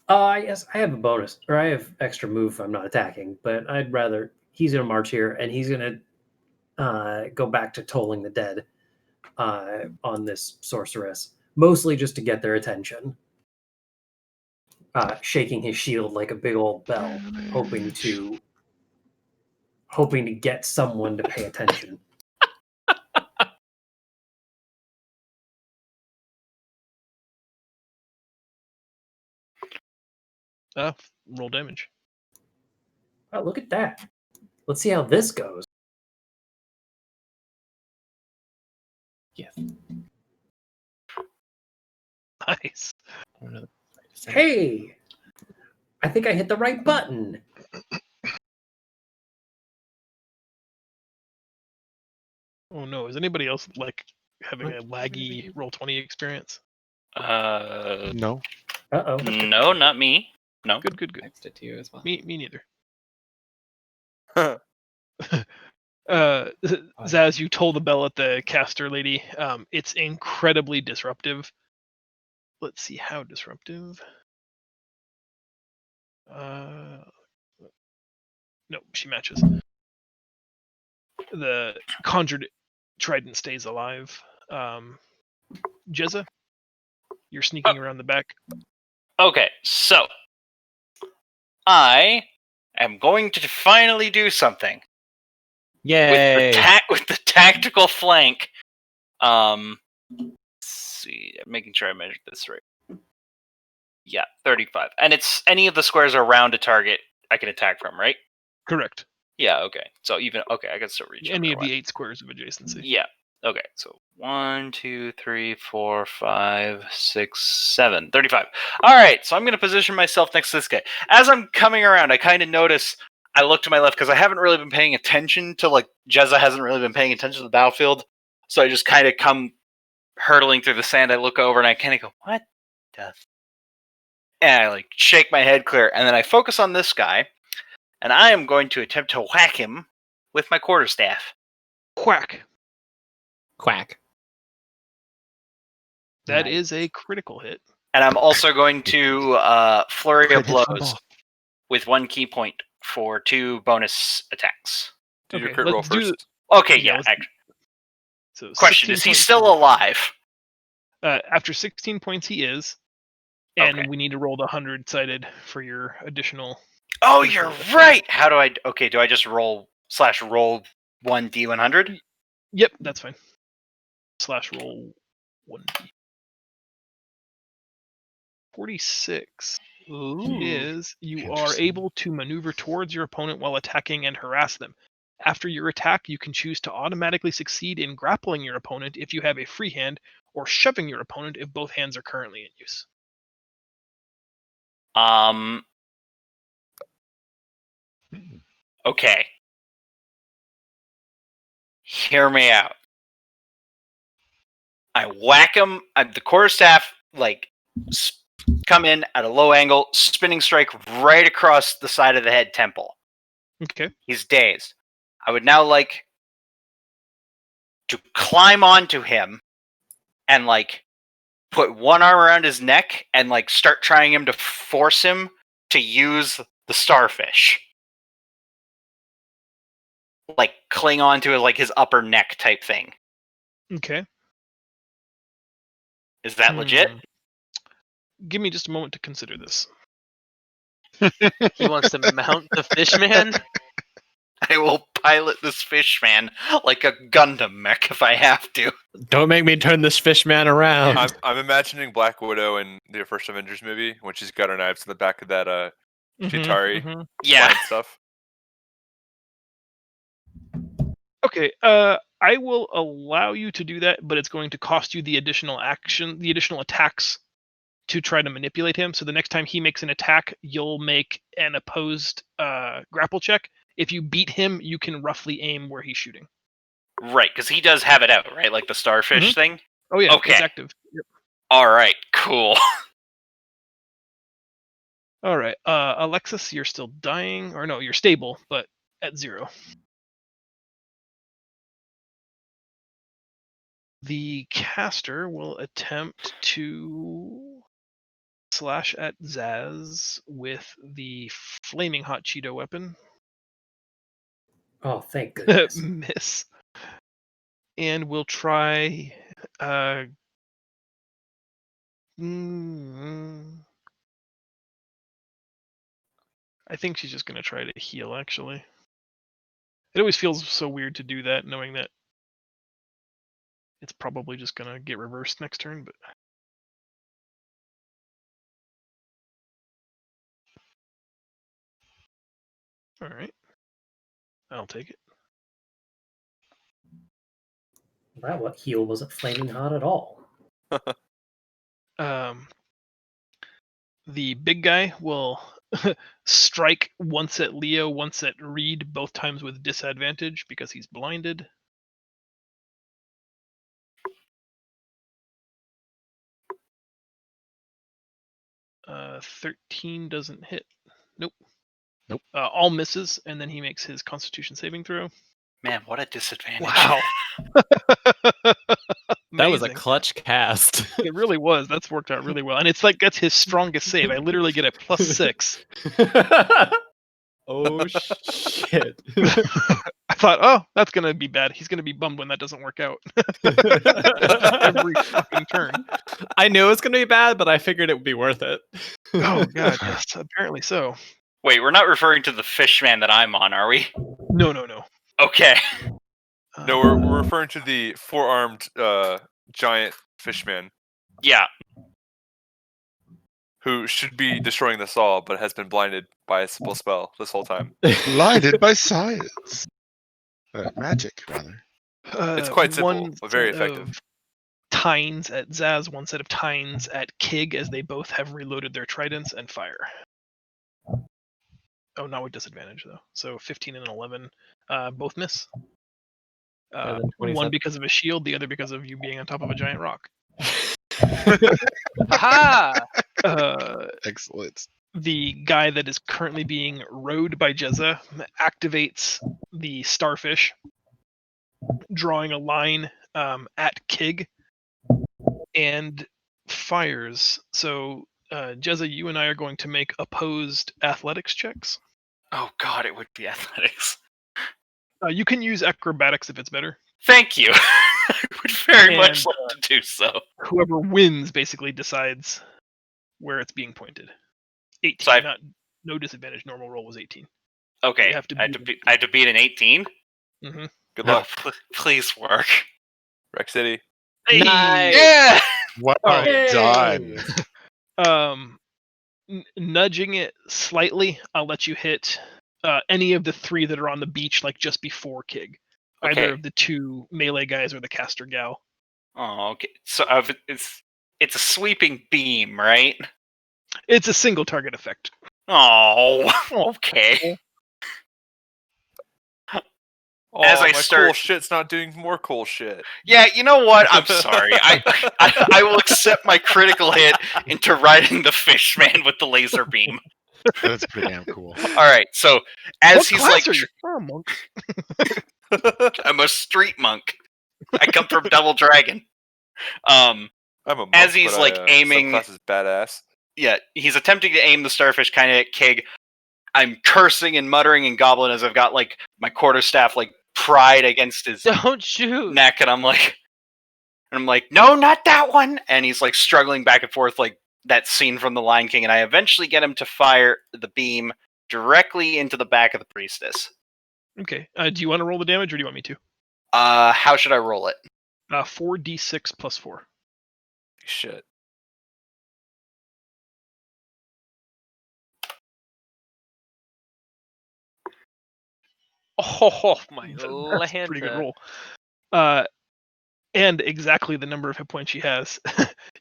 Yes, I have a bonus, or I have extra move if I'm not attacking, but I'd rather he's going to march here, and he's going to go back to tolling the dead on this sorceress, mostly just to get their attention. Shaking his shield like a big old bell, hoping to get someone to pay attention.
Roll damage.
Oh, look at that. Let's see how this goes.
Yes.
Nice.
Hey! I think I hit the right button.
Oh no, is anybody else like having a laggy roll 20 experience?
No.
Uh-oh.
No, not me. No.
Good.
Next it to you as well.
Me neither. Zaz, you told the bell at the caster lady. It's incredibly disruptive. Let's see how disruptive. No, she matches. The conjured trident stays alive. Jezza, you're sneaking around the back.
Okay, so I am going to finally do something
Yay!
with the tactical flank. Let's see, I'm making sure I measured this right. Yeah, 35, and it's any of the squares around a target I can attack from, right?
Correct.
Yeah. Okay. So I can still reach
Any
no
of
matter
the
what.
8 squares of adjacency.
Yeah. Okay. So 1, 2, 3, 4, 5, 6, 7, 35. All right. So I'm going to position myself next to this guy. As I'm coming around, I kind of notice. I look to my left because I haven't really been paying attention to Jezza hasn't really been paying attention to the battlefield. So I just kind of come hurtling through the sand. I look over and I kind of go, "What the?" And I shake my head clear, and then I focus on this guy, and I am going to attempt to whack him with my quarterstaff.
Quack.
Quack.
That
Nice.
is a critical hit.
And I'm also going to flurry of
Crit hit from
blows
both.
with 1 key point for 2 bonus attacks.
Do your
Okay,
crit roll
let's do
first.
Okay,
Yeah,
yeah.
let's-
Actually.
So
Question:
16
is he
points.
still alive?
After 16 points, he is. And
Okay.
we need to roll the 100-sided for your additional.
Oh,
critical
you're
effect.
right. How do I? Okay, do I just roll /roll 1 d100?
Yep, that's fine. /roll 1d. 46
Ooh.
is you are
Interesting.
able to maneuver towards your opponent while attacking and harass them. After your attack, you can choose to automatically succeed in grappling your opponent if you have a free hand, or shoving your opponent if both hands are currently in use.
Okay. Hear me out. I whack him. The quarterstaff come in at a low angle, spinning strike right across the side of the head temple.
Okay.
He's dazed. I would now like to climb onto him and like put one arm around his neck and like start trying him to force him to use the starfish. Like cling onto like his upper neck type thing.
Okay.
Is that legit?
Give me just a moment to consider this.
He wants to mount the fish man.
I will pilot this fish man like a Gundam mech if I have to.
Don't make me turn this fish man around.
I'm imagining Black Widow in the first Avengers movie when she's got her knives in the back of that Chitauri
Yeah.
flying stuff.
Okay, I will allow you to do that, but it's going to cost you the additional action, the additional attacks to try to manipulate him. So the next time he makes an attack, you'll make an opposed grapple check. If you beat him, you can roughly aim where he's shooting.
Right, because he does have it out, right? Like the starfish thing?
Oh yeah,
Okay.
it's active. Yep.
Alright, cool.
All right, Alexis, you're still dying, or no, you're stable, but at 0. The caster will attempt to slash at Zaz with the flaming hot Cheeto weapon.
Oh, thank goodness.
Miss. And we'll try I think she's just going to try to heal, actually. It always feels so weird to do that, knowing that it's probably just going to get reversed next turn, but... Alright. I'll take it.
That heal wasn't flaming hot at all.
The big guy will strike once at Leo, once at Reed, both times with disadvantage because he's blinded. Uh, 13 doesn't hit. Nope.
Nope.
All misses, and then he makes his Constitution saving throw.
Man, what a disadvantage.
Wow.
That was a
Amazing.
clutch cast.
It really was. That's worked out really well. And it's like that's his strongest save. I literally get a +6.
Oh shit.
I thought, oh, that's going to be bad. He's going to be bummed when that doesn't work out. Every fucking turn.
I knew it was going to be bad, but I figured it would be worth it.
Oh, God, yes. Apparently so.
Wait, we're not referring to the fishman that I'm on, are we?
No.
Okay.
No, we're referring to the 4-armed giant fishman
Yeah.
who should be destroying us all, but has been blinded by a simple spell this whole time.
Blinded by science. Magic, rather.
It's quite simple,
one
but very
set
effective.
of Tines at Zaz, one set of Tines at Kig, as they both have reloaded their tridents and fire. Oh, not with disadvantage, though. So 15 and 11 both miss.
Better than
One
27.
because of a shield, the other because of you being on top of a giant rock.
Aha!
Excellent.
The guy that is currently being rowed by Jezza activates the starfish, drawing a line at Kig, and fires. So, Jezza, you and I are going to make opposed athletics checks.
Oh god, it would be athletics.
You can use acrobatics if it's better.
Thank you. I would very much
And,
like to do so.
Whoever wins basically decides where it's being pointed. 18,
So
no disadvantage. Normal roll was 18.
Okay,
You have to
I had
beat
to beat an 18.
Mm-hmm.
Good luck,
Please work.
Wreck City.
Nice.
Yeah.
Well done.
Nudging it slightly, I'll let you hit any of the 3 that are on the beach, like just before Kig.
Okay.
Either of the 2 melee guys or the caster gal.
Oh, okay. So it's a sweeping beam, right?
It's a single target effect.
Oh, okay.
Oh,
As I
my
start-
cool shit's not doing more cool shit.
Yeah, you know what? I'm sorry. I will accept my critical hit into riding the fishman with the laser beam.
That's pretty damn cool.
All right, so as
What
he's
class
like,
are you? Oh, monk.
I'm a street monk. I come from Double Dragon.
I'm a monk,
As he's
but
like aiming,
subclass is badass.
yeah, he's attempting to aim the starfish kind of at Kig. I'm cursing and muttering in Goblin as I've got like my quarterstaff like pried against his
Don't shoot.
neck, and I'm like, no, not that one. And he's like struggling back and forth, like that scene from The Lion King. And I eventually get him to fire the beam directly into the back of the priestess.
Okay. Do you want to roll the damage, or do you want me to?
How should I roll it?
4d6 plus 4.
Shit.
Oh my, that's a
Landra.
pretty good roll. And exactly the number of hit points she has.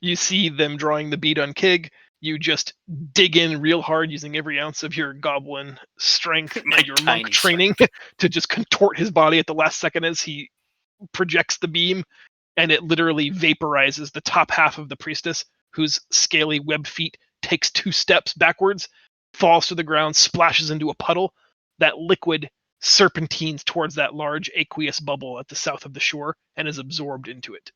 You see them drawing the bead on Kig. You just dig in real hard using every ounce of your goblin strength
My
and your monk
tiny
training to just contort his body at the last second as he projects the beam, and it literally vaporizes the top half of the priestess, whose scaly web feet takes 2 steps backwards, falls to the ground, splashes into a puddle. That liquid serpentines towards that large aqueous bubble at the south of the shore and is absorbed into it.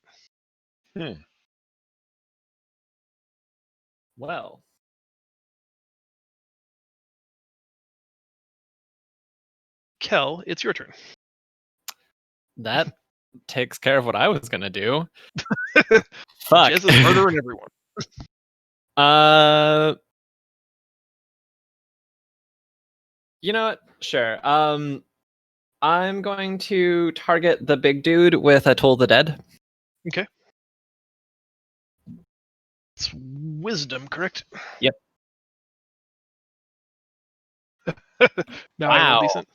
Well,
Kel, it's your turn.
that takes care of what I was gonna do. Fuck.
Jez is murdering everyone.
You know what? Sure. I'm going to target the big dude with a Toll of the Dead.
Okay. It's wisdom, correct?
Yep.
Now I roll
Wow.
decent.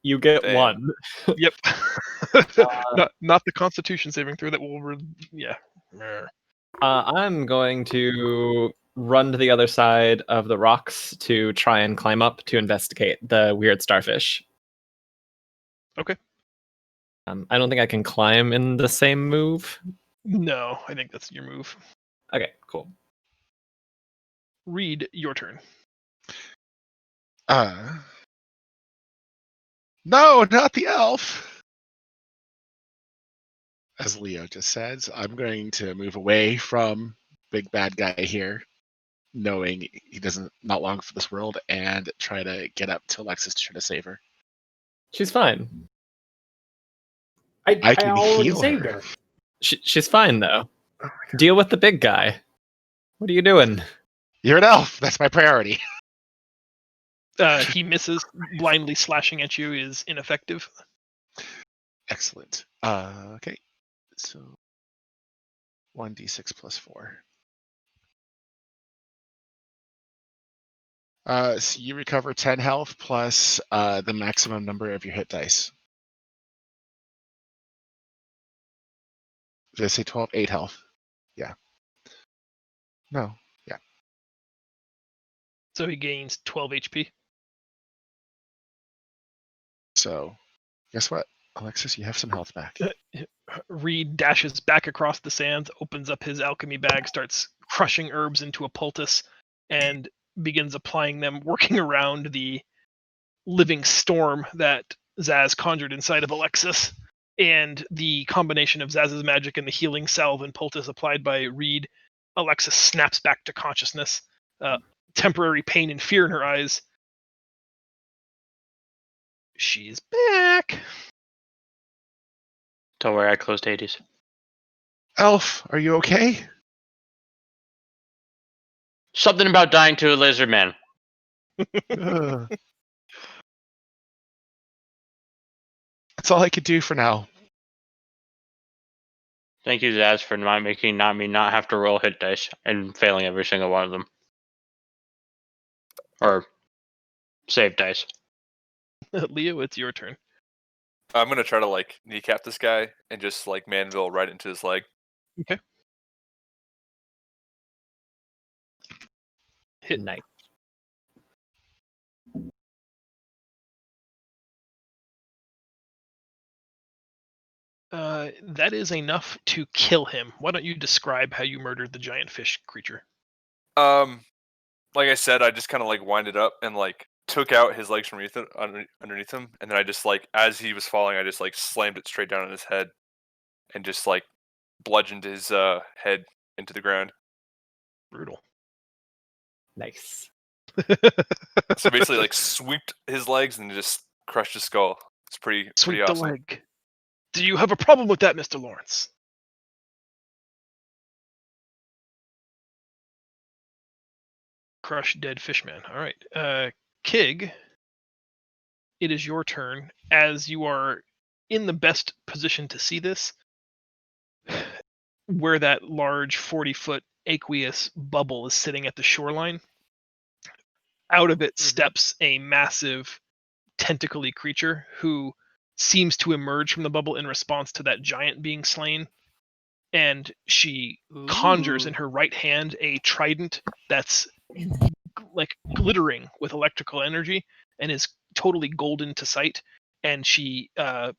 You get
Damn.
1.
Yep. Not the Constitution saving throw that will. Yeah.
I'm going to run to the other side of the rocks to try and climb up to investigate the weird starfish.
Okay.
I don't think I can climb in the same move.
No, I think that's your move.
Okay, cool.
Reed, your turn.
No, not the elf. As Leo just said, I'm going to move away from big bad guy here, knowing he doesn't not long for this world, and try to get up to Alexis to try to save her.
She's fine.
I
can
already
heal
saved
her.
her.
She's fine though. Deal with the big guy. What are you doing?
You're an elf. That's my priority.
He misses. Blindly slashing at you is ineffective.
Excellent. Okay. So 1d6 plus 4. So you recover 10 health plus the maximum number of your hit dice. Did I say 12? 8 health. Yeah. No. Yeah.
So he gains 12 HP.
So guess what? Alexis, you have some health back.
Reed dashes back across the sands, opens up his alchemy bag, starts crushing herbs into a poultice, and begins applying them, working around the living storm that Zaz conjured inside of Alexis. And the combination of Zaz's magic and the healing salve and poultice applied by Reed, Alexis snaps back to consciousness. Temporary pain and fear in her eyes. She's back.
Don't worry, I closed Hades.
Elf, are you okay?
Something about dying to a lizard man.
Ugh. That's all I could do for now.
Thank you, Zaz, for not making me not have to roll hit dice and failing every single one of them. Or save dice.
Leo, it's your turn.
I'm gonna try to like kneecap this guy and just like manville right into his leg.
Okay. Hit.
Nice.
That is enough to kill him. Why don't you describe how you murdered the giant fish creature?
Like like I said, I just kind of like winded up and like took out his legs from underneath him, and then I just like as he was falling, I just like slammed it straight down on his head, and just like bludgeoned his head into the ground.
Brutal.
Nice.
So basically, like sweeped his legs and just crushed his skull. It's pretty
Sweep
awesome.
the leg. Do you have a problem with that, Mr. Lawrence? Crush dead fishman. All right. Kig, it is your turn. As you are in the best position to see this, where that large 40-foot aqueous bubble is sitting at the shoreline, out of it steps a massive tentacly creature who seems to emerge from the bubble in response to that giant being slain. And she conjures in her right hand a trident that's like glittering with electrical energy and is totally golden to sight. And she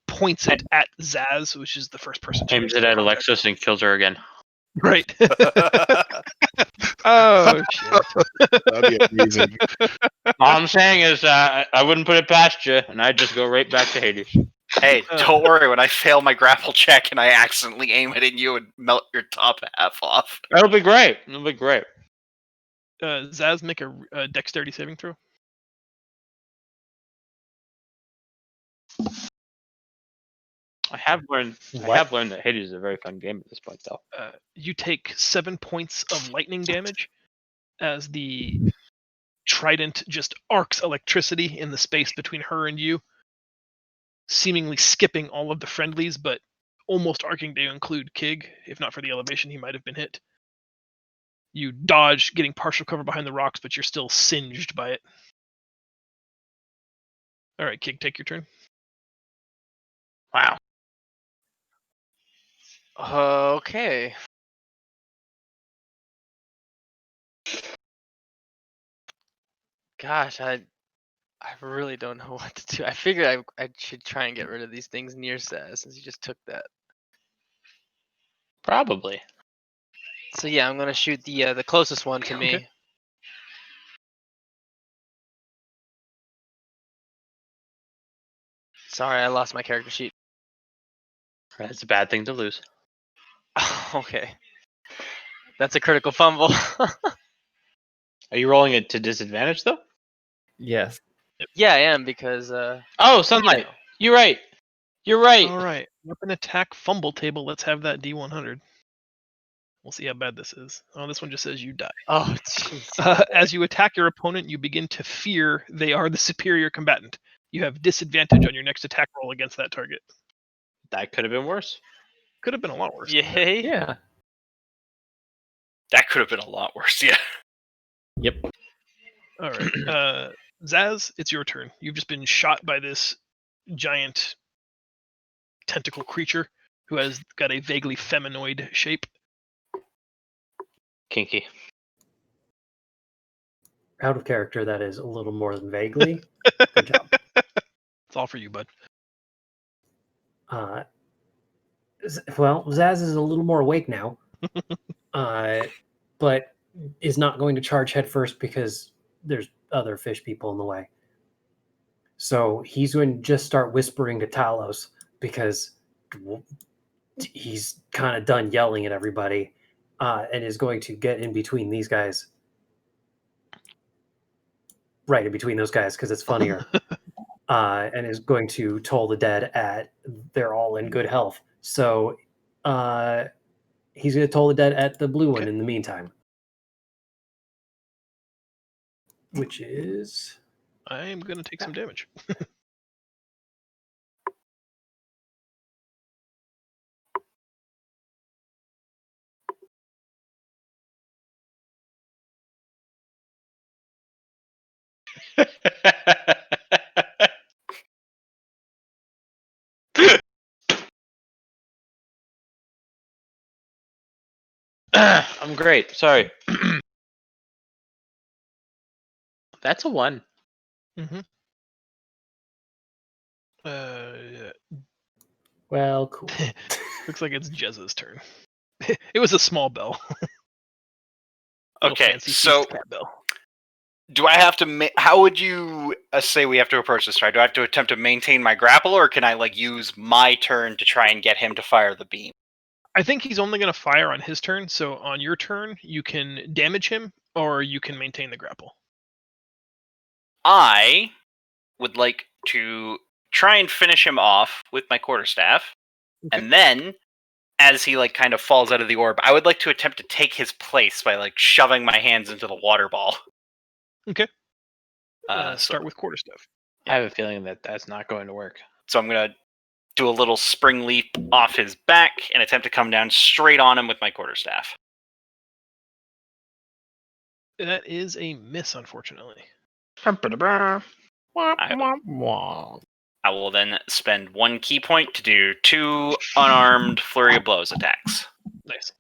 points it at Zaz, which is the first person.
Aims it at Alexis and kills her again.
Right. Oh shit.
That'd be amazing.
All I'm saying is I wouldn't put it past you, and I'd just go right back to Hades.
Hey, don't worry. When I fail my grapple check and I accidentally aim it at you and melt your top half off.
That'll be great. It'll be great.
Zaz, make a dexterity saving throw.
I have learned that Hades is a very fun game at this point, though.
You take 7 points of lightning damage as the trident just arcs electricity in the space between her and you, seemingly skipping all of the friendlies, but almost arcing to include Kig. If not for the elevation, he might have been hit. You dodge, getting partial cover behind the rocks, but you're still singed by it. All right, Kig, take your turn.
Wow.
Okay. Gosh, I really don't know what to do. I figured I should try and get rid of these things near Zaz since you just took that.
Probably.
So yeah, I'm gonna shoot the closest one to me.
Okay.
Sorry, I lost my character sheet.
That's a bad thing to lose.
Okay. That's a critical fumble.
Are you rolling it to disadvantage, though?
Yes.
Yeah, I am because
Oh, Sunlight. You're right. You're right.
All right. Weapon attack fumble table. Let's have that D100. We'll see how bad this is. Oh, this one just says you die.
Oh, jeez.
As you attack your opponent, you begin to fear they are the superior combatant. You have disadvantage on your next attack roll against that target.
That could have been worse.
Could have been a lot worse.
Yay.
Yeah.
That could have been a lot worse. Yeah.
Yep.
All right. Zaz, it's your turn. You've just been shot by this giant tentacle creature who has got a vaguely feminoid shape.
Kinky.
Out of character, that is a little more than vaguely. Good job.
It's all for you, bud.
Well, Zaz is a little more awake now, but is not going to charge headfirst because there's other fish people in the way. So he's going to just start whispering to Talos because he's kind of done yelling at everybody, and is going to get in between these guys. Right in between those guys because it's funnier. And is going to toll the dead at they're all in good health. So he's going to toll the dead at the blue one in the meantime. Which is...
I'm going to take some damage.
I'm great. Sorry. That's a 1.
Mm-hmm. Yeah.
Well, cool.
Looks like it's Jezza's turn. It was a small bell.
Okay,
Fancy
so
cat bell.
Do I have to? How would you say we have to approach this? Right? Do I have to attempt to maintain my grapple, or can I like use my turn to try and get him to fire the beam?
I think he's only going to fire on his turn, so on your turn, you can damage him, or you can maintain the grapple.
I would like to try and finish him off with my quarterstaff, and then, as he like kind of falls out of the orb, I would like to attempt to take his place by like shoving my hands into the water ball.
Okay.
So
Start with quarterstaff.
I have a feeling that that's not going to work.
I'm gonna do a little spring leap off his back and attempt to come down straight on him with my quarterstaff.
That is a miss, unfortunately.
I will then spend 1 key point to do 2 unarmed flurry of blows attacks.
Nice.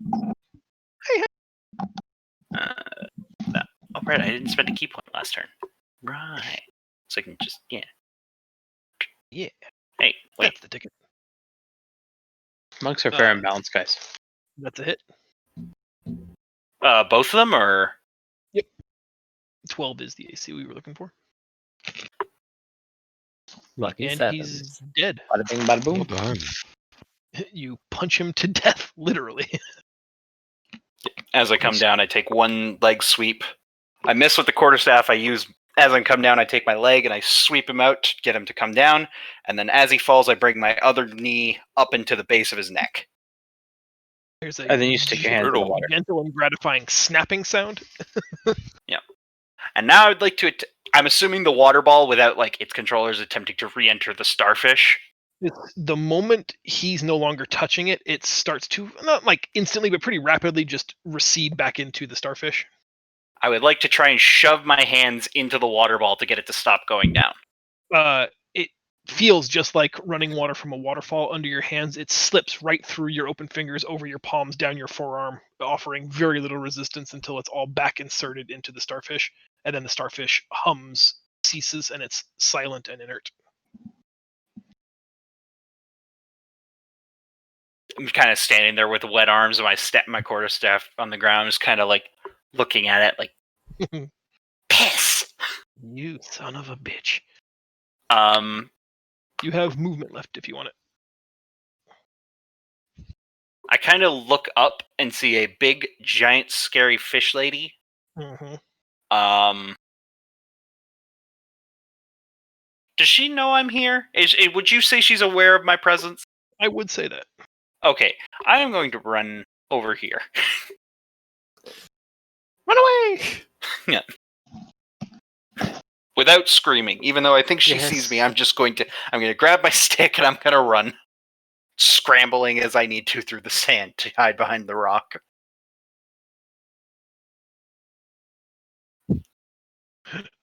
Oh, right, I didn't spend a key point last turn. Right. So I can just,
Yeah.
Hey, wait.
That's the ticket.
Monks are fair and balanced, guys.
That's a hit.
Both of them, or?
12 is the AC we were looking for.
Lucky
And
sevens.
he's dead.
Bada bing, bada boom.
Well done.
You punch him to death, literally.
As I come down, I take 1 leg sweep. I miss with the quarterstaff. As I come down, I take my leg and I sweep him out to get him to come down. And then as he falls, I bring my other knee up into the base of his neck.
There's a
And then you stick your hand in the
Brutal.
water.
gentle and gratifying snapping sound.
And now I would like to. I'm assuming the water ball, without like its controllers attempting to re-enter the starfish.
The moment he's no longer touching it, it starts to, not like instantly, but pretty rapidly just recede back into the starfish.
I would like to try and shove my hands into the water ball to get it to stop going down.
It feels just like running water from a waterfall under your hands. It slips right through your open fingers, over your palms, down your forearm, offering very little resistance until it's all back inserted into the starfish. And then the starfish hums, ceases, and it's silent and inert.
I'm kind of standing there with wet arms and my quarterstaff on the ground, just kind of like looking at it like, piss!
You son of a bitch. You have movement left if you want it.
I kind of look up and see a big, giant, scary fish lady.
Mm-hmm.
Does she know I'm here? Would you say she's aware of my presence?
I would say that.
Okay, I am going to run over here.
Run away!
Yeah. Without screaming, even though I think she
Yes.
sees me, I'm going to grab my stick and I'm going to run, scrambling as I need to through the sand to hide behind the rock.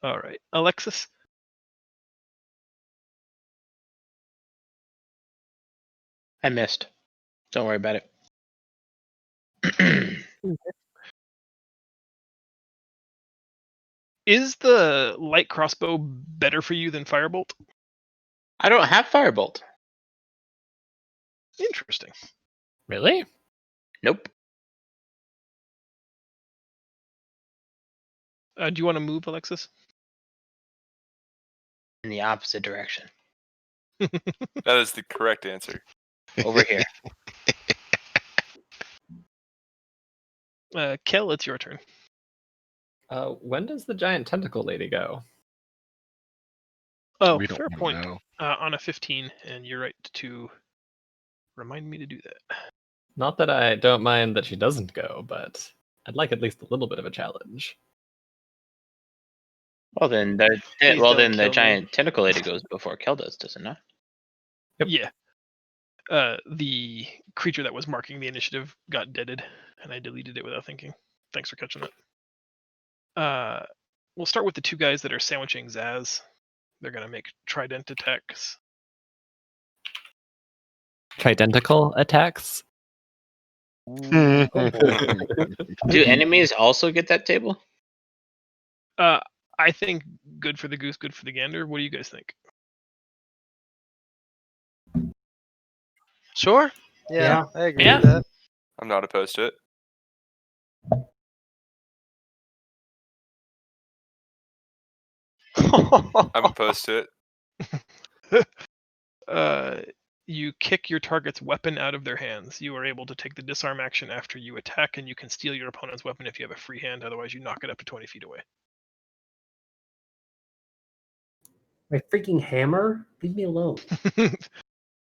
All right, Alexis.
I missed. Don't worry about it.
Is the light crossbow better for you than firebolt?
I don't have firebolt.
Interesting.
Really?
Nope.
Do you want to move, Alexis?
In the opposite direction.
That is the correct answer.
Over here.
Kel, it's your turn.
When does the giant tentacle lady go?
Oh,
We don't
fair
wanna
point.
know.
On a 15, and you're right to remind me to do that.
Not that I don't mind that she doesn't go, but I'd like at least a little bit of a challenge.
Well then, the
Please don't kill
the
me.
giant tentacle lady goes before Kel does, does it not?
Yep.
Yeah. The creature that was marking the initiative got deaded, and I deleted it without thinking. Thanks for catching that. We'll start with the 2 guys that are sandwiching Zaz. They're gonna make trident attacks.
Tridentical attacks?
Do enemies also get that table?
I think good for the goose, good for the gander. What do you guys think?
Sure. Yeah, I agree
Yeah.
with that.
I'm not opposed to it. I'm opposed to it.
You kick your target's weapon out of their hands. You are able to take the disarm action after you attack, and you can steal your opponent's weapon if you have a free hand. Otherwise, you knock it up to 20 feet away.
My freaking hammer? Leave me alone.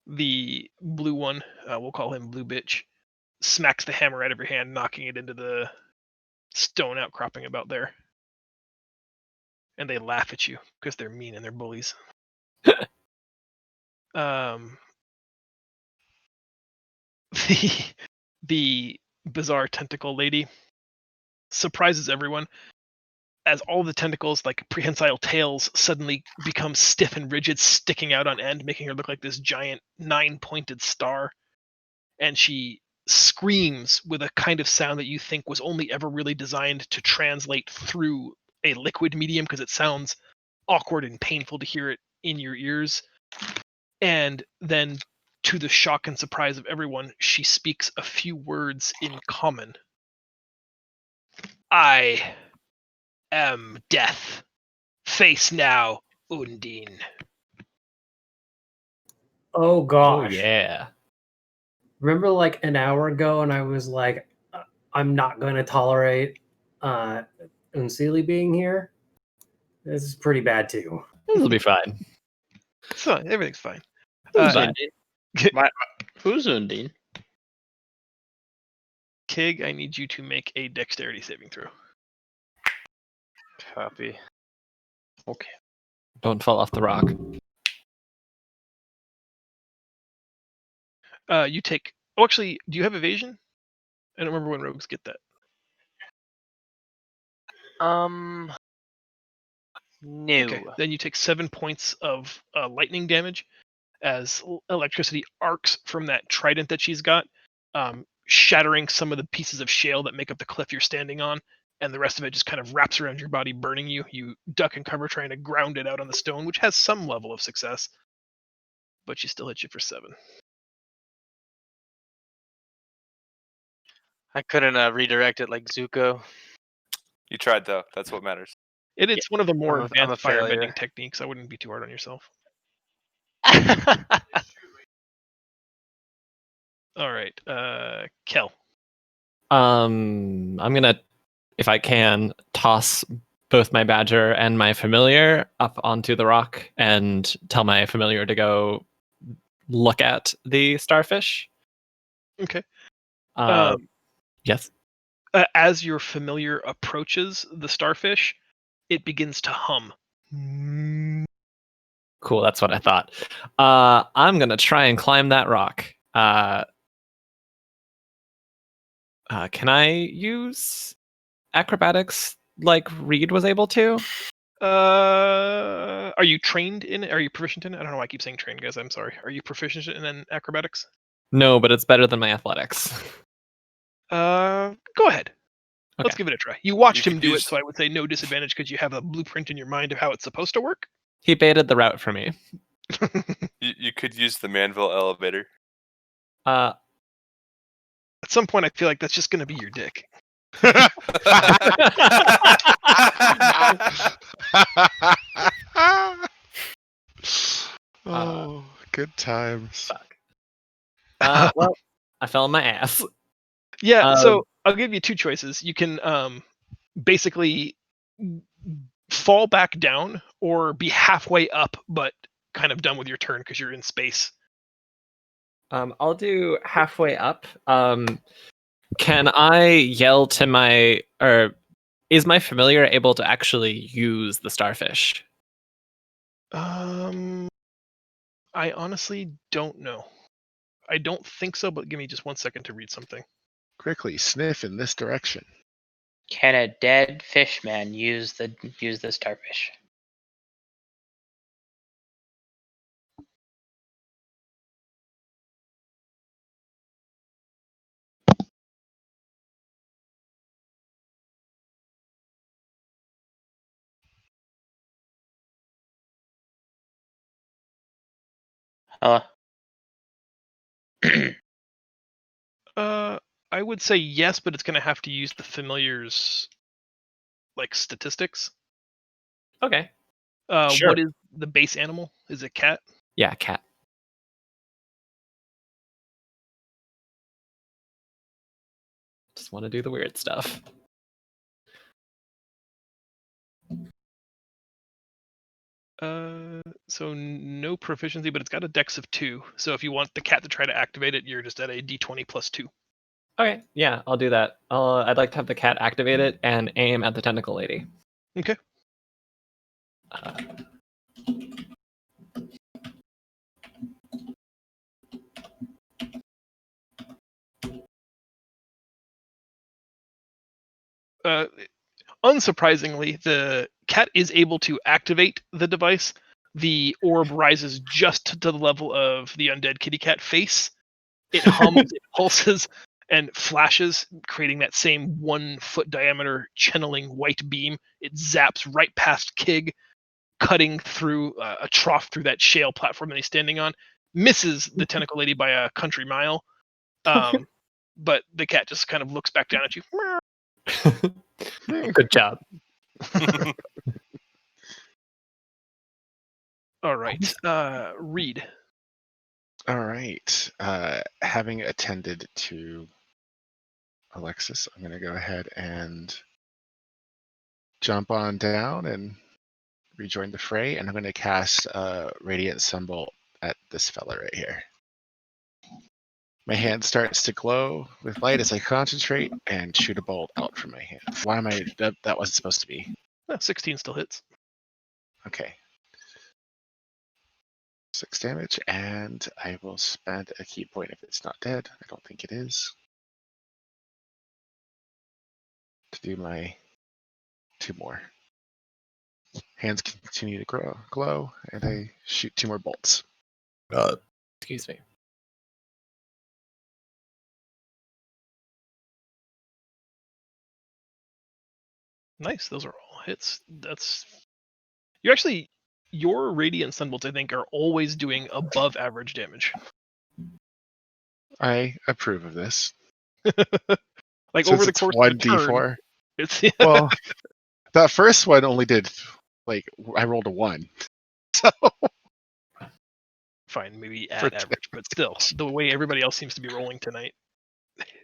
The blue one, we'll call him Blue Bitch, smacks the hammer out of your hand, knocking it into the stone outcropping about there. And they laugh at you because they're mean and they're bullies. The bizarre tentacle lady surprises everyone as all the tentacles, like prehensile tails, suddenly become stiff and rigid, sticking out on end, making her look like this giant 9-pointed star. And she screams with a kind of sound that you think was only ever really designed to translate through a liquid medium because it sounds awkward and painful to hear it in your ears. And then, to the shock and surprise of everyone, she speaks a few words in common. I am death. Face now, Undine.
Oh gosh.
Oh yeah.
Remember like an hour ago and I was like, I'm not going to tolerate Unsili being here? This is pretty bad too.
This will be fine.
It's fine. Everything's fine.
Who's
Uh,
Undine? Who's Undine?
Kig, I need you to make a dexterity saving throw.
Copy.
Okay.
Don't fall off the rock.
You take. Oh, actually, do you have evasion? I don't remember when rogues get that.
No.
Okay, then you take 7 points of lightning damage as electricity arcs from that trident that she's got, shattering some of the pieces of shale that make up the cliff you're standing on, and the rest of it just kind of wraps around your body, burning you. You duck and cover, trying to ground it out on the stone, which has some level of success, but she still hits you for 7.
I couldn't redirect it like Zuko.
You tried though. That's what matters.
It's one of the more
I'm a
advanced
failure.
firebending techniques. I wouldn't be too hard on yourself. All right, Kel.
I'm gonna, if I can, toss both my badger and my familiar up onto the rock and tell my familiar to go look at the starfish.
Okay.
Yes.
As your familiar approaches the starfish, it begins to hum.
Cool, that's what I thought. I'm gonna try and climb that rock. Can I use acrobatics like Reed was able to?
Are you trained in it? Are you proficient in it? I don't know why I keep saying trained, guys. I'm sorry. Are you proficient in acrobatics?
No, but it's better than my athletics.
Go ahead.
Okay.
Let's give it a try. You watched
You
him
could
do it,
use-
so I would say no disadvantage because you have a blueprint in your mind of how it's supposed to work.
He baited the route for me.
You could use the Manville elevator.
Uh,
At some point, I feel like that's just going to be your dick.
Oh, good times.
well, I fell on my ass.
Yeah, so I'll give you 2 choices. You can basically fall back down or be halfway up, but kind of done with your turn because you're in space.
I'll do halfway up. Can I yell to my, or is my familiar able to actually use the starfish?
I honestly don't know. I don't think so, but give me just 1 second to read something.
Quickly sniff in this direction.
Can a dead fish man use the starfish?
I would say yes, but it's going to have to use the familiar's like statistics.
Okay. Sure.
What is the base animal? Is it cat?
Yeah, cat. Just want to do the weird stuff.
So no proficiency, but it's got a dex of 2. So if you want the cat to try to activate it, you're just at a d20 plus 2.
Okay, yeah, I'll do that. I'd like to have the cat activate it and aim at the tentacle lady.
Okay. Unsurprisingly, the cat is able to activate the device. The orb rises just to the level of the undead kitty cat face. It hums, it pulses, and flashes, creating that same 1 foot diameter channeling white beam. It zaps right past Kig, cutting through a trough through that shale platform that he's standing on. Misses the tentacle lady by a country mile. But the cat just kind of looks back down at you.
Good job.
All right, Reed.
All right. Having attended to Alexis, I'm going to go ahead and jump on down and rejoin the fray, and I'm going to cast Radiant Sunbolt at this fella right here. My hand starts to glow with light as I concentrate and shoot a bolt out from my hand. Why am I? That wasn't supposed to be.
16 still hits.
Okay. 6 damage, and I will spend a key point if it's not dead. I don't think it is. To do my 2 more. Hands continue to glow, and I shoot 2 more bolts.
Excuse me.
Nice, those are all hits. That's you actually your radiant sunbolts, I think, are always doing above average damage.
I approve of this.
Like
Since
over the
it's
course
one
of a turn,
d4.
it's
Well, that first one only did I rolled a 1. So
fine, maybe
For
at average, but still, the way everybody else seems to be rolling tonight,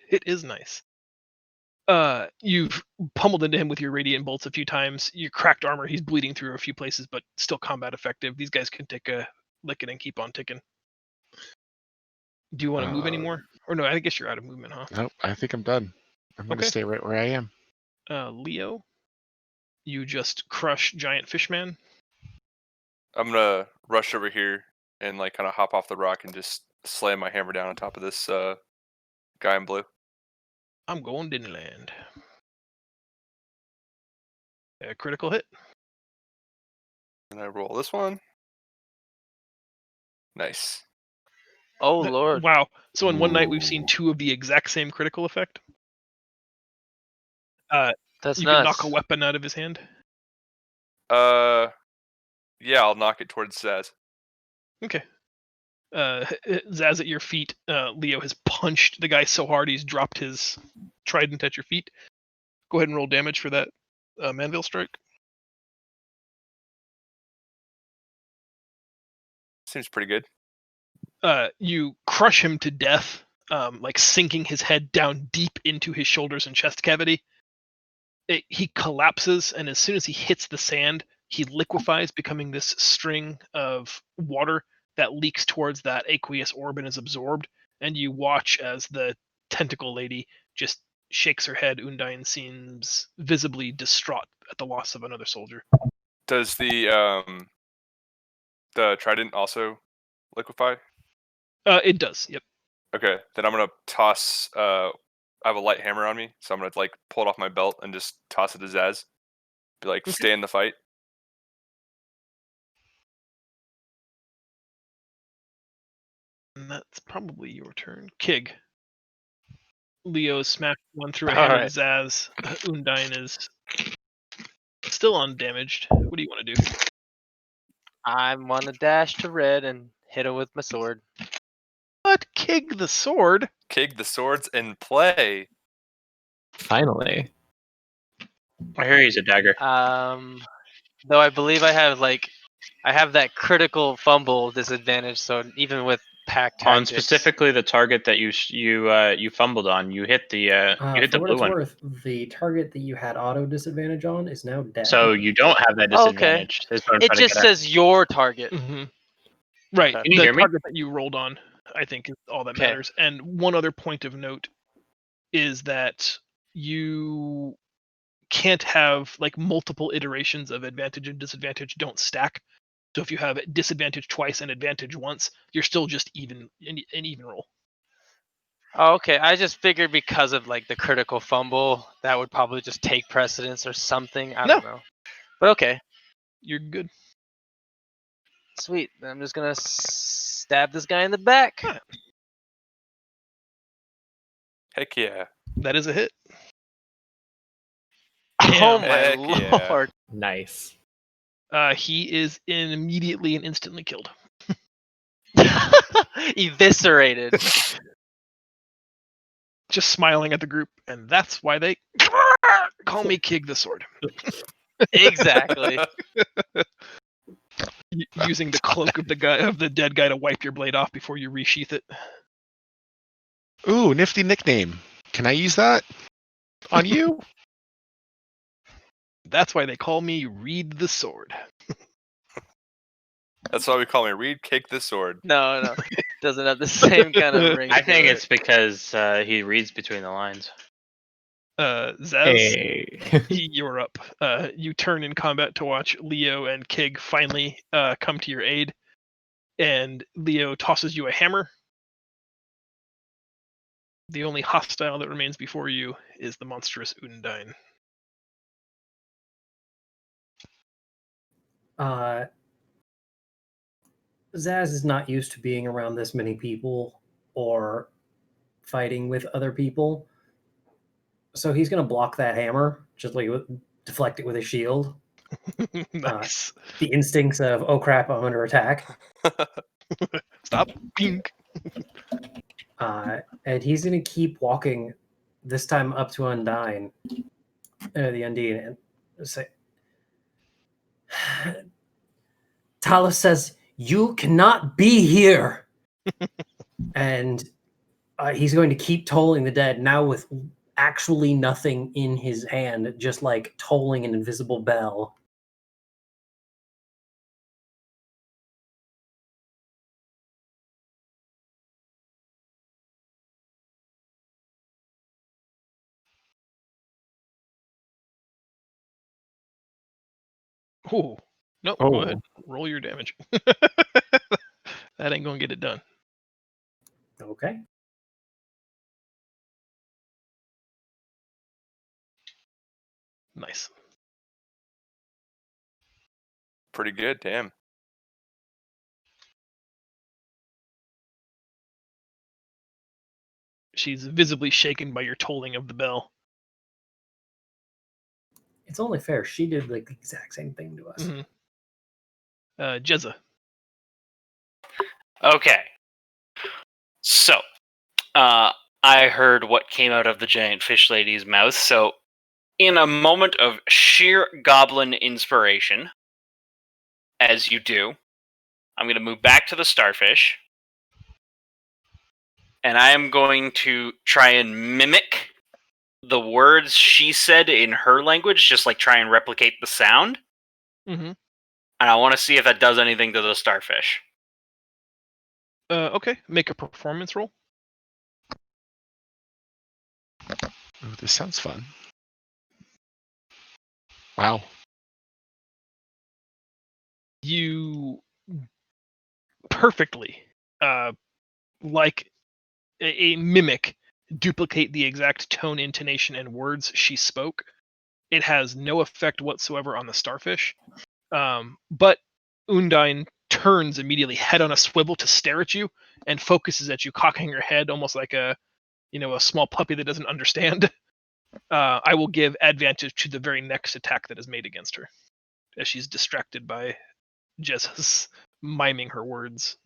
it is nice. You've pummeled into him with your radiant bolts a few times. You cracked armor. He's bleeding through a few places, but still combat effective. These guys can take a licking and keep on ticking. Do you want to move anymore? Or no, I guess you're out of movement, huh?
Nope, I think I'm done. I'm going to
Okay.
stay right where I am.
Leo, you just crush giant fishman.
I'm gonna rush over here and like kind of hop off the rock and just slam my hammer down on top of this guy in blue.
I'm going Disneyland. A critical hit.
And I roll this one. Nice.
Oh lord.
Wow. So in one night we've seen 2 of the exact same critical effect.
That's
You
nuts.
can knock a weapon out of his hand.
Yeah, I'll knock it towards Zaz.
Okay. Zaz at your feet. Leo has punched the guy so hard he's dropped his trident at your feet. Go ahead and roll damage for that Manville strike.
Seems pretty good.
You crush him to death, like sinking his head down deep into his shoulders and chest cavity. He collapses, and as soon as he hits the sand, he liquefies, becoming this string of water that leaks towards that aqueous orb and is absorbed. And you watch as the tentacle lady just shakes her head. Undine seems visibly distraught at the loss of another soldier.
Does the trident also liquefy?
It does. Yep.
Okay, then I'm gonna toss. I have a light hammer on me, so I'm gonna like pull it off my belt and just toss it to Zaz. Be like, stay in the fight.
And that's probably your turn. Kig. Leo smashed one through a
All
hand
right.
of Zaz. Undine is still undamaged. What do you want to do?
I want to dash to red and hit her with my sword.
But Kig the sword.
Kig, the sword's in play.
Finally.
I hear he's a dagger.
Though I believe I have that critical fumble disadvantage. So even with pack
On
tactics,
specifically the target that you fumbled on, you hit the
For what
blue
it's
one.
worth, the target that you had auto disadvantage on is now dead.
So you don't have that
Okay.
disadvantage. Is what I'm
it
trying to
just
get at.
says your target.
Mm-hmm. Right.
Okay.
Can you
The
hear me?
target that you rolled on, I think, is all that
Okay.
matters. And one other point of note is that you can't have like multiple iterations of advantage and disadvantage don't stack. So if you have disadvantage twice and advantage once, you're still just an even roll.
Oh, okay. I just figured because of like the critical fumble, that would probably just take precedence or something. I don't know. But okay.
You're good.
Sweet. Then I'm just gonna stab this guy in the back.
Alright.
Heck yeah.
That is a hit.
Oh
Damn.
my
Heck yeah.
lord.
Nice.
He is immediately and instantly killed.
Eviscerated.
Just smiling at the group, and that's why they call me Kig the Sword.
Exactly.
Using the cloak of the dead guy to wipe your blade off before you resheath it.
Ooh, nifty nickname. Can I use that on you?
That's why they call me Reed the Sword.
That's why we call me Reed Kick the Sword.
No. Doesn't have the same kind of ring.
I think
to
it's because he reads between the lines.
Zaz,
Hey.
you're up. You turn in combat to watch Leo and Kig finally come to your aid, and Leo tosses you a hammer. The only hostile that remains before you is the monstrous Undine.
Zaz is not used to being around this many people or fighting with other people. So he's going to block that hammer, just like deflect it with his shield.
Nice.
The instincts of, oh crap, I'm under attack.
Stop. Pink.
And he's going to keep walking, this time up to Undine, the Undine, and say, Talos says, you cannot be here. And he's going to keep tolling the dead, now with actually nothing in his hand, just like tolling an invisible bell.
Oh. No,
Oh.
go ahead. Roll your damage. That ain't gonna get it done.
Okay.
Nice.
Pretty good, damn.
She's visibly shaken by your tolling of the bell.
It's only fair. She did like the exact same thing to us.
Mm-hmm. Jezza.
Okay. So, I heard what came out of the giant fish lady's mouth. So, in a moment of sheer goblin inspiration, as you do, I'm going to move back to the starfish. And I am going to try and mimic the words she said in her language, just like try and replicate the sound.
Mm-hmm.
And I want to see if that does anything to the starfish.
Okay, make a performance roll.
Ooh, this sounds fun. Wow.
You perfectly, like a mimic, duplicate the exact tone, intonation, and words she spoke. It has no effect whatsoever on the starfish. But Undine turns immediately, head on a swivel, to stare at you and focuses at you, cocking her head almost like a small puppy that doesn't understand. I will give advantage to the very next attack that is made against her, as she's distracted by Jezza's miming her words.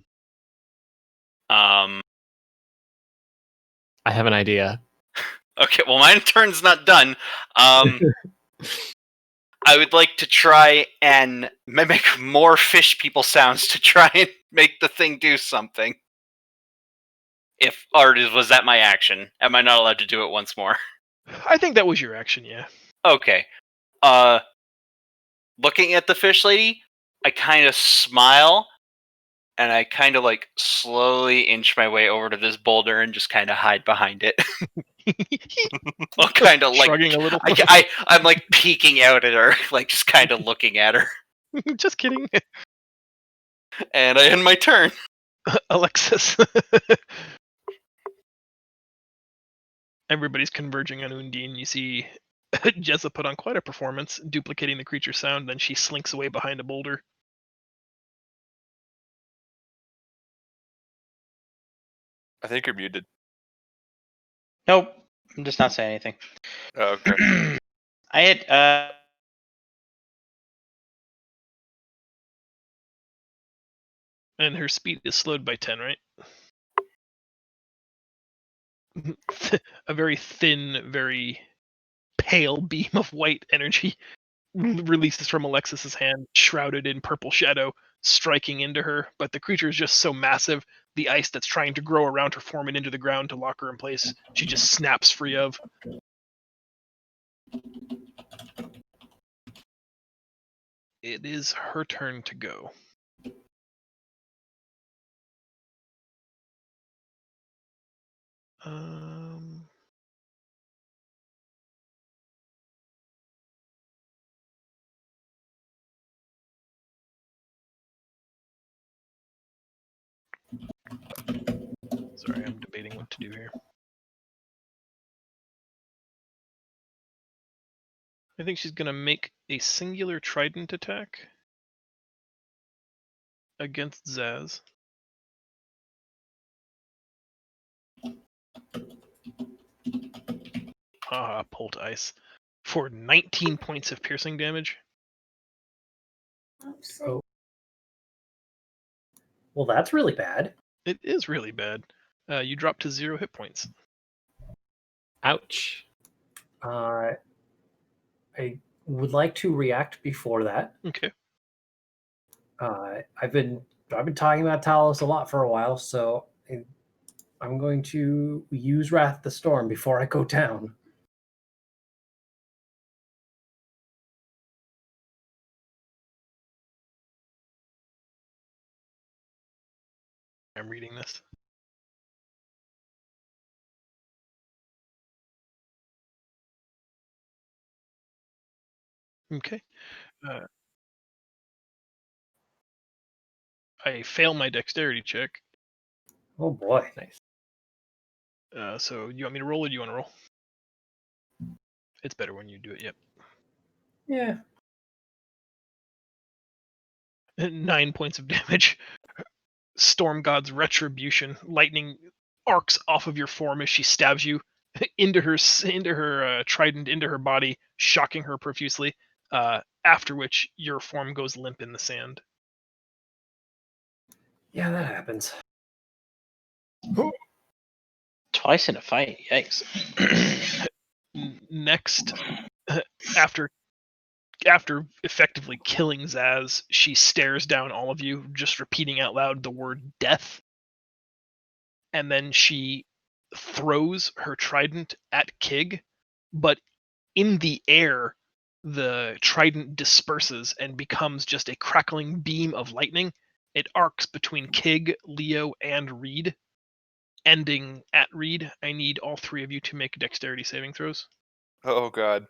I have an idea.
Okay, well, my turn's not done. I would like to try and mimic more fish people sounds to try and make the thing do something. Was that my action? Am I not allowed to do it once more?
I think that was your action, yeah.
Okay. Looking at the fish lady, I kind of smile, and I kind of like slowly inch my way over to this boulder and just kind of hide behind it. I'll kind of like
Shrugging a little.
I'm like peeking out at her, like just kind of looking at her,
Just kidding.
and I end my turn.
Alexis. Everybody's converging on Undine. You see Jessa put on quite a performance, duplicating the creature's sound, then she slinks away behind a boulder.
I think you're muted.
Nope. I'm just not saying anything.
Oh, okay.
I had
And her speed is slowed by 10, right? A very thin, very pale beam of white energy releases from Alexis's hand, shrouded in purple shadow, striking into her. But the creature is just so massive, the ice that's trying to grow around her forming into the ground to lock her in place, she just snaps free of. It is her turn to go. Sorry, I'm debating what to do here. I think she's going to make a singular trident attack against Zaz. Pull to ice. For 19 points of piercing damage.
So, well, that's really bad.
It is really bad. You drop to 0 hit points.
Ouch.
I would like to react before that.
Okay.
I've been talking about Talos a lot for a while, so I'm going to use Wrath the Storm before I go down.
I'm reading this. Okay. I fail my dexterity check.
Oh boy.
Nice.
So you want me to roll or do you want to roll? It's better when you do it, yep.
Yeah.
9 points of damage. Storm God's Retribution. Lightning arcs off of your form as she stabs you into her trident, into her body, shocking her profusely. After which your form goes limp in the sand.
Yeah, that happens.
twice in a fight. Yikes.
Next, after effectively killing Zaz, she stares down all of you, just repeating out loud the word death. And then she throws her trident at Kig, but in the air, the trident disperses and becomes just a crackling beam of lightning. It arcs between Kig, Leo, and Reed, ending at Reed. I need all three of you to make dexterity saving throws.
Oh god.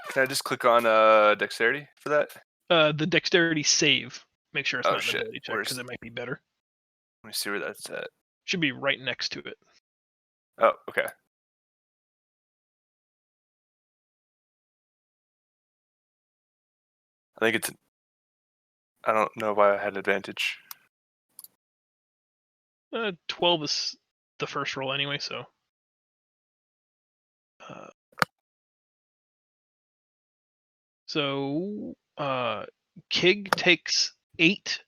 Can I just click on dexterity for that?
The dexterity save. Make sure it's
Oh,
not an
shit.
ability check because it might be better.
Let me see where that's at.
Should be right next to it.
Oh, okay. I think it's. I don't know why I had advantage.
12 is the first roll anyway, so. So Kig takes 8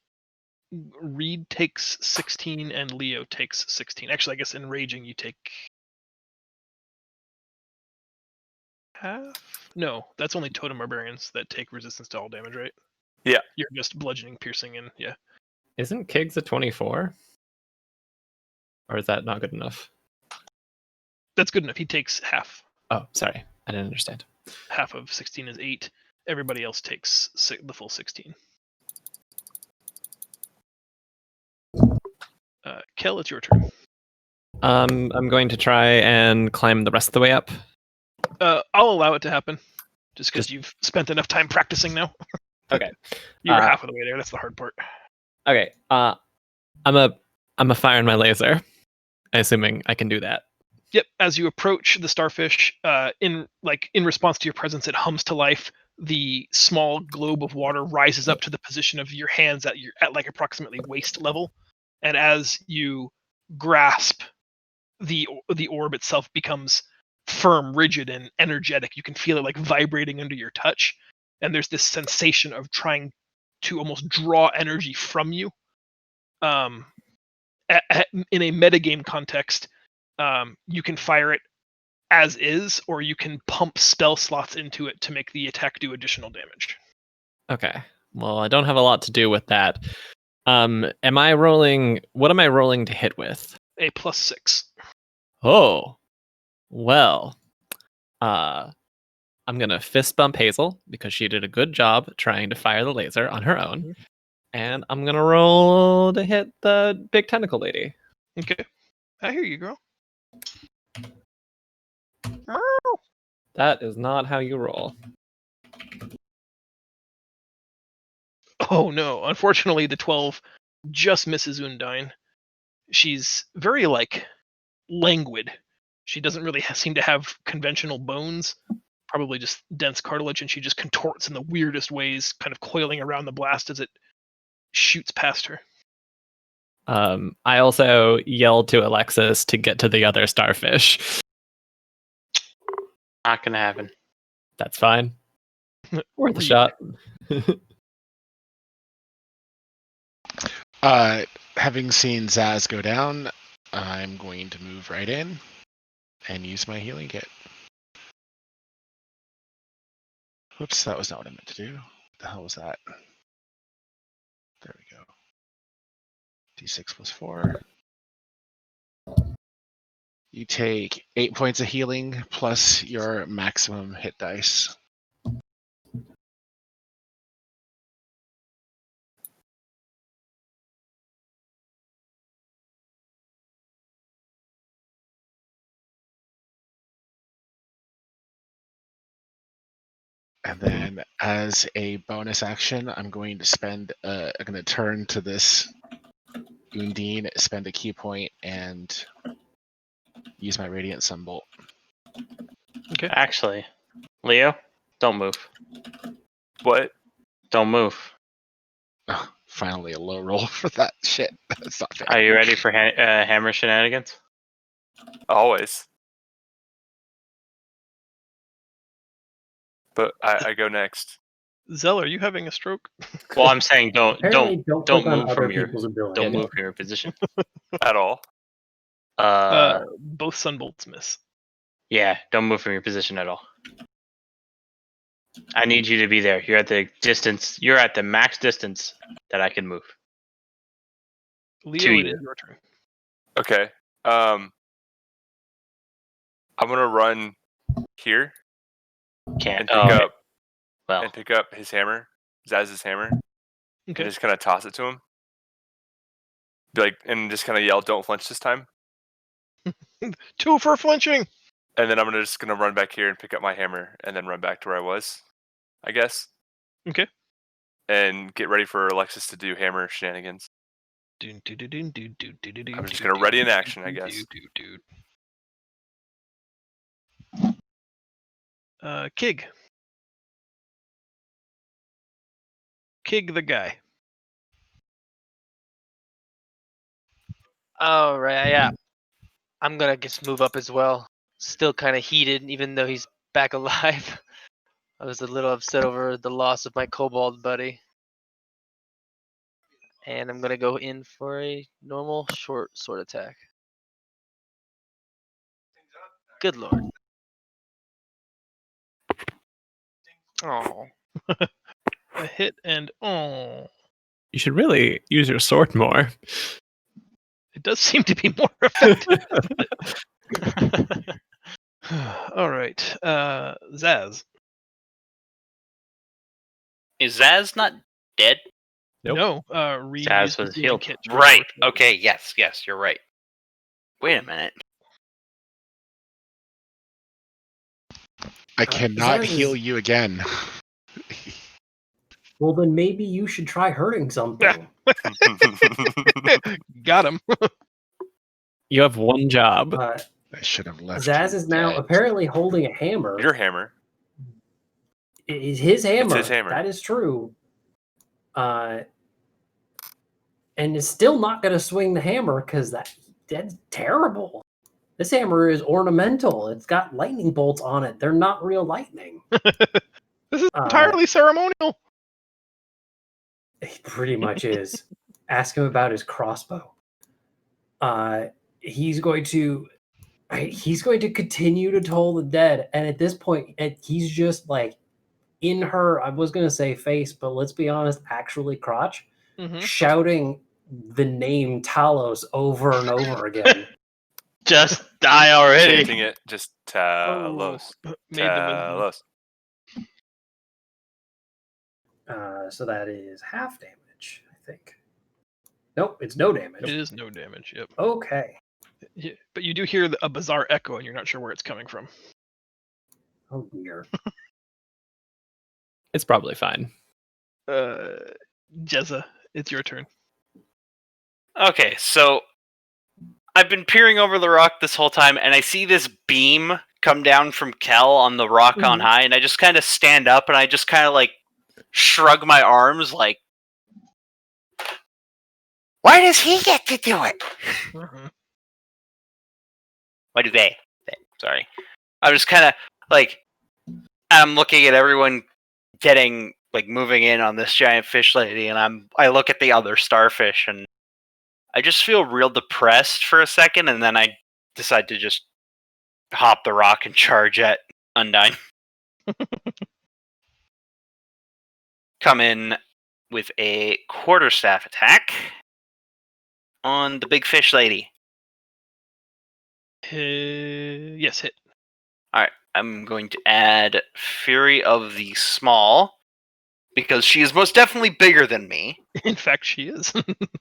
Reed takes 16 and Leo takes 16. Actually, I guess in raging you take half. No, that's only totem barbarians that take resistance to all damage, right?
Yeah.
You're just bludgeoning, piercing, and yeah.
Isn't Kig's a 24? Or is that not good enough?
That's good enough. He takes half.
Oh, sorry. I didn't understand.
Half of 16 is 8. Everybody else takes the full 16. Kel, it's your turn.
I'm going to try and climb the rest of the way up.
I'll allow it to happen, just because you've spent enough time practicing now.
Okay.
You were half of the way there. That's the hard part.
Okay. I'm a firing my laser, assuming I can do that.
Yep. As you approach the starfish, in response to your presence, it hums to life. The small globe of water rises up to the position of your hands at like approximately waist level, and as you grasp, the orb itself becomes firm, rigid, and energetic. You can feel it like vibrating under your touch, and there's this sensation of trying to almost draw energy from you. In a metagame context, you can fire it as is, or you can pump spell slots into it to make the attack do additional damage.
Okay. Well, I don't have a lot to do with that. Am I rolling? What am I rolling to hit with?
A +6.
Oh, well. I'm gonna fist bump Hazel because she did a good job trying to fire the laser on her own, and I'm gonna roll to hit the big tentacle lady.
Okay, I hear you, girl.
That is not how you roll.
Oh no! Unfortunately, the 12 just misses Undine. She's very languid. She doesn't really seem to have conventional bones. Probably just dense cartilage, and she just contorts in the weirdest ways, kind of coiling around the blast as it shoots past her.
I also yelled to Alexis to get to the other starfish.
Not gonna happen.
That's fine. Worth a shot.
Having seen Zaz go down, I'm going to move right in and use my healing kit. Whoops, that was not what I meant to do. What the hell was that? There we go. D6 plus 4. You take 8 points of healing plus your maximum hit dice. And then as a bonus action, I'm going to turn to this Undine, spend a key point, and use my Radiant Sunbolt.
Okay.
Actually, Leo, don't move.
What?
Don't move.
Oh, finally, a low roll for that shit. That's not fair.
Are you ready for hammer shenanigans?
Always. But I go next.
Zell, are you having a stroke?
Well, I'm saying don't
Apparently, don't click on
move
other
from your
people's abilities.
don't move from your position.
At all.
Both sunbolts miss.
Yeah, don't move from your position at all. I need you to be there. You're at the distance. You're at the max distance that I can move.
Leo, it is your turn.
Okay. I'm gonna run here
Can't.
and pick up his hammer, Zaz's hammer,
Okay.
and just kind of toss it to him. And just kind of yell, "Don't flinch this time!"
2 for flinching.
And then I'm just gonna run back here and pick up my hammer, and then run back to where I was, I guess.
Okay.
And get ready for Alexis to do hammer shenanigans. I'm just gonna ready in action, I guess.
Kig. Kig the guy.
All right, yeah. I'm gonna just move up as well. Still kind of heated, even though he's back alive. I was a little upset over the loss of my kobold buddy. And I'm gonna go in for a normal short sword attack. Good lord. Oh.
A hit and
You should really use your sword more.
it does seem to be more effective. All right, Zaz.
Is Zaz not dead?
Nope.
No, Reed
Zaz
used
was
his healing
healed.
kit to
Right.
restore health.
Okay. Yes. You're right. Wait a minute.
I cannot
Zaz
heal
is-
you again.
Well, then maybe you should try hurting something.
Got him.
You have one job.
I should have left.
Zaz
you
is now
dead.
apparently holding a hammer.
Your hammer.
It is his hammer.
his hammer.
That is true. And is still not going to swing the hammer because that's terrible. This hammer is ornamental. It's got lightning bolts on it. They're not real lightning.
This is entirely ceremonial.
He pretty much is. Ask him about his crossbow. He's going to continue to toll the dead, and at this point, he's just like in her. I was going to say face, but let's be honest, actually crotch, shouting the name Talos over and over again.
Just die already.
Chanting it, just Talos.
Made them
Talos.
So that is half damage, I think. Nope, it's no damage.
It is no damage. Yep.
Okay.
Yeah, but you do hear a bizarre echo, and you're not sure where it's coming from.
Oh dear.
It's probably fine.
Jezza, it's your turn.
Okay, so I've been peering over the rock this whole time, and I see this beam come down from Kel on the rock on high, and I just kind of stand up, and I just kind of like shrug my arms, like, why does he get to do it? Why do they? Sorry. I'm just kind of like, I'm looking at everyone getting like moving in on this giant fish lady, and I look at the other starfish, and I just feel real depressed for a second, and then I decide to just hop the rock and charge at Undyne. Come in with a quarterstaff attack on the big fish lady.
Yes, hit.
Alright, I'm going to add Fury of the Small, because she is most definitely bigger than me.
In fact, she is.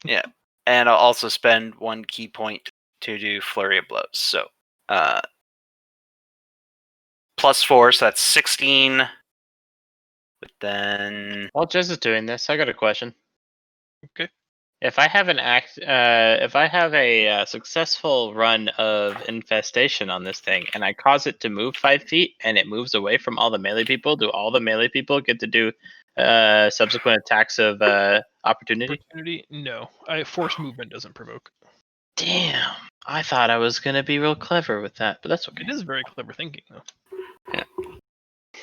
Yeah. And I'll also spend 1 key point to do Flurry of Blows. So, +4, so that's 16. But then...
While Jez is doing this, I got a question.
Okay.
If I have if I have a successful run of infestation on this thing, and I cause it to move 5 feet, and it moves away from all the melee people, do all the melee people get to do subsequent attacks of opportunity?
No. Forced movement doesn't provoke.
Damn, I thought I was gonna be real clever with that, but that's okay.
It is very clever thinking, though.
Yeah.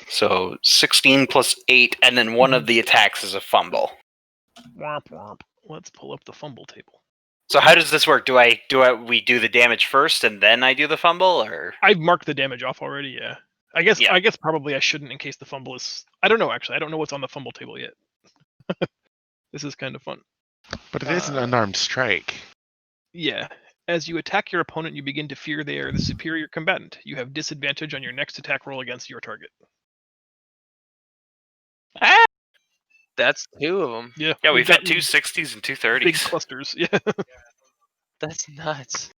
So 16 plus 8, and then one of the attacks is a fumble.
Womp womp. Let's pull up the fumble table.
So how does this work? We do the damage first and then I do the fumble, or
I've marked the damage off already. Yeah. I guess probably I shouldn't in case the fumble is. I don't know actually. I don't know what's on the fumble table yet. This is kind of fun.
But it is an unarmed strike.
Yeah. As you attack your opponent, you begin to fear they are the superior combatant. You have disadvantage on your next attack roll against your target.
Ah!
That's 2 of them.
Yeah.
yeah, we've had
got
2 60s and 2 30s.
big clusters. Yeah.
That's nuts.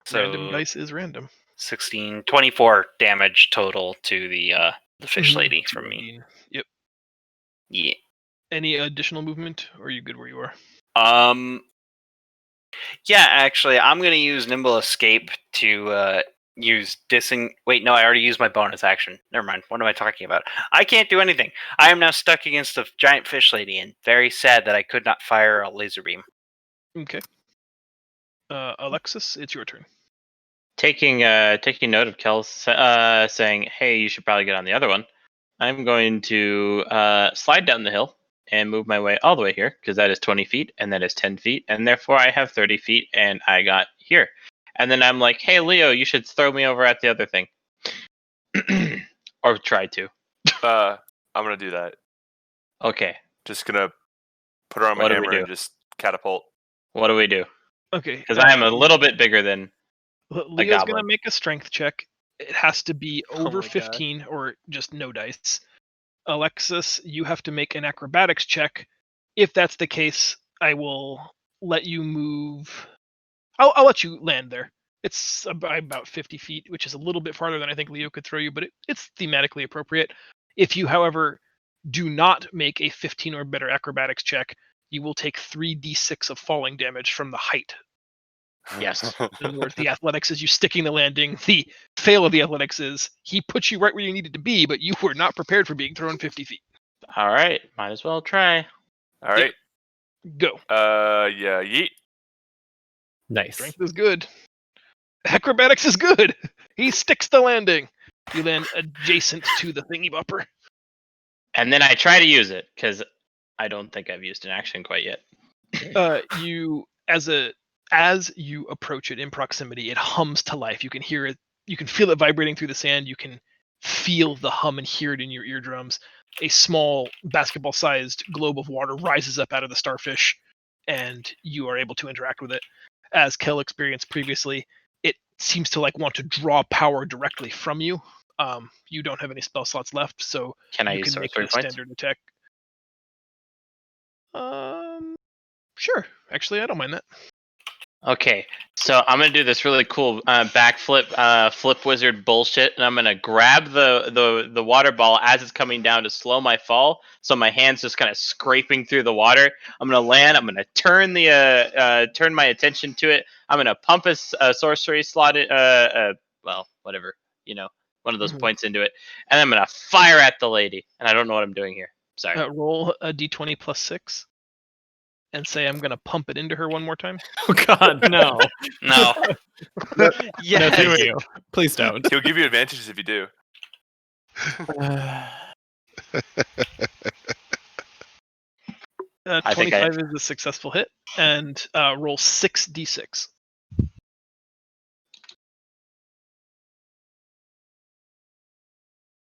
So
Random dice is random.
16, 24 damage total to the fish lady from me.
Yep.
Yeah.
Any additional movement, or are you good where you are?
Yeah, actually, I'm gonna use Nimble Escape to use dissing. Wait, no, I already used my bonus action. Never mind. What am I talking about? I can't do anything. I am now stuck against a giant fish lady, and very sad that I could not fire a laser beam.
Okay. Alexis, it's your turn.
Taking note of Kel saying, "Hey, you should probably get on the other one." I'm going to slide down the hill and move my way all the way here, because that is 20 feet, and that is 10 feet, and therefore I have 30 feet, and I got here. And then I'm like, hey, Leo, you should throw me over at the other thing. Or try to.
I'm gonna do that.
Okay.
Just gonna put her on my
What do we
hammer
do?
and just catapult.
What do we do?
Okay.
Because I am a little bit bigger than...
Leo's
goblin.
gonna make a strength check. It has to be
Oh
over
my God.
15 or just no dice. Alexis, you have to make an acrobatics check. If that's the case, I will let you move. I'll let you land there. It's about 50 feet, which is a little bit farther than I think Leo could throw you, but it's thematically appropriate. If you, however, do not make a 15 or better acrobatics check, you will take 3d6 of falling damage from the height.
Yes.
In other words, the athletics is you sticking the landing. The fail of the athletics is he puts you right where you needed to be, but you were not prepared for being thrown 50 feet.
All right. Might as well try.
All right.
Go.
Yeah. Yeet.
Nice.
Strength is good. Acrobatics is good. He sticks the landing. You land adjacent to the thingy bopper.
And then I try to use it, because I don't think I've used an action quite yet.
You as you approach it in proximity, it hums to life. You can hear it. You can feel it vibrating through the sand. You can feel the hum and hear it in your eardrums. A small basketball-sized globe of water rises up out of the starfish, and you are able to interact with it. As Kel experienced previously, it seems to want to draw power directly from you. You don't have any spell slots left, so
Can I
you
use
can make
sorcery
a
points?
standard attack. Sure. Actually, I don't mind that.
Okay, so I'm gonna do this really cool backflip, flip wizard bullshit, and I'm gonna grab the water ball as it's coming down to slow my fall, so my hand's just kind of scraping through the water. I'm gonna land. I'm gonna turn turn my attention to it. I'm gonna pump a sorcery slot, well, whatever, one of those points into it, and I'm gonna fire at the lady. And I don't know what I'm doing here. Sorry.
Roll a d20 plus 6. And say I'm gonna pump it into her one more time.
Oh God, no.
No.
No,
Yes.
thank you. Please don't.
He'll give you advantages if you do.
25 is a successful hit, and roll 6d6.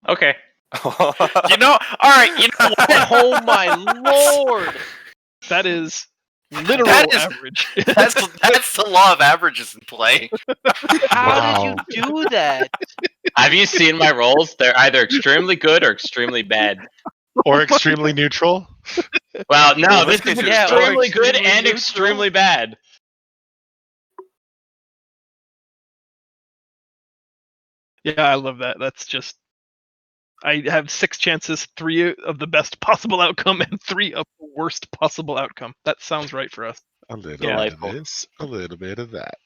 Okay.
All right. You know what?
Oh my lord!
That is literal average.
That's the law of averages in play.
How did you do that?
Have you seen my rolls? They're either extremely good or extremely bad.
Or extremely neutral.
Well, no,
Well,
this
this
is
case
it's
extremely good
extremely
and
neutral.
extremely bad.
Yeah, I love that. That's just. I have 6 chances, 3 of the best possible outcome, and 3 of the worst possible outcome. That sounds right for us.
A little
Delightful.
bit of this, a little bit of that.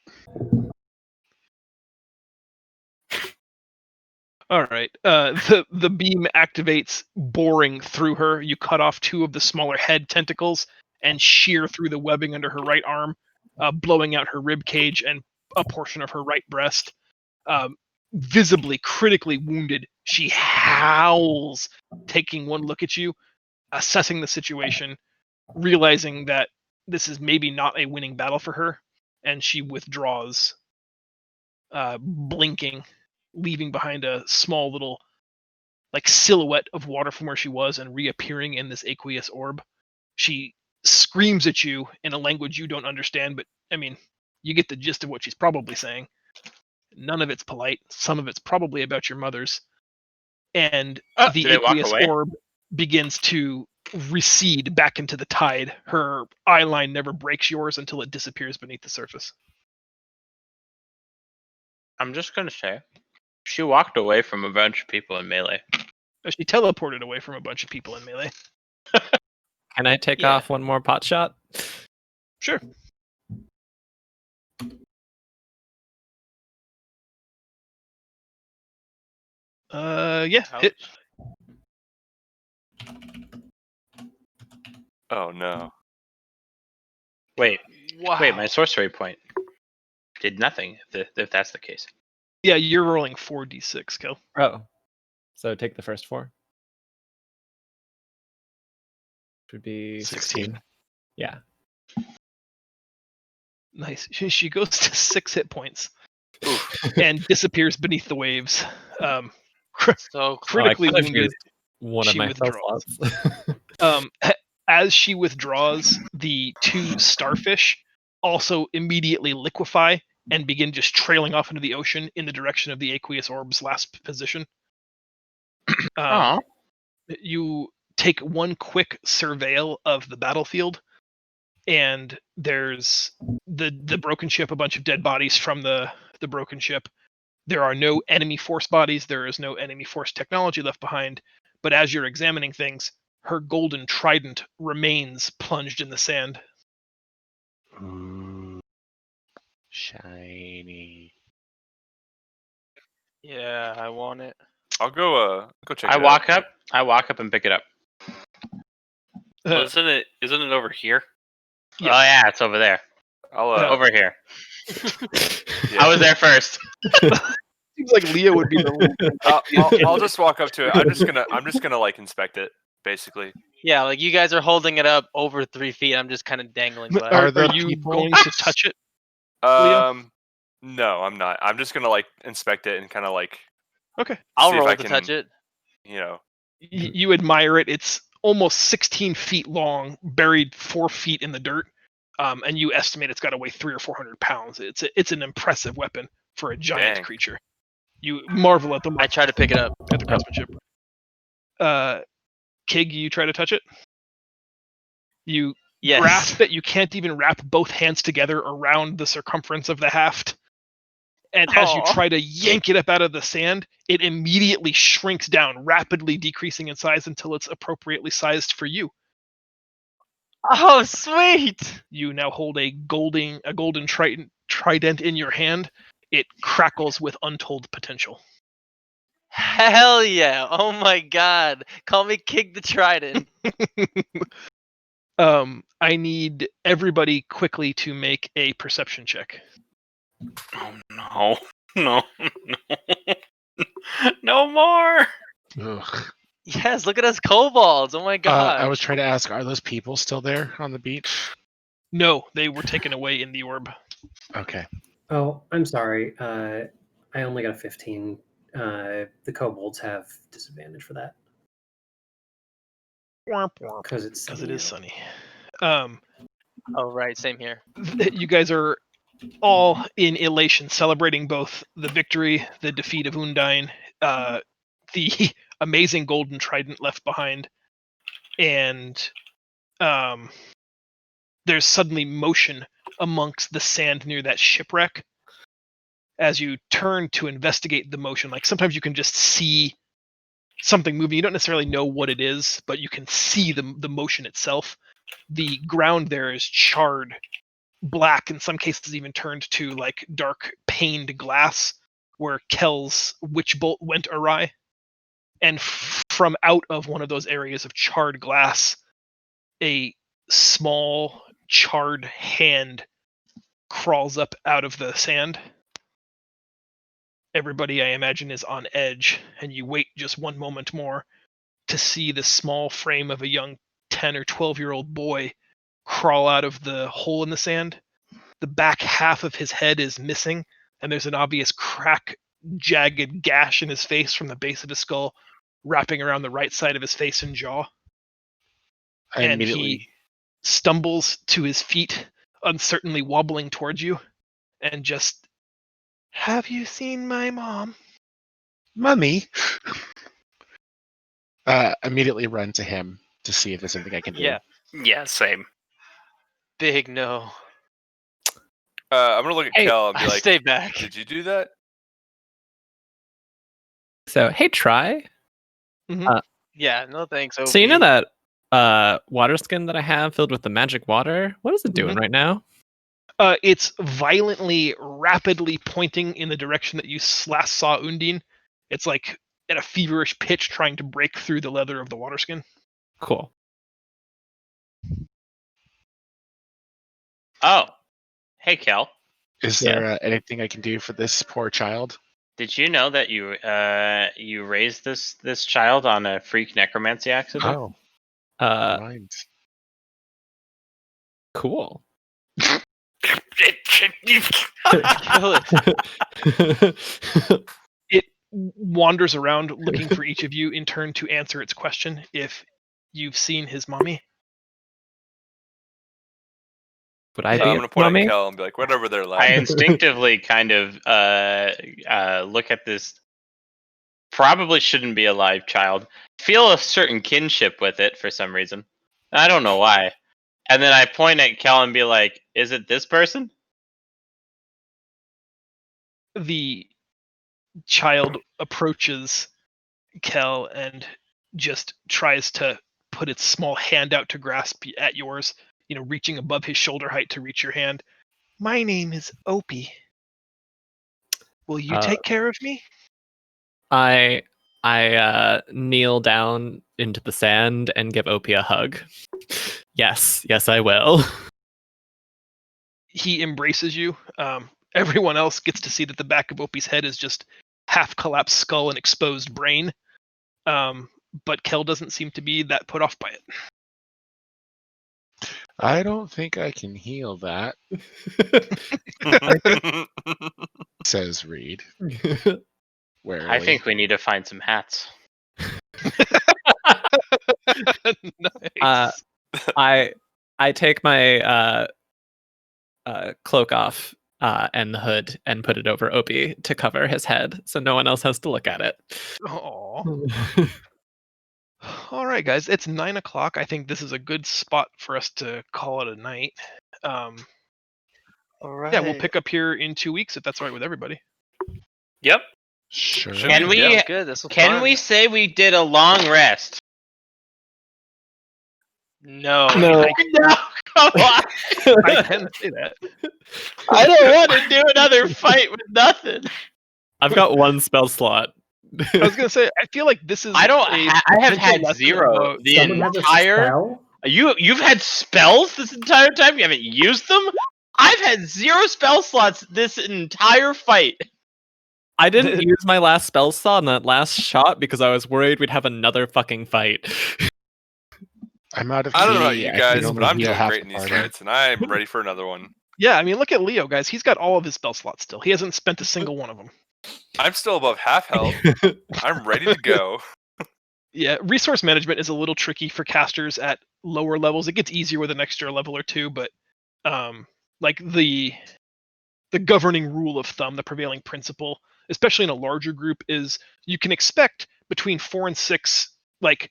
All right. The beam activates, boring through her. You cut off 2 of the smaller head tentacles and shear through the webbing under her right arm, blowing out her rib cage and a portion of her right breast. Visibly critically wounded, she howls, taking one look at you, assessing the situation, realizing that this is maybe not a winning battle for her, and she withdraws, blinking, leaving behind a small little silhouette of water from where she was and reappearing in this aqueous orb. She screams at you in a language you don't understand, but I mean, you get the gist of what she's probably saying. None of it's polite. Some of it's probably about your mother's. And the
did it walk
aqueous
away?
orb begins to recede back into the tide. Her eye line never breaks yours until it disappears beneath the surface.
I'm just gonna say, she walked away from a bunch of people in melee.
She teleported away from a bunch of people in melee.
Can I take
Yeah.
off one more pot shot?
Sure. Yeah, hit.
Oh no.
Wait,
Wow.
my sorcery point did nothing. If that's the case.
Yeah, you're rolling 4d6, Kel.
Oh. So take the first 4. Should be
16.
Yeah.
Nice. She goes to 6 hit points and disappears beneath the waves.
So
Critically
I could've
wounded.
used one of
She
my spell
withdraws.
slots.
As she withdraws, the 2 starfish also immediately liquefy and begin just trailing off into the ocean in the direction of the aqueous orb's last position.
Aw.
You take one quick surveil of the battlefield, and there's the broken ship, a bunch of dead bodies from the broken ship. There are no enemy force bodies, there is no enemy force technology left behind, but as you're examining things, her golden trident remains plunged in the sand.
Ooh, shiny.
yeah, I want it.
I'll go check
I
it
walk up. I walk up and pick it up.
Well, isn't it over here?
Yes.
Oh yeah, it's over there.
I'll
Over here.
yeah.
I was there first.
Seems like Leo would be the
I'll just walk up to it. I'm just gonna like inspect it, basically.
Yeah, like you guys are holding it up over 3 feet. I'm just kind of dangling by.
Are
Are
the
you
people-
going to touch it? Leo?
No, I'm not. I'm just gonna like inspect it and kind of like
Okay.
I'll
see if
roll
I
to
can,
touch it.
you know.
You admire it. It's almost 16 feet long, buried 4 feet in the dirt, and you estimate it's got to weigh 300 or 400 pounds. It's an impressive weapon for a giant
Dang.
creature. You marvel at
I try to pick it up.
at the craftsmanship. Kig, you try to touch it. You
Yes.
grasp it. You can't even wrap both hands together around the circumference of the haft. And as you
Aw.
try to yank it up out of the sand, it immediately shrinks down, rapidly decreasing in size until it's appropriately sized for you.
Oh, sweet!
You now hold a golden trident in your hand. It crackles with untold potential.
Hell yeah! Oh my god! Call me Kick the Trident.
I need everybody quickly to make a perception check.
Oh no, no, no more.
Ugh.
Yes, look at us kobolds. Oh my god.
I was trying to ask, are those people still there on the beach?
No, they were taken away in the orb.
Okay.
Oh, I'm sorry. I only got a 15. The kobolds have disadvantage for that because it's
Because
sunny
it is
out.
sunny.
Oh right, same here.
You guys are all in elation, celebrating both the victory, the defeat of Undine, the amazing golden trident left behind, and there's suddenly motion amongst the sand near that shipwreck. As you turn to investigate the motion, like sometimes you can just see something moving. You don't necessarily know what it is, but you can see the motion itself. The ground there is charred black, in some cases even turned to like dark paned glass where Kel's witch bolt went awry. And from out of one of those areas of charred glass, a small charred hand crawls up out of the sand. Everybody, I imagine, is on edge, and you wait just one moment more to see the small frame of a young 10 or 12-year-old boy crawl out of the hole in the sand. The back half of his head is missing, and there's an obvious crack, jagged gash in his face from the base of his skull, wrapping around the right side of his face and jaw.
I
And
immediately
he stumbles to his feet, uncertainly wobbling towards you, and just, "Have you seen my mom?"
Mummy. Immediately run to him to see if there's something I can do.
Yeah.
Yeah, same.
Big no.
I'm gonna look at
Hey,
Kel and be like,
Stay back.
"Did you do that?"
So hey, Try.
Yeah, no thanks.
So you know
OP.
that water skin that I have filled with the magic water? What is it doing right now?
It's violently, rapidly pointing in the direction that you last saw Undine. It's like at a feverish pitch, trying to break through the leather of the water skin.
Cool.
Oh, hey Kel.
Is there anything I can do for this poor child?
Did you know that you raised this child on a freak necromancy accident?
Oh,
Uh,
mind.
Cool.
It wanders around looking for each of you in turn to answer its question if you've seen his mommy.
Would I
I'm
be
gonna
a
point at
mummy?
Kel and be like, whatever they're
I
like.
instinctively kind of look at this. Probably shouldn't be a live child. Feel a certain kinship with it for some reason. I don't know why. And then I point at Kel and be like, "Is it this person?"
The child approaches Kel and just tries to put its small hand out to grasp at yours, reaching above his shoulder height to reach your hand. My name is Opie. Will you take care of me?
I kneel down into the sand and give Opie a hug. Yes, I will.
He embraces you. Everyone else gets to see that the back of Opie's head is just half collapsed skull and exposed brain. But Kel doesn't seem to be that put off by it.
I don't think I can heal that, says Reed. Warily.
I think we need to find some hats.
Nice.
I take my cloak off and the hood and put it over Opie to cover his head, so no one else has to look at it.
Aw. All right, guys, it's 9:00. I think this is a good spot for us to call it a night.
All right.
Yeah, we'll pick up here in 2 weeks if that's all right with everybody.
Yep.
Sure.
Should
Can we?
Sounds good. This was
Can
fun.
we say we did a long rest?
No.
No.
No, come on.
I can say that.
I don't want to do another fight with nothing.
I've got one spell slot.
I was gonna say, I feel like this is.
I don't.
a
I have
potential
had
lesson
zero
about-
the
Someone has a
entire.
spell?
You've had spells this entire time. You haven't used them. I've had 0 spell slots this entire fight.
I didn't use my last spell slot on that last shot because I was worried we'd have another fucking fight.
I'm out of
I don't know about
key.
you
I can
guys,
only
but I'm
heal
doing
half
great
the
in these
party.
fights, and I'm ready for another one.
Yeah, I mean, look at Leo, guys. He's got all of his spell slots still. He hasn't spent a single one of them.
I'm still above half health. I'm ready to go.
Yeah, resource management is a little tricky for casters at lower levels. It gets easier with an extra level or two, but like the governing rule of thumb, the prevailing principle, especially in a larger group, is you can expect between 4 and 6 like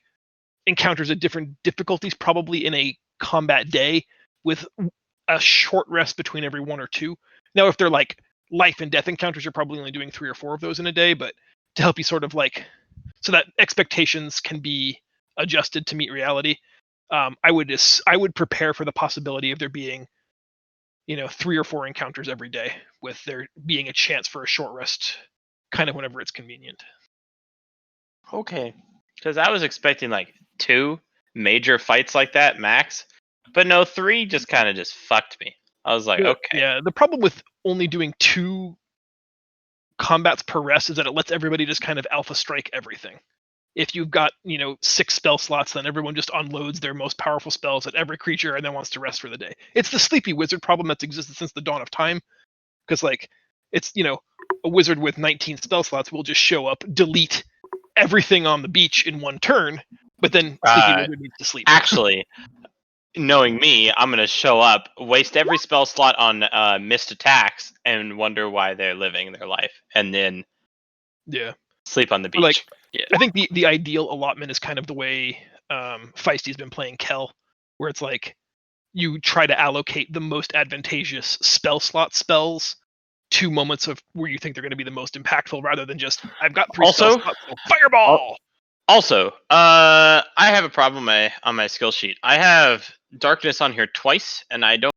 encounters at different difficulties, probably in a combat day, with a short rest between every 1 or 2. Now, if they're like life and death encounters, you're probably only doing 3 or 4 of those in a day, but to help you sort of like so that expectations can be adjusted to meet reality. I would prepare for the possibility of there being, 3 or 4 encounters every day, with there being a chance for a short rest, kind of whenever it's convenient.
Okay. Because I was expecting like 2 major fights like that max, but no, 3 just kind of just fucked me. I was like, okay.
Yeah, the problem with only doing 2 combats per rest is that it lets everybody just kind of alpha strike everything. If you've got 6 spell slots, then everyone just unloads their most powerful spells at every creature and then wants to rest for the day. It's the sleepy wizard problem that's existed since the dawn of time, because it's a wizard with 19 spell slots will just show up, delete everything on the beach in one turn, but then sleepy wizard needs to sleep.
Actually, knowing me, I'm gonna show up, waste every spell slot on missed attacks, and wonder why they're living their life, and then sleep on the beach.
Like, I think the ideal allotment is kind of the way Feisty's been playing Kel, where it's like you try to allocate the most advantageous spell slot spells to moments of where you think they're going to be the most impactful, rather than just I've got 3 spell slots, so fireball.
Also, I have a problem on my skill sheet. I have darkness on here twice, and I don't